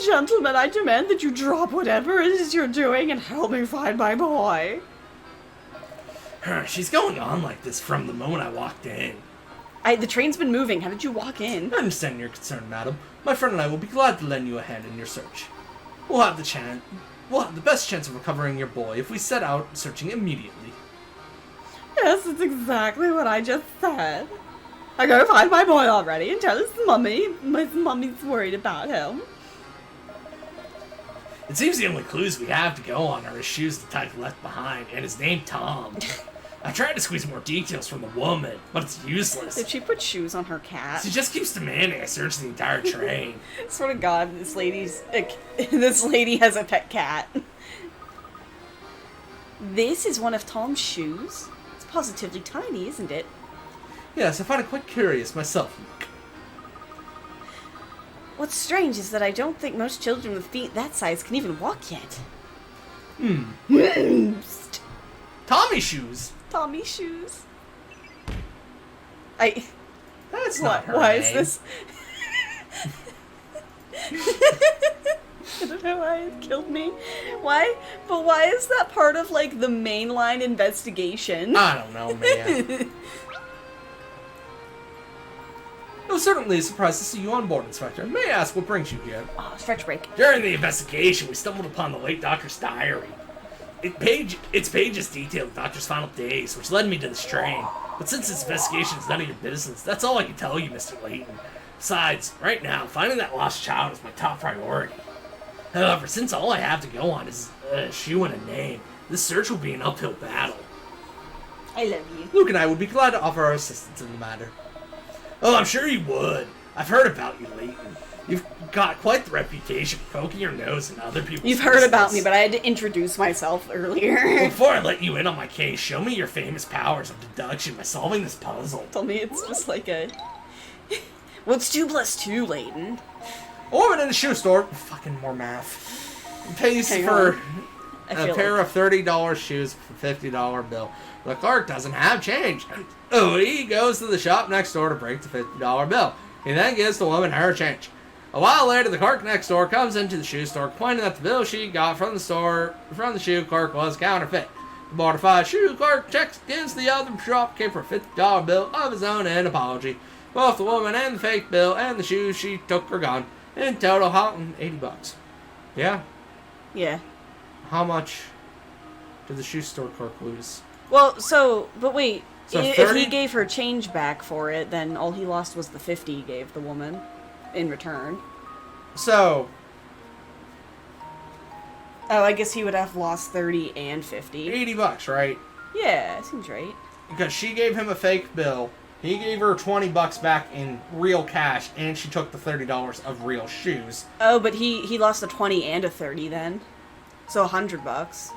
Gentlemen, I demand that you drop whatever it is you're doing and help me find my boy. She's going on like this from the moment I walked in. The train's been moving. How did you walk in? I understand your concern, madam. My friend and I will be glad to lend you a hand in your search. We'll have the best chance of recovering your boy if we set out searching immediately. Yes, that's exactly what I just said. I go find my boy already and tell his mummy. My mummy's worried about him. It seems the only clues we have to go on are his shoes the type left behind, and his name Tom. I tried to squeeze more details from the woman, but it's useless. Did she put shoes on her cat? She just keeps demanding I search the entire train. Swear to God, this lady has a pet cat. This is one of Tom's shoes. It's positively tiny, isn't it? Yes, I find it quite curious myself. What's strange is that I don't think most children with feet that size can even walk yet. Tommy shoes. Tommy shoes. That's not her Why name. is this? I don't know why it killed me. Why? But why is that part of, like, the mainline investigation? I don't know, man. It was certainly a surprise to see you on board, Inspector. May I ask what brings you here? Oh, stretch break. During the investigation, we stumbled upon the late doctor's diary. Its pages detail the doctor's final days, which led me to this train. But since this investigation is none of your business, that's all I can tell you, Mr. Layton. Besides, right now, finding that lost child is my top priority. However, since all I have to go on is a shoe and a name, this search will be an uphill battle. I love you. Luke and I would be glad to offer our assistance in the matter. Oh, I'm sure you would. I've heard about you, Layton. You've got quite the reputation for poking your nose in other people's You've heard about me, business. but I had to introduce myself earlier. Before I let you in on my case, show me your famous powers of deduction by solving this puzzle. Told me it's just like a... What's 2 + 2, Layton? Or in a shoe store. Fucking more math. Pays Hang for... on. feel pair like. of $30 shoes for a $50 bill. The clerk doesn't have change. Oh, he goes to the shop next door to break the $50 bill. He then gives the woman her change. A while later, the clerk next door comes into the shoe store complaining that the bill she got from the shoe clerk was counterfeit. The mortified shoe clerk gives the other shopkeeper a $50 bill of his own and apology. Both the woman and the fake bill and the shoes she took are gone. In total, $80. Yeah. Yeah. How much did the shoe store clerk lose? Well, but wait. So If 30 he gave her change back for it, then all he lost was the 50 he gave the woman in return. So, Oh, I guess he would have lost 30 and 50. $80, right? Yeah, seems right. Because she gave him a fake bill. He gave her $20 back in real cash, and she took the $30 of real shoes. Oh, but he lost a 20 and a 30 then. So $100.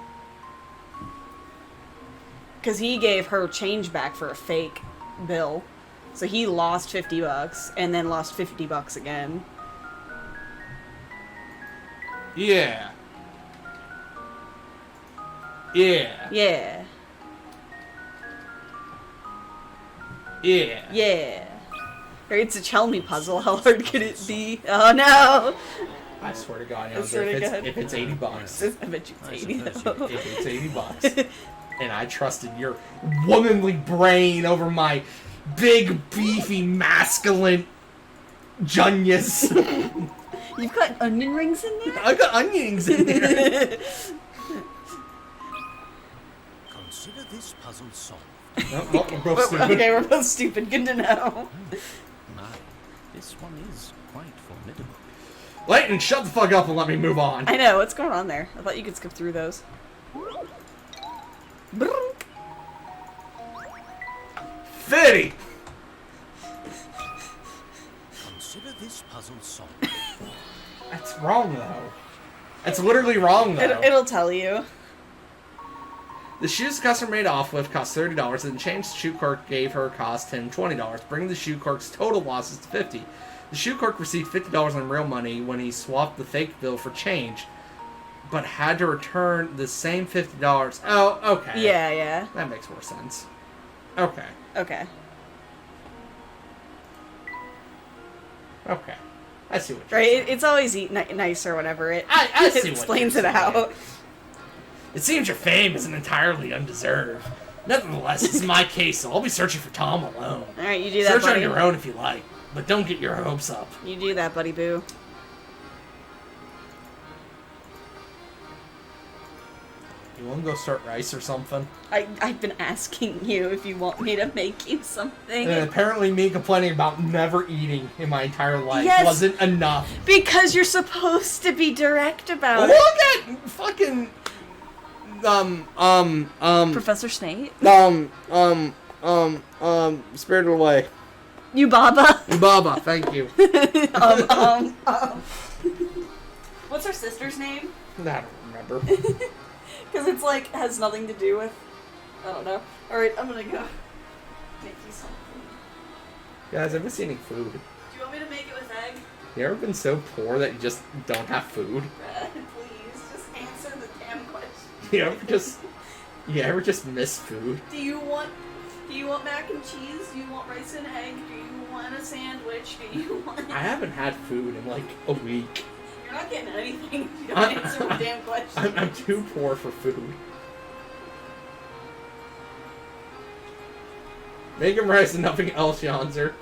Because he gave her change back for a fake bill. So he lost $50 and then lost $50 again. Yeah. Yeah. Yeah. Yeah. Yeah. Alright, so tell me puzzle. How hard could it be? Oh no! I swear to God, I swear to God. if it's $80, I bet you I it's 80 suppose though. if it's $80, and I trusted your womanly brain over my big, beefy, masculine genius. You've got onion rings in there? I got onions in there. Consider this puzzle solved. Oh, we're both stupid. Okay, we're both stupid. Good to know. My, this one is quite formidable. Layton, shut the fuck up and let me move on. I know, what's going on there? I thought you could skip through those. Brrrk. 50. Consider this puzzle solved. That's wrong, though. That's literally wrong, though. It'll tell you. The shoes the customer made off with cost $30, and the change the shoe clerk gave her cost him $20, bringing the shoe clerk's total losses to $50. The shoe clerk received $50 in real money when he swapped the fake bill for change, but had to return the same $50. Oh, okay. Yeah. That makes more sense. Okay. Okay. Okay. I see what you're Right? saying. It's always nicer whenever it, I see it what explains you're it out. saying. It seems your fame isn't entirely undeserved. Nevertheless, it's my case, so I'll be searching for Tom alone. Alright, you do that, Search on buddy. your own if you like, but don't get your hopes up. You do that, buddy boo. You want to go start rice or something? I've been asking you if you want me to make you something. And apparently me complaining about never eating in my entire life Yes. wasn't enough. Because you're supposed to be direct about Look it. at fucking... Professor Snape? Spirited Away. You Baba? Baba, thank you. What's her sister's name? I don't remember. Because it's like, has nothing to do with, I don't know. Alright, I'm gonna go make you something. Guys, I've been eating food. Do you want me to make it with egg? You ever been so poor that you just don't have food? Please, just answer the damn question. You ever just miss food? Do you want mac and cheese? Do you want rice and egg? Do you want a sandwich? Do you want... I haven't had food in like a week. You're not getting anything if you don't answer the damn question. I'm too poor for food. Make him rice and nothing else, Yanzer.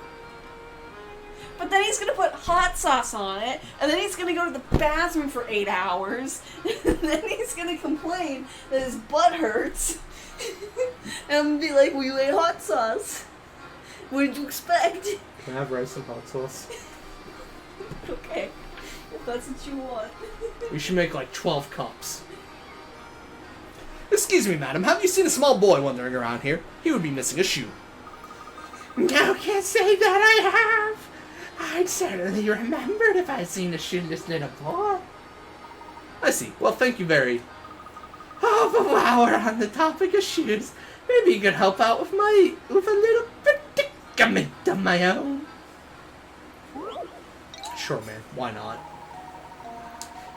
But then he's gonna put hot sauce on it, and then he's gonna go to the bathroom for 8 hours, and then he's gonna complain that his butt hurts, and I'm gonna be like, "We ate hot sauce. What did you expect?" Can I have rice and hot sauce? Okay, if that's what you want. We should make like 12 cups. Excuse me, madam. Have you seen a small boy wandering around here? He would be missing a shoe. No, can't say that I have. I'd certainly remembered if I'd seen a shoeless little boy. I see. Well, thank you very... Oh, but while we're on the topic of shoes, maybe you could help out with a little predicament of my own. Sure, man. Why not?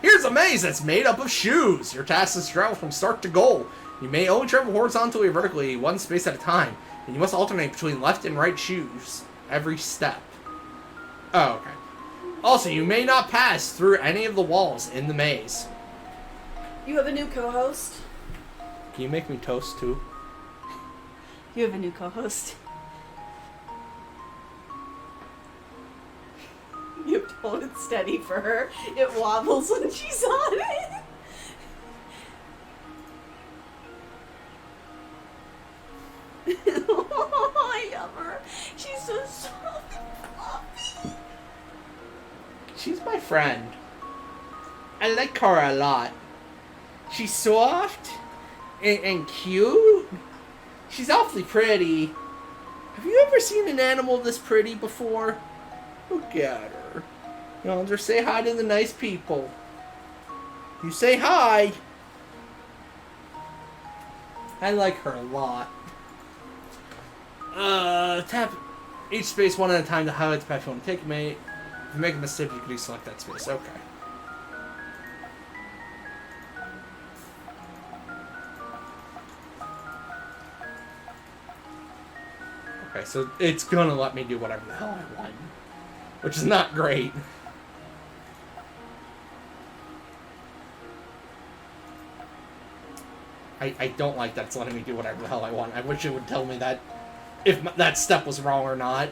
Here's a maze that's made up of shoes. Your task is to travel from start to goal. You may only travel horizontally or vertically, one space at a time, and you must alternate between left and right shoes every step. Oh, okay. Also, you may not pass through any of the walls in the maze. You have a new co-host. Can you make me toast too? You have a new co-host. You have to hold it steady for her. It wobbles when she's on it. Oh, I love her. She's so soft and fluffy. She's my friend. I like her a lot. She's soft and cute. She's awfully pretty. Have you ever seen an animal this pretty before? Look at her. Yonder, say hi to the nice people. You say hi. I like her a lot. Tap each space one at a time to highlight the path you want to take. If you make a mistake, you can deselect that space. Okay. Okay, so it's gonna let me do whatever the hell I want. Which is not great. I don't like that it's letting me do whatever the hell I want. I wish it would tell me that if that step was wrong or not.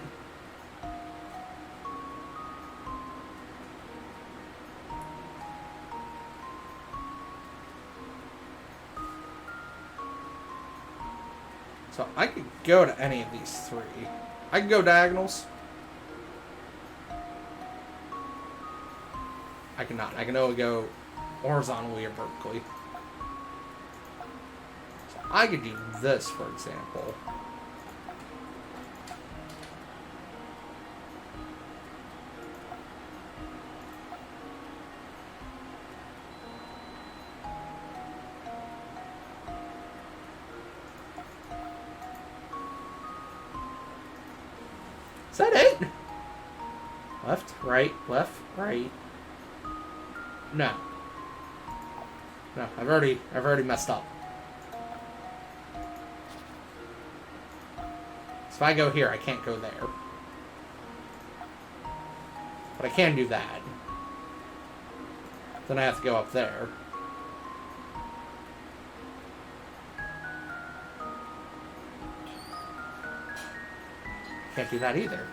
So I could go to any of these three. I could go diagonals. I cannot. I can only go horizontally or vertically. So I could do this, for example. Is that it? Left, right, left, right. No. No, I've already messed up. So if I go here, I can't go there. But I can do that. Then I have to go up there. Can't do that either.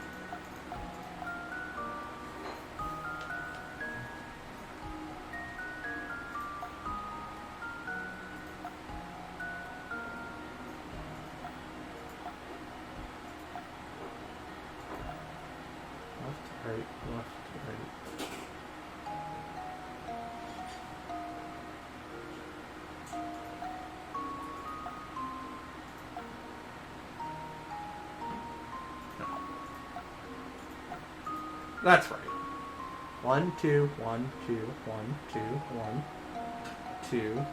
Left, right, left, right. That's right. 1, 2, 1, 2, 1, 2, 1, 2,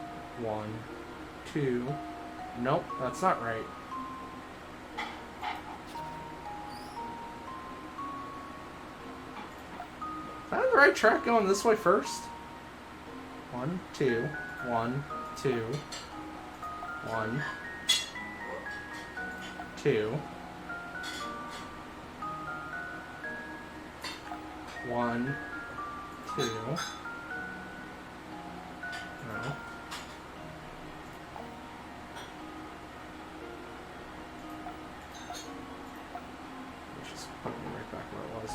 1, 2. Nope, that's not right. Is that the right track going this way first? 1, 2, 1, 2, 1, 2. 1, 2. No. Let's just put me right back where it was.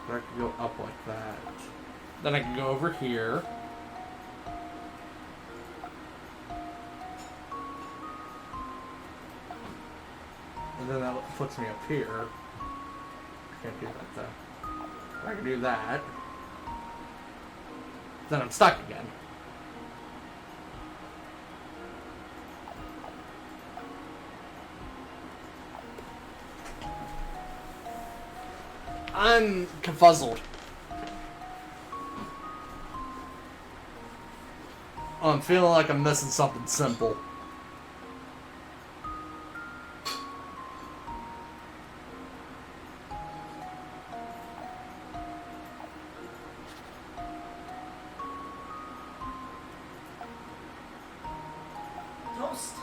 I could go up like that. Then I can go over here. And then that puts me up here. Can't do that though. I can do that. Then I'm stuck again. I'm confuzzled. I'm feeling like I'm missing something simple. Toast.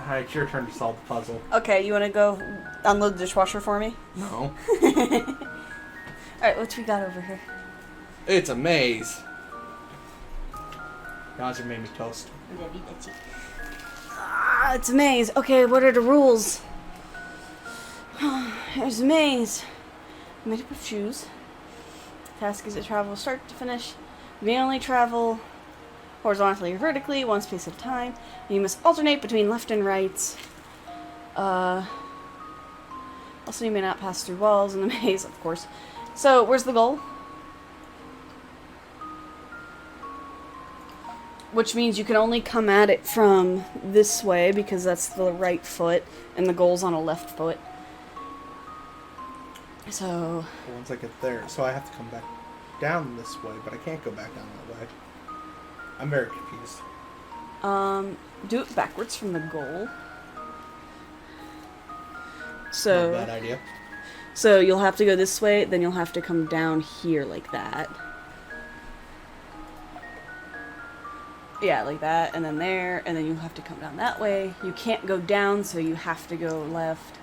Alright, it's your turn to solve the puzzle. Okay, you want to go unload the dishwasher for me? No. Alright, what we got over here? It's a maze. Yanzer made me toast. Ah, it's a maze. Okay, what are the rules? There's a maze. Made up of shoes. Task is to travel start to finish. You may only travel horizontally or vertically, one space at a time. You must alternate between left and right. Also, you may not pass through walls in the maze, of course. So, where's the goal? Which means you can only come at it from this way, because that's the right foot, and the goal's on a left foot. So... Once I get there, so I have to come back down this way, but I can't go back down that way. I'm very confused. Do it backwards from the goal. So... Not a bad idea. So you'll have to go this way, then you'll have to come down here like that. Yeah, like that, and then there, and then you'll have to come down that way. You can't go down, so you have to go left.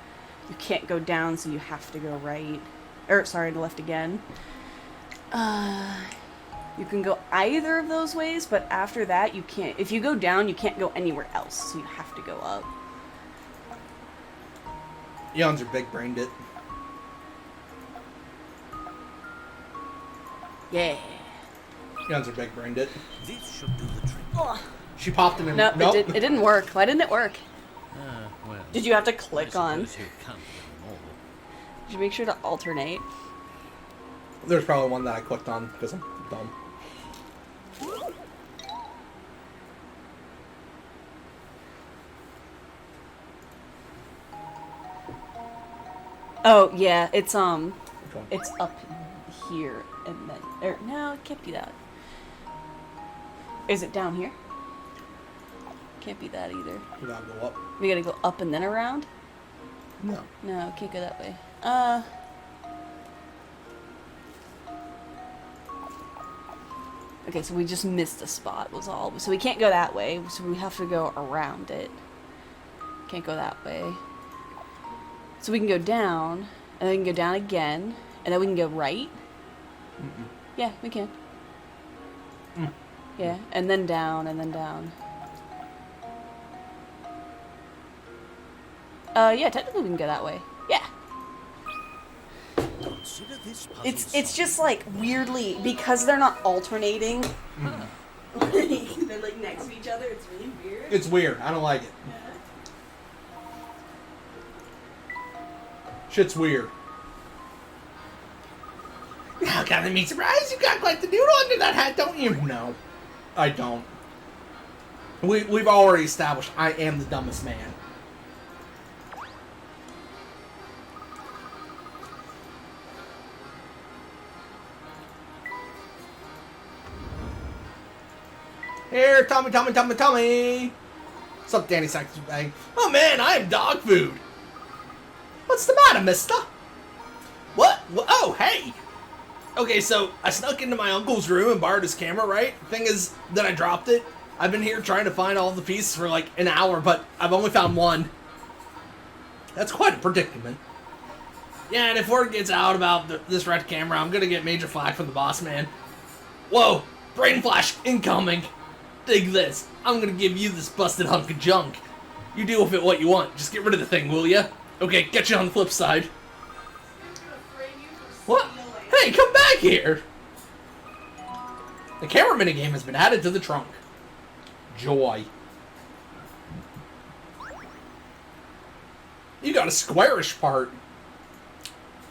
You can't go down, so you have to go right. Sorry, left again. You can go either of those ways, but after that, you can't. If you go down, you can't go anywhere else, so you have to go up. Yanzer big-brained it. Yeah. Yanzer big-brained it. This should do the trick. Oh. She popped him in. No, Nope. it didn't work. Why didn't it work? Well, Did you have to I click on? suppose you can't get them all. Did you make sure to alternate? There's probably one that I clicked on because I'm dumb. Oh yeah, it's Which one? it's up here and then no, it can't be that. Is it down here? Can't be that either. You gotta go up. We gotta go up and then around? No. No, can't go that way. Okay, so we just missed a spot was all. So we can't go that way, so we have to go around it. Can't go that way. So we can go down, and then we can go down again, and then we can go right. Mm-mm. Yeah, we can. Mm. Yeah, and then down, and then down. Yeah, technically we can go that way. Yeah. Consider this puzzle It's just like weirdly, because they're not alternating. They're like next to each other, it's really weird. It's weird. I don't like it. Shit's weird. How can I be surprised? You got quite the noodle under that hat, don't you? No, I don't. We've already established I am the dumbest man. Here, Tommy. What's up, Danny Saxon's bag? Oh man, I am dog food. What's the matter, mister? What? Oh, hey! Okay, so I snuck into my uncle's room and borrowed his camera, right? Thing is that I dropped it. I've been here trying to find all the pieces for like an hour, but I've only found one. That's quite a predicament. Yeah, and if word gets out about this red camera, I'm gonna get major flack from the boss man. Whoa! Brain flash incoming! Dig this. I'm gonna give you this busted hunk of junk. You do with it what you want. Just get rid of the thing, will ya? Okay, get you on the flip side. What? Hey, come back here! The camera minigame has been added to the trunk. Joy. You got a squarish part.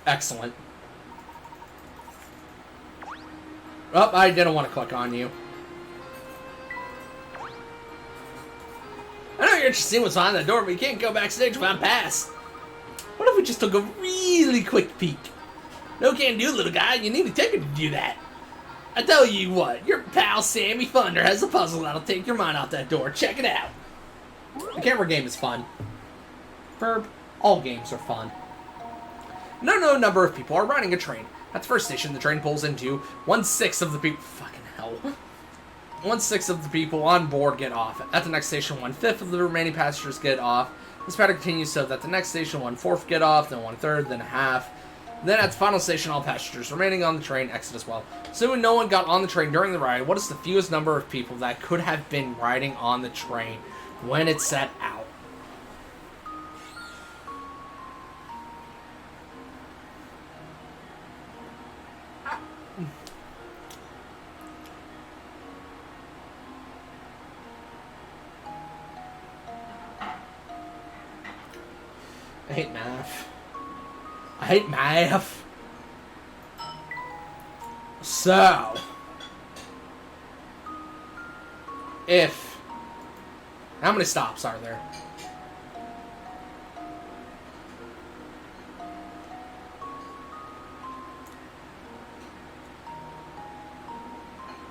Excellent. Oh, I didn't want to click on you. I know you're interested in what's behind that door, but you can't go backstage without a pass. What if we just took a really quick peek? No can do, little guy. You need a ticket to do that. I tell you what, your pal Sammy Thunder has a puzzle that'll take your mind off that door. Check it out. The camera game is fun. Verb, all games are fun. No number of people are riding a train. At the first station, the train pulls into 1/6 of the people. Fucking hell. 1/6 of the people on board get off. At the next station, 1/5 of the remaining passengers get off. This pattern continues so that the next station, 1/4 get off, then 1/3, then a half. Then at the final station, all passengers remaining on the train exit as well. Assuming no one got on the train during the ride, what is the fewest number of people that could have been riding on the train when it set out? I hate math. I hate math. So, how many stops are there?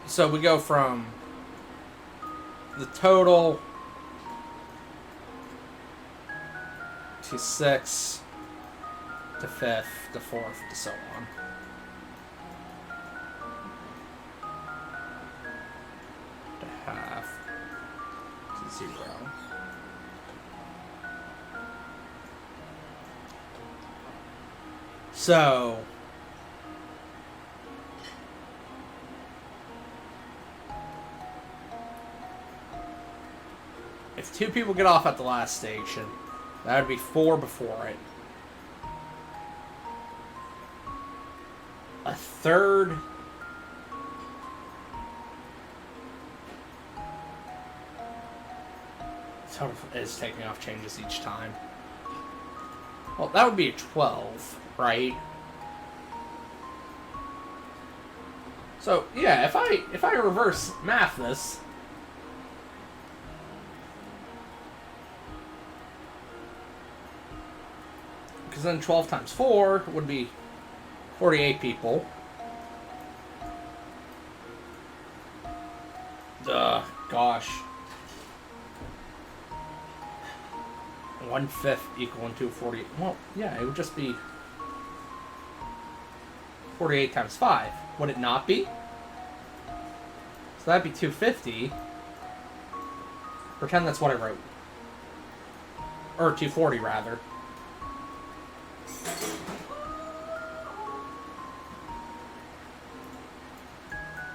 So we go from the total to 6 to 5th to 4th to so on. To half to 0. So if 2 people get off at the last station, that would be 4 before it. A third total is taking off changes each time. Well, that would be a 12, right? So yeah, if I reverse math this, because then 12 times 4 would be 48 people. Gosh. 1/5 equaling 240. Well, yeah, it would just be 48 times 5. Would it not be? So that'd be 250. Pretend that's what I wrote. Or 240, rather.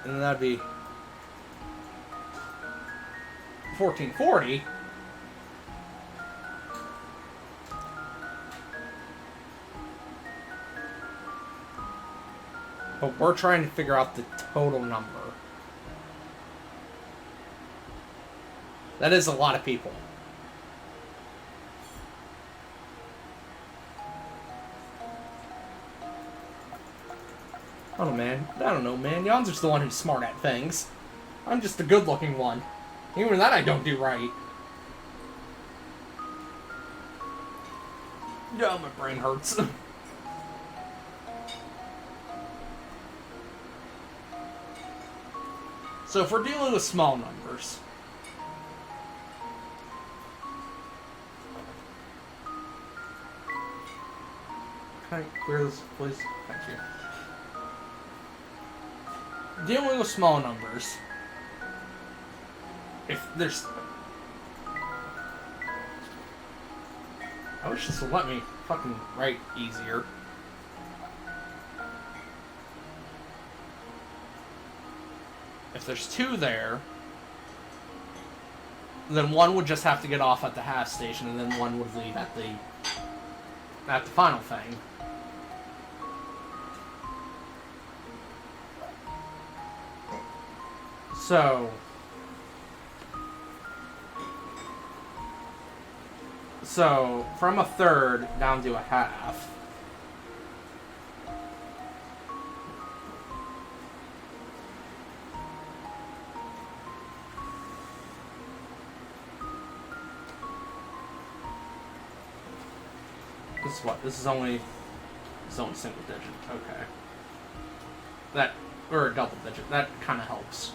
And then that'd be 1440. But we're trying to figure out the total number. That is a lot of people. I don't know, man. Yanzer's the one who's smart at things. I'm just the good-looking one. Even that I don't do right. Yeah, my brain hurts. So if we're dealing with small numbers, can I clear this, please? Thank you. Dealing with small numbers, if there's... I wish this would let me fucking write easier. If there's 2 there, then 1 would just have to get off at the half station, and then 1 would leave at the final thing. So from a third down to a half. This is what? This is only single digit. Okay. or a double digit. That kind of helps.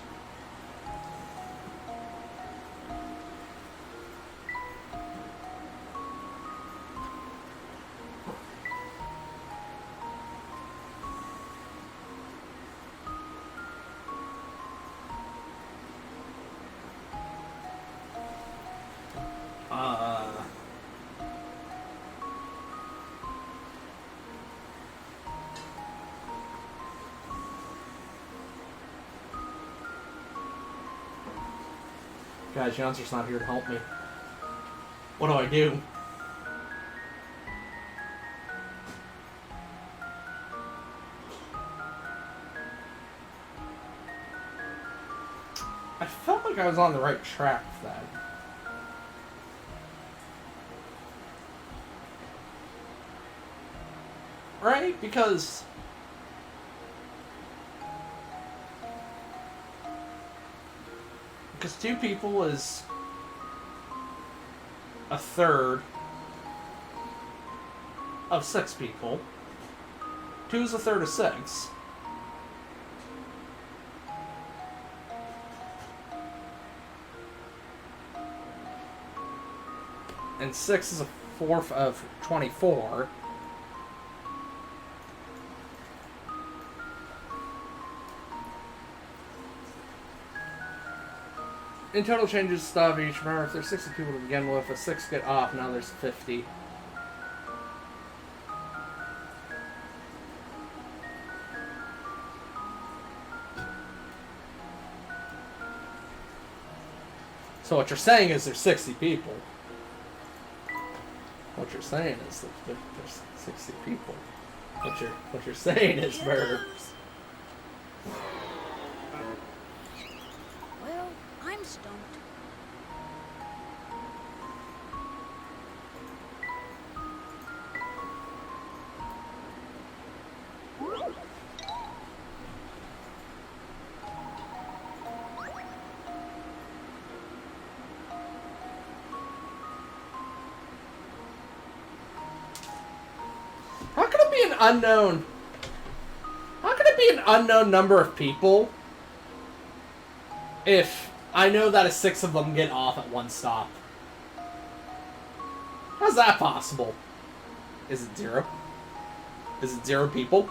Guys, Yanzer's not here to help me. What do I do? I felt like I was on the right track with that. Right? Because two people is a third of 6 people. 2 is a third of 6. And 6 is a fourth of 24. In total changes stuff each. Remember, if there's 60 people to begin with, if 6 get off, now there's 50. So what you're saying is there's 60 people. What you're saying is that there's 60 people. What you're saying is Bird. Well, I'm stumped. How can it be an unknown? How can it be an unknown number of people if I know that 6 of them get off at one stop? How's that possible? Is it 0? Is it 0 people?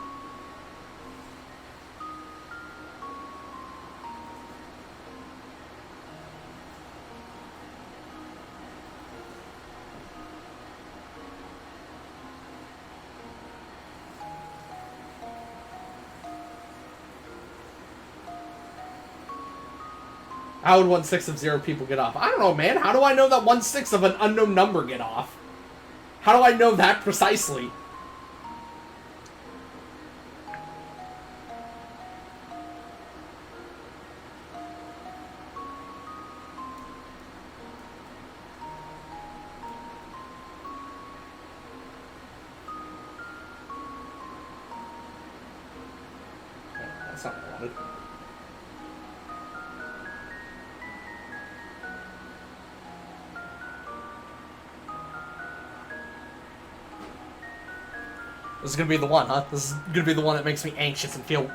How would 1/6 of 0 people get off? I don't know, man. How do I know that 1/6 of an unknown number get off? How do I know that precisely? That's not what I wanted. This is gonna be the one, huh? This is gonna be the one that makes me anxious and feel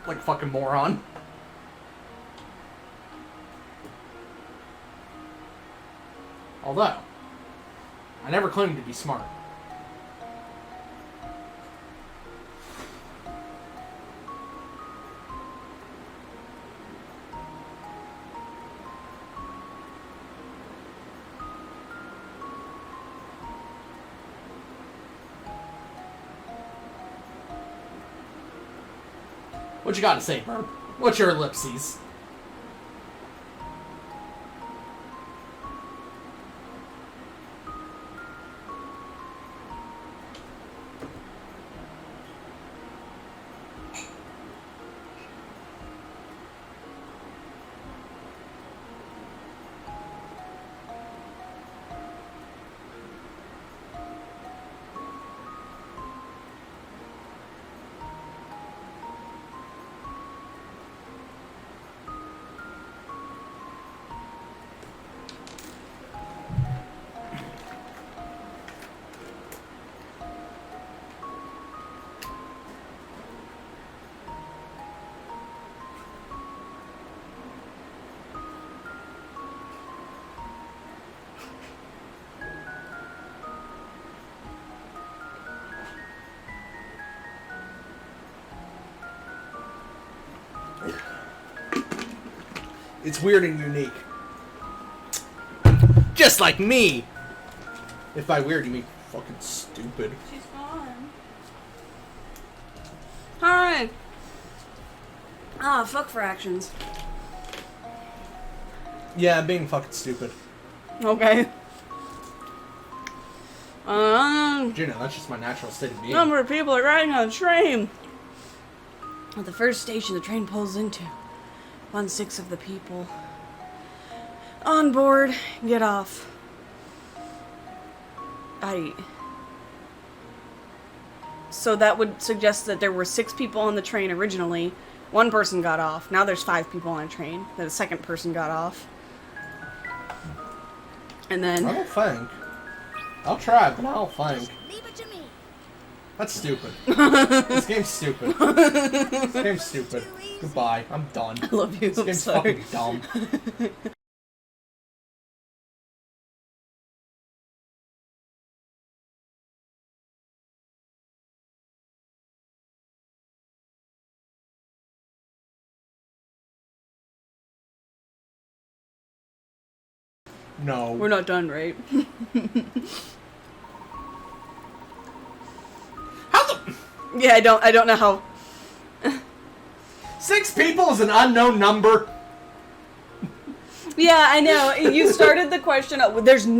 like a fucking moron. Although, I never claimed to be smart. What you gotta say, Burp? What's your ellipses? It's weird and unique. Just like me. If by weird you mean fucking stupid. She's gone. Alright. Ah, fuck fractions. Yeah, I'm being fucking stupid. Okay. You know, that's just my natural state of being. Number of people are riding on the train. At the first station the train pulls into, 1/6 of the people on board get off. So that would suggest that there were 6 people on the train originally. 1 person got off. Now there's 5 people on a train. Then a second person got off. And then... I don't think. I'll try, but I don't think. Leave it to me. That's stupid. This game's stupid. This game's stupid. Goodbye. I'm done. I love you. This game's sorry. fucking dumb. No. We're not done, right? How the... Yeah, I don't know how... 6 people is an unknown number. Yeah, I know. You started the question.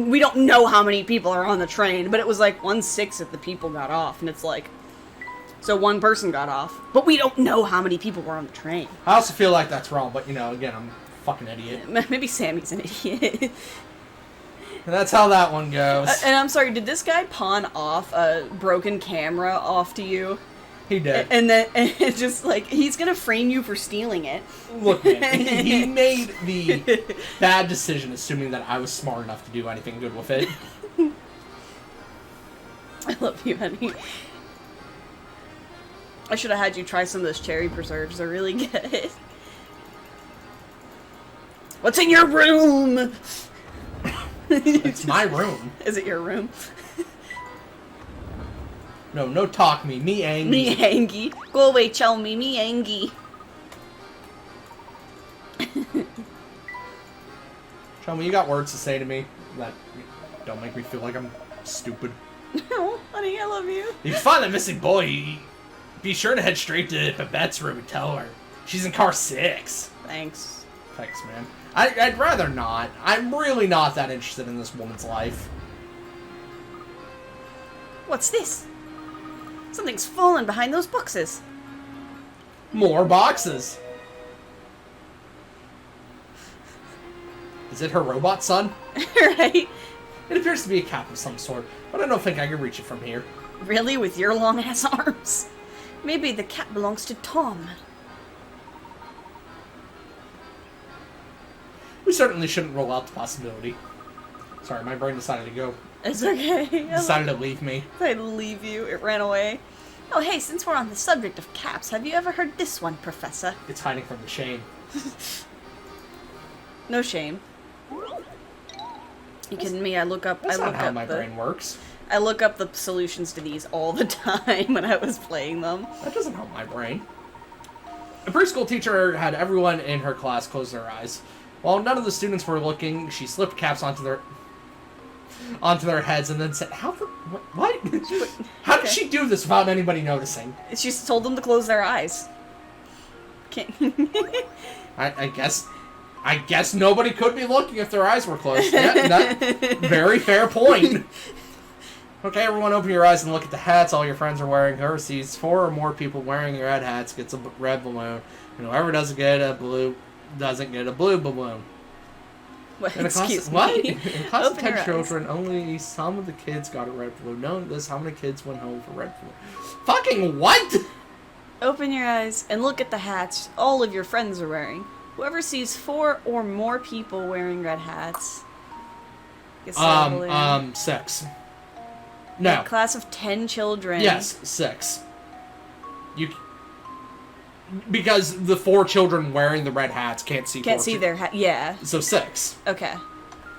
We don't know how many people are on the train, but it was like 1/6 of the people got off, and it's like, so 1 person got off, but we don't know how many people were on the train. I also feel like that's wrong, but you know, again, I'm a fucking idiot. Maybe Sammy's an idiot. And that's how that one goes. And I'm sorry, did this guy pawn off a broken camera off to you? He did. And then and it's just like, he's gonna frame you for stealing it. Look, man, he made the bad decision assuming that I was smart enough to do anything good with it. I love you, honey. I should have had you try some of those cherry preserves. They're really good. What's in your room? It's my room. Is it your room? No talk me. Me angry. Me angry. Go away, chow me angry. Show me, you got words to say to me that don't make me feel like I'm stupid. Oh, honey, I love you. If you find that missing boy, be sure to head straight to Babette's room and tell her. She's in car 6. Thanks. Thanks, man. I'd rather not. I'm really not that interested in this woman's life. What's this? Something's fallen behind those boxes. More boxes. Is it her robot son? Right? It appears to be a cap of some sort, but I don't think I can reach it from here. Really? With your long-ass arms? Maybe the cat belongs to Tom. We certainly shouldn't rule out the possibility. Sorry, my brain decided to go. It's okay. Decided to leave me. I'd leave you. It ran away. Oh, hey, since we're on the subject of caps, have you ever heard this one, Professor? It's hiding from the shame. No shame. You kidding me? That's not how my brain works. I look up the solutions to these all the time when I was playing them. That doesn't help my brain. A preschool teacher had everyone in her class close their eyes. While none of the students were looking, she slipped caps onto their heads and then said, "How the what? How did she do this without anybody noticing?" She just told them to close their eyes. Can't. I guess nobody could be looking if their eyes were closed. Yeah, that very fair point. Okay, everyone, open your eyes and look at the hats all your friends are wearing. Whoever sees 4 or more people wearing red hats gets a red balloon, and whoever doesn't get a blue balloon. What? In Excuse what? me. In class of Open your 10 eyes. children, only some of the kids got a red balloon. Knowing this, how many kids went home for red balloon? Fucking what? Open your eyes and look at the hats all of your friends are wearing. Whoever sees 4 or more people wearing red hats gets a balloon. 6. No. A class of 10 children. Yes, 6. Because the 4 children wearing the red hats can't see. Can't see their hat. Yeah. So 6. Okay.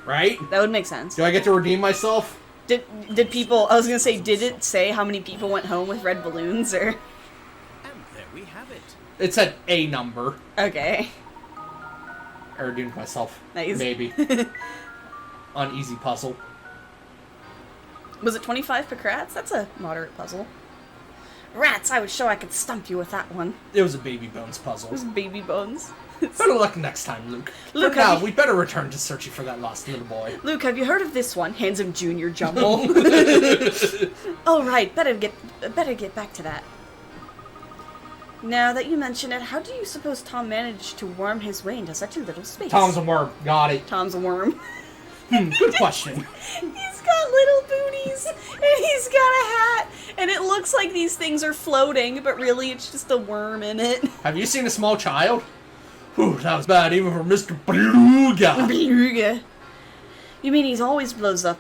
Right? That would make sense. Do I get to redeem myself? Did people? I was gonna say, did it say how many people went home with red balloons or? And there we have it. It said a number. Okay. Or doing it myself. Nice. Maybe. Uneasy puzzle. Was it 25 per rats? That's a moderate puzzle. Rats, I would show I could stump you with that one. It was a baby bones puzzle. It was baby bones. Better luck next time, Luke. Luke, For now, have you- we better return to searching for that lost little boy. Luke, have you heard of this one? Hands him Junior Jumble. Oh, right. Better get back to that. Now that you mention it, how do you suppose Tom managed to worm his way into such a little space? Tom's a worm. Got it. Tom's a worm. Good question. He's got little booties, and he's got a hat, and it looks like these things are floating, but really it's just a worm in it. Have you seen a small child? Whew, that was bad even for Mr. Beluga. You mean he always blows up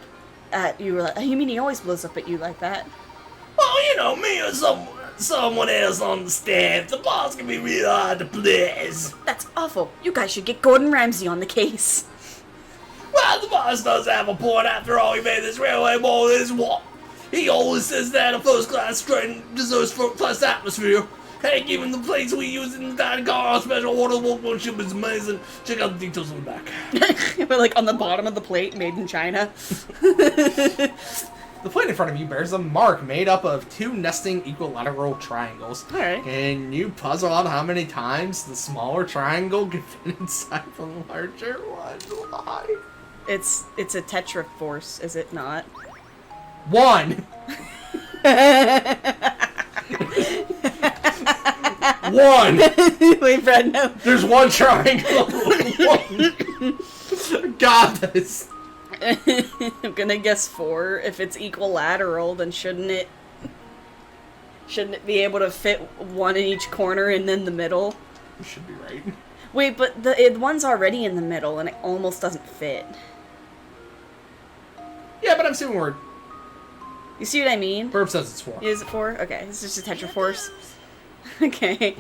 at you like that? Well, you know, me or someone else on the staff, the boss can be real hard to please. That's awful. You guys should get Gordon Ramsay on the case. Well, the boss does have a point. After all, he made this railway more than his what? He always says that a first-class train deserves first-class atmosphere. Heck, even the place we use in the dining car, our special order workmanship is amazing. Check out the details on the back. We're like on the bottom of the plate, made in China. The plate in front of you bears a mark made up of 2 nesting equilateral triangles. Alright. Can you puzzle out how many times the smaller triangle can fit inside the larger one? Why? It's a Tetraforce, is it not? 1! 1! Wait, Brad, no. There's 1 triangle! 1! God, that is... I'm gonna guess 4. If it's equilateral, then shouldn't it be able to fit 1 in each corner and then the middle? You should be right. Wait, but the one's already in the middle and it almost doesn't fit. Yeah, but I'm assuming we're... You see what I mean? Burp says it's 4. Is it 4? Okay, it's just a Tetraforce. Okay.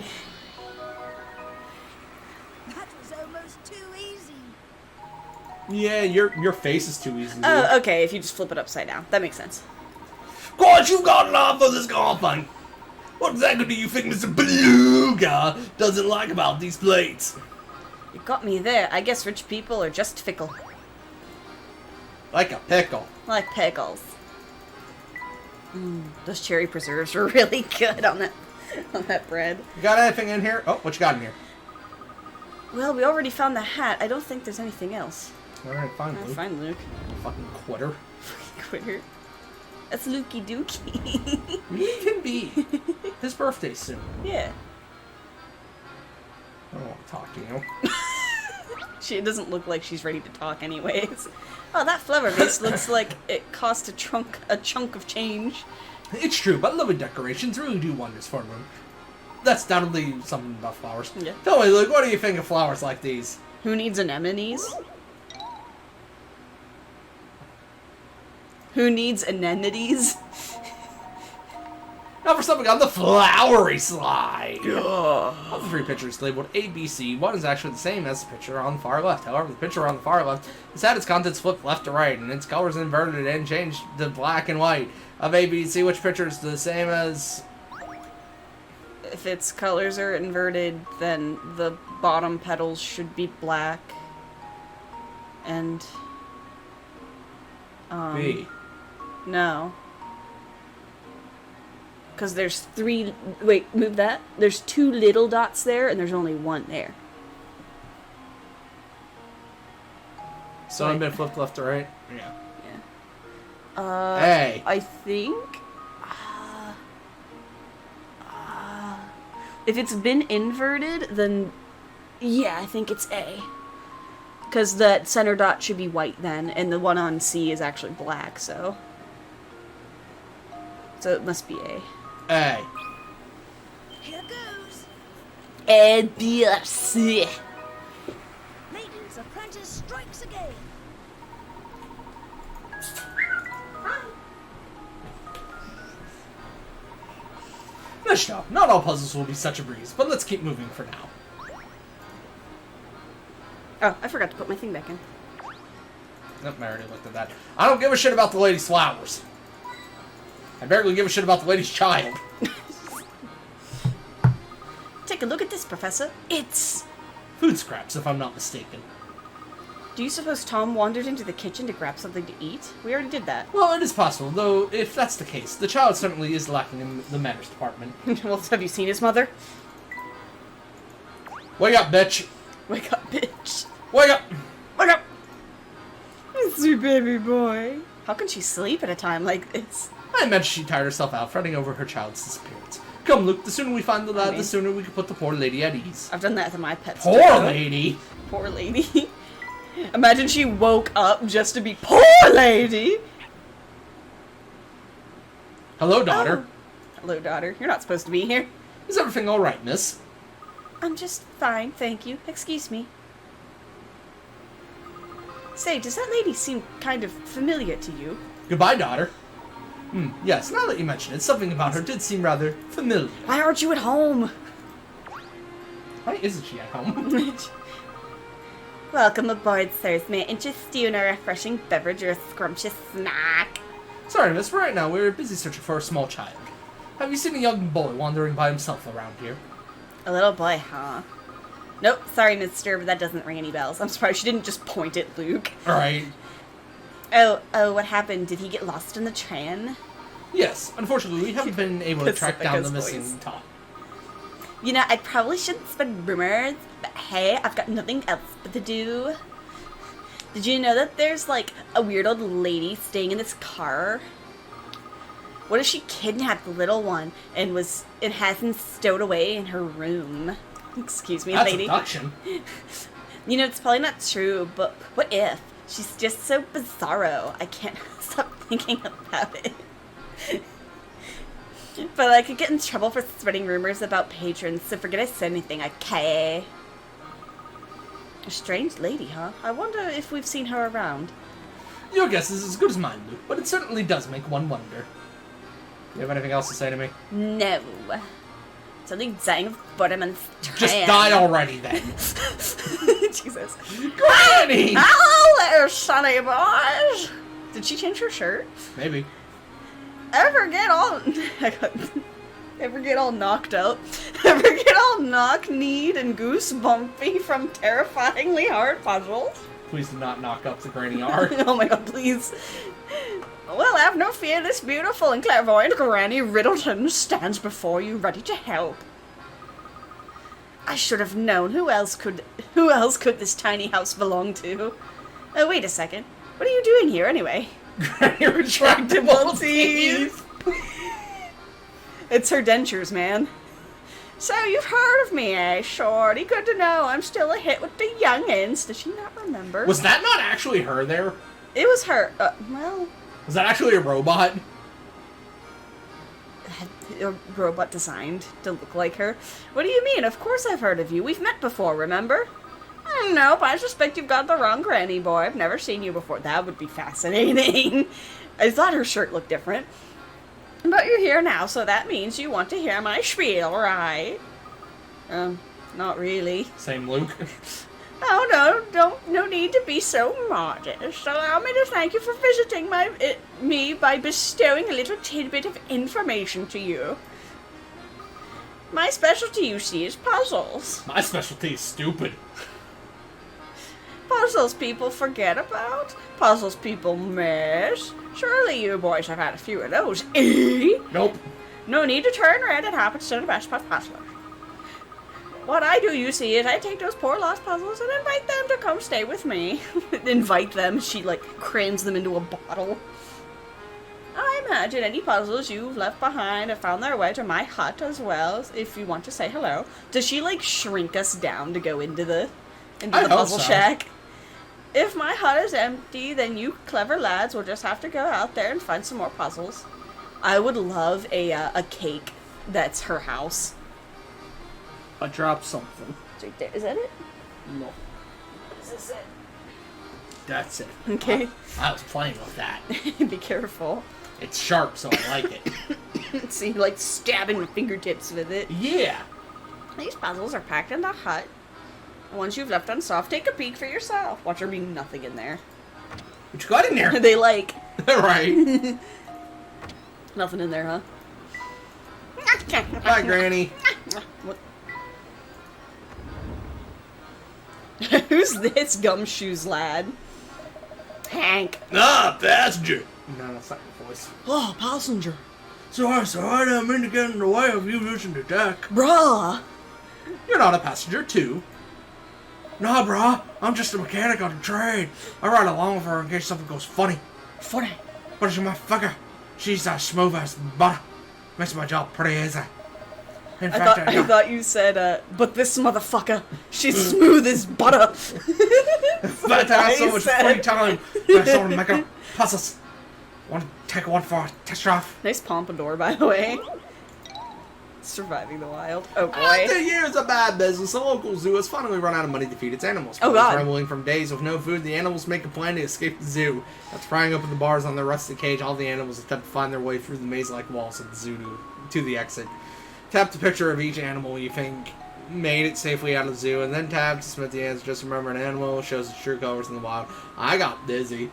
That was almost too easy. Yeah, your face is too easy. Oh, okay, if you just flip it upside down. That makes sense. Course, you've got an eye for this golfing. What exactly do you think Mr. Beluga doesn't like about these plates? You got me there. I guess rich people are just fickle. Like a pickle. Like pickles. Those cherry preserves were really good on that bread. You got anything in here? Oh, what you got in here? Well, we already found the hat. I don't think there's anything else. Alright, fine, Luke. Fine, Luke. Fucking quitter. Quitter. That's Lukey Dookie. He can be. His birthday's soon. Yeah. I don't want to talk to you. She doesn't look like she's ready to talk anyways. Oh, that flower vase looks like it cost a chunk of change. It's true, but living decorations really do wonders for a room. That's definitely something about flowers. Yeah. Tell me, Luke, what do you think of flowers like these? Who needs anemones? Who needs anemones? Now for something on the flowery slide. Of the 3 pictures labeled A, B, C, one is actually the same as the picture on the far left. However, the picture on the far left has had its contents flipped left to right, and its colors inverted and changed to black and white. Of A, B, C, which picture is the same as... If its colors are inverted, then the bottom petals should be black. And... B. No. Because there's 3... Wait, move that. There's 2 little dots there, and there's only 1 there. So I've been flipped left to right? Yeah. A. I think... if it's been inverted, then... Yeah, I think it's A. Because that center dot should be white then, and the one on C is actually black, so... So it must be A. A. Here goes. A, B, or C. Layton's apprentice strikes again. Nice job. Not all puzzles will be such a breeze, but let's keep moving for now. Oh, I forgot to put my thing back in. Nope, I already looked at that. I don't give a shit about the lady's flowers. I barely give a shit about the lady's child. Take a look at this, Professor. It's food scraps, if I'm not mistaken. Do you suppose Tom wandered into the kitchen to grab something to eat? We already did that. Well, it is possible, though if that's the case, the child certainly is lacking in the manners department. Well, have you seen his mother? Wake up, bitch! Wake up, bitch. Wake up! Wake up! Sweet baby boy. How can she sleep at a time like this? I imagine she tired herself out fretting over her child's disappearance. Come, Luke, the sooner we find the lad, the sooner we can put the poor lady at ease. I've done that to my pets. Poor lady! Poor lady. Imagine she woke up just to be poor lady. Hello, daughter. Oh. Hello, daughter. You're not supposed to be here. Is everything all right, miss? I'm just fine, thank you. Excuse me. Say, does that lady seem kind of familiar to you? Goodbye, daughter. Yes, now that you mention it, something about her did seem rather familiar. Why aren't you at home? Why isn't she at home? Welcome aboard, sirs. May I interest you in a refreshing beverage or a scrumptious snack? Sorry, miss, right now we're busy searching for a small child. Have you seen a young boy wandering by himself around here? A little boy, huh? Nope, sorry, mister, but that doesn't ring any bells. I'm surprised she didn't just point at Luke. Alright. Oh, what happened? Did he get lost in the train? Yes, unfortunately we haven't been able to track down the missing Tom. You know, I probably shouldn't spread rumors, but hey, I've got nothing else but to do. Did you know that there's, like, a weird old lady staying in this car? What if she kidnapped the little one and has him stowed away in her room? Excuse me, That's lady. abduction. You know, it's probably not true, but what if? She's just so bizarro. I can't stop thinking about it. But I could get in trouble for spreading rumors about patrons, so forget I said anything, okay? A strange lady, huh? I wonder if we've seen her around. Your guess is as good as mine, Luke, but it certainly does make one wonder. Do you have anything else to say to me? No. It's only dying of boredom and strand. Just die already, then. Jesus. Granny! Hello there, sonny boys! Did she change her shirt? Maybe. Ever get all knocked up? Ever get all knock-kneed and goosebumpy from terrifyingly hard puzzles? Please do not knock up the granny art. Oh my god, please. Well, have no fear, this beautiful and clairvoyant Granny Riddleton stands before you, ready to help. I should have known. Who else could this tiny house belong to? Oh, wait a second. What are you doing here, anyway? Granny retractable teeth! It's her dentures, man. So you've heard of me, eh, shorty? Good to know. I'm still a hit with the youngins. Does she not remember? Was that not actually her there? It was her. Well... Was that actually a robot? A robot designed to look like her. What do you mean? Of course I've heard of you. We've met before, remember? Nope, I suspect you've got the wrong granny, boy. I've never seen you before. That would be fascinating. I thought her shirt looked different. But you're here now, so that means you want to hear my spiel, right? Not really. Same Luke. Oh, no need to be so modest. Allow me to thank you for visiting me by bestowing a little tidbit of information to you. My specialty, you see, is puzzles. My specialty is stupid. Puzzles people forget about. Puzzles people miss. Surely you boys have had a few of those, eh? Nope. No need to turn red. It happens to the best puzzlers. What I do, you see, is I take those poor lost puzzles and invite them to come stay with me. Invite them. She, like, crams them into a bottle. I imagine any puzzles you've left behind have found their way to my hut as well, if you want to say hello. Does she, like, shrink us down to go into the puzzle shack? If my hut is empty, then you clever lads will just have to go out there and find some more puzzles. I would love a cake that's her house. I dropped something. It's right there. Is that it? No. Is this it? That's it. Okay. I was playing with that. Be careful. It's sharp, so I like it. See, like stabbing the fingertips with it. Yeah. These puzzles are packed in the hut. Once you've left unsolved, take a peek for yourself. Watch there be nothing in there. What you got in there? They like. Right. Nothing in there, huh? Bye, Granny. What? Who's this gumshoes lad? Hank. Ah, passenger. No, that's not your voice. Oh, passenger. Sorry, I didn't mean to get in the way of you using the deck. Bruh. You're not a passenger, too. Nah, brah. I'm just a mechanic on the train. I ride along with her in case something goes funny. Funny. But she's my fucker. She's as smooth as butter. Makes my job pretty easy. In fact, I thought you said, but this motherfucker, she's smooth as butter. But I have so much free time. I just want to make up puzzles. Want to take one for a test drive? Nice pompadour, by the way. Surviving the wild. Oh boy. After years of bad business, the local zoo has finally run out of money to feed its animals. Oh, God. Trembling from days with no food, the animals make a plan to escape the zoo. After prying open the bars on their rusted cage, all the animals attempt to find their way through the maze-like walls of the zoo to the exit. Tap the picture of each animal you think made it safely out of the zoo, and then tap to submit the answer. Just remember, an animal shows its true colors in the wild. I got dizzy.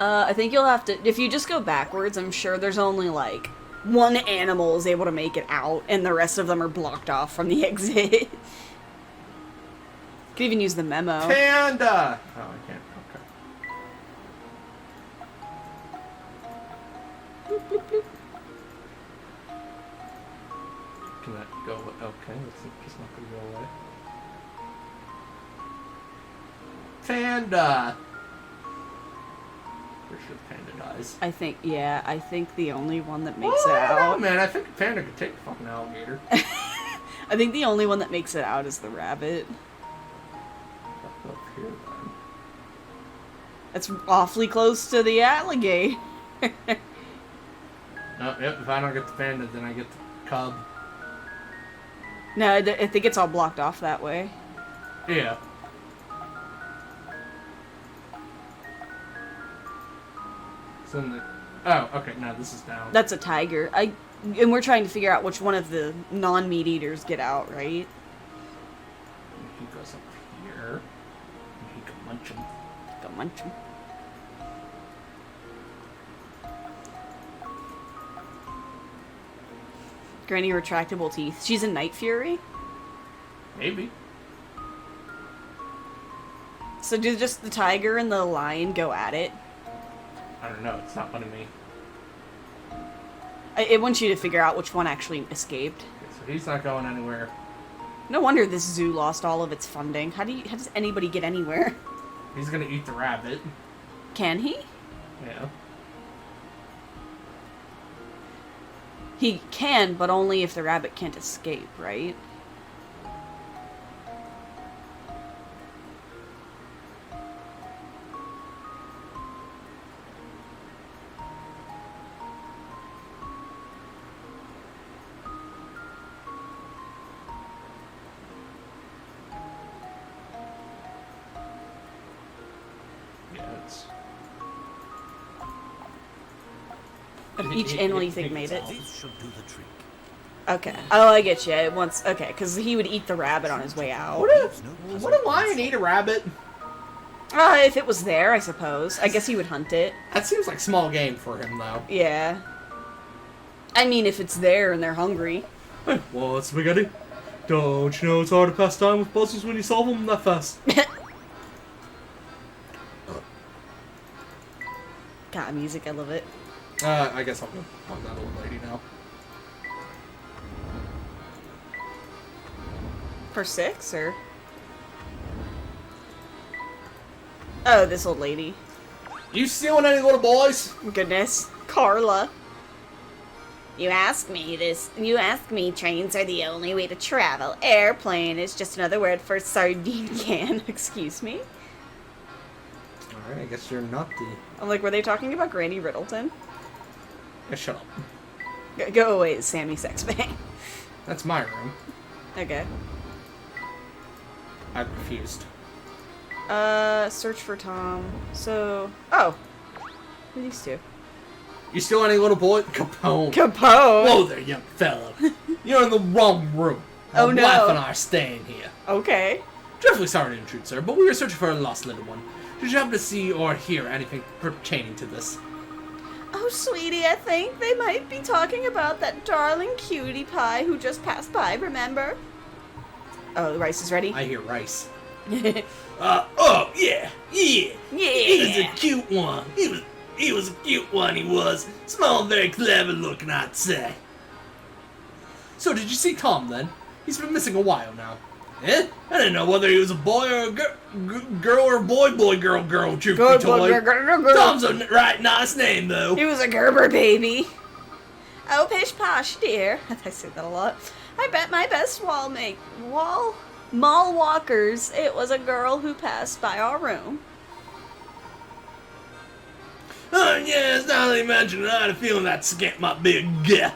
I think you'll have to, if you just go backwards, I'm sure there's only like one animal is able to make it out, and the rest of them are blocked off from the exit. Could even use the memo. Panda! Oh, I can't. Okay. Bloop, bloop, bloop. Can that go away? Okay, it's just not going to go away. Panda! Pretty sure the panda dies. I think the only one that makes Oh, it I don't know, out. man. I think a panda could take a fucking alligator. I think the only one that makes it out is the rabbit. Up here, then. That's awfully close to the alligator. Oh, yep, if I don't get the panda, then I get the cub. No, I think it's all blocked off that way. Yeah. It's in the... Oh, okay, no, this is down. That's a tiger. And we're trying to figure out which one of the non-meat eaters get out, right? He goes up here. And he can munch him. Go munch him. Granny retractable teeth. She's a Night Fury? Maybe. So do just the tiger and the lion go at it? I don't know, it's not letting me. It wants you to figure out which one actually escaped. Okay, so he's not going anywhere. No wonder this zoo lost all of its funding. How does anybody get anywhere? He's gonna eat the rabbit. Can he? Yeah. He can, but only if the rabbit can't escape, right? Yeah, it's... Each animal you think made it? This should do the trick. Okay. Oh, I get you. It wants... Okay, because he would eat the rabbit on his way out. Would a lion eat a rabbit? If it was there, I suppose. I guess he would hunt it. That seems like small game for him, though. Yeah. I mean, if it's there and they're hungry. Hey, what, spaghetti? Don't you know it's hard to pass time with puzzles when you solve them that fast? God, music, I love it. I guess I'll go on that old lady now. For 6, or? Oh, this old lady. You stealing any little boys? Goodness. Carla. You ask me, trains are the only way to travel. Airplane is just another word for sardine can. Excuse me? Alright, I guess you're not the... I'm like, were they talking about Granny Riddleton? Yeah, shut up. Go away, Sammy Sexbang. That's my room. Okay. I'm confused. Search for Tom. So... Oh. Who are these two? You steal any little boy? Capone. Capone! Whoa there, young fella. You're in the wrong room. Oh, My no. wife and I are staying here. Okay. Dreadfully sorry to intrude, sir, but we are searching for a lost little one. Did you happen to see or hear anything pertaining to this? Oh, sweetie, I think they might be talking about that darling cutie pie who just passed by, remember? Oh, the rice is ready? I hear rice. Oh, yeah. He was a Yeah. cute one. He was a cute one, he was. Small, very clever looking, I'd say. So did you see Tom then? He's been missing a while now. Eh? I didn't know whether he was a boy or a girl or a boy, girl, truth be Good told. boy. Tom's a right nice name, though. He was a Gerber baby. Oh, pish posh, dear. I say that a lot. I bet my best mall walkers, it was a girl who passed by our room. Oh, yes, now that you mention it, I had a feeling that scamp might be a gah.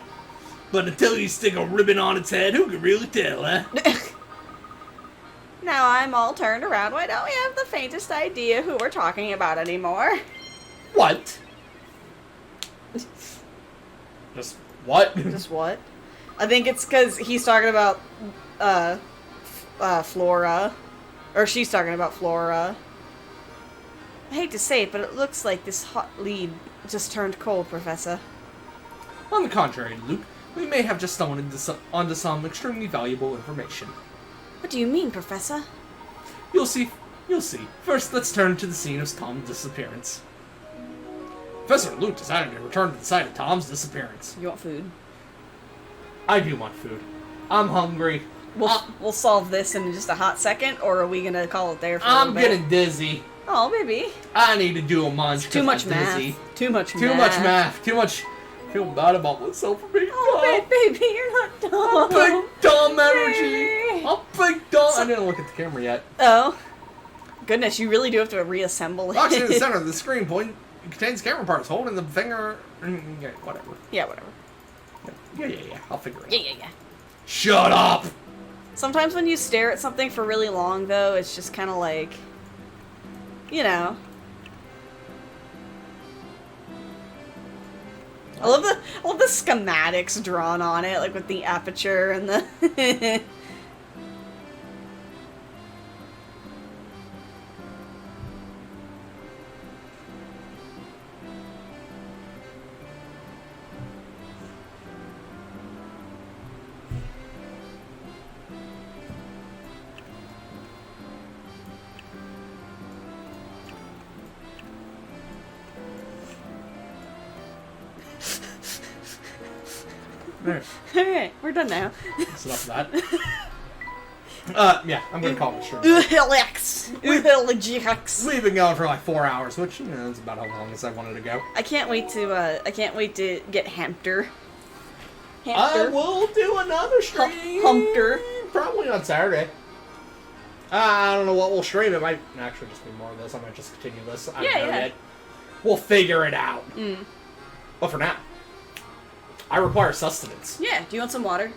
But until you stick a ribbon on its head, who could really tell, eh? Now I'm all turned around. Why don't we have the faintest idea who we're talking about anymore? What? Just what? Just what? I think it's because he's talking about Flora. Or she's talking about Flora. I hate to say it, but it looks like this hot lead just turned cold, Professor. On the contrary, Luke, we may have just stumbled onto some extremely valuable information. What do you mean, Professor? You'll see. You'll see. First, let's turn to the scene of Tom's disappearance. Professor and Luke decided to return to the site of Tom's disappearance. You want food? I do want food. I'm hungry. We'll solve this in just a hot second, or are we gonna call it there for a little I'm bit? getting dizzy. Oh, baby. I need to do a munch. Too much math. Dizzy. Too much Too much math. Too much. I feel bad about myself for being Oh, dumb. baby, you're not dumb. Big dumb energy. Yay. I'm big dumb. I didn't look at the camera yet. Oh. Goodness, you really do have to reassemble it. Box in the center of the screen point contains camera parts. Holding the finger. Yeah, whatever. Yeah, whatever. Yeah. I'll figure it out. Yeah. Shut up! Sometimes when you stare at something for really long, though, it's just kind of like, you know. I love the schematics drawn on it, like with the aperture and the. Alright, we're done now. That's enough of that. Yeah, I'm gonna call it a stream. We've been going for like 4 hours, which is about how long as I wanted to go. I can't wait to get Hampter. I will do another stream. Humpter. Probably on Saturday. I don't know what we'll stream. It might actually just be more of this. I might just continue this. I don't know yet. We'll figure it out. But for now, I require sustenance. Yeah, do you want some water?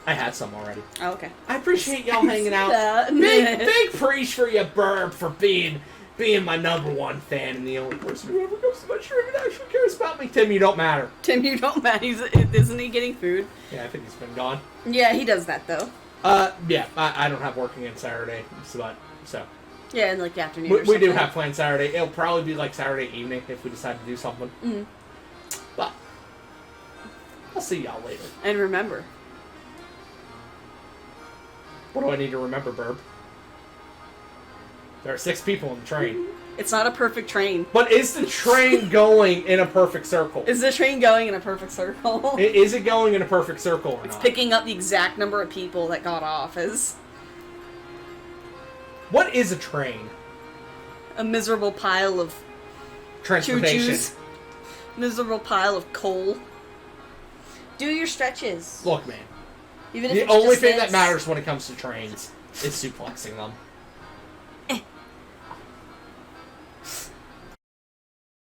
I had some already. Oh, okay. I appreciate y'all hanging out. Big preach for you, Burb, for being my #1 fan and the only person who ever goes to my stream and actually cares about me. Tim, you don't matter. Tim, you don't matter. Isn't he getting food? Yeah, I think he's been gone. Yeah, he does that though. Yeah, I don't have working on Saturday, so. Yeah, in like the afternoon. We do have planned Saturday. It'll probably be like Saturday evening if we decide to do something. But I'll see y'all later. And remember. What do I need to remember, Burb? There are 6 people on the train. It's not a perfect train. But is the train going in a perfect circle? Is the train going in a perfect circle? Is it going in a perfect circle or not? It's picking up the exact number of people that got off as... What is a train? A miserable pile of... Transportation. choo-choos. Miserable pile of coal. Do your stretches. Look, man. Even if The it's only just thing this. that matters when it comes to trains is suplexing them.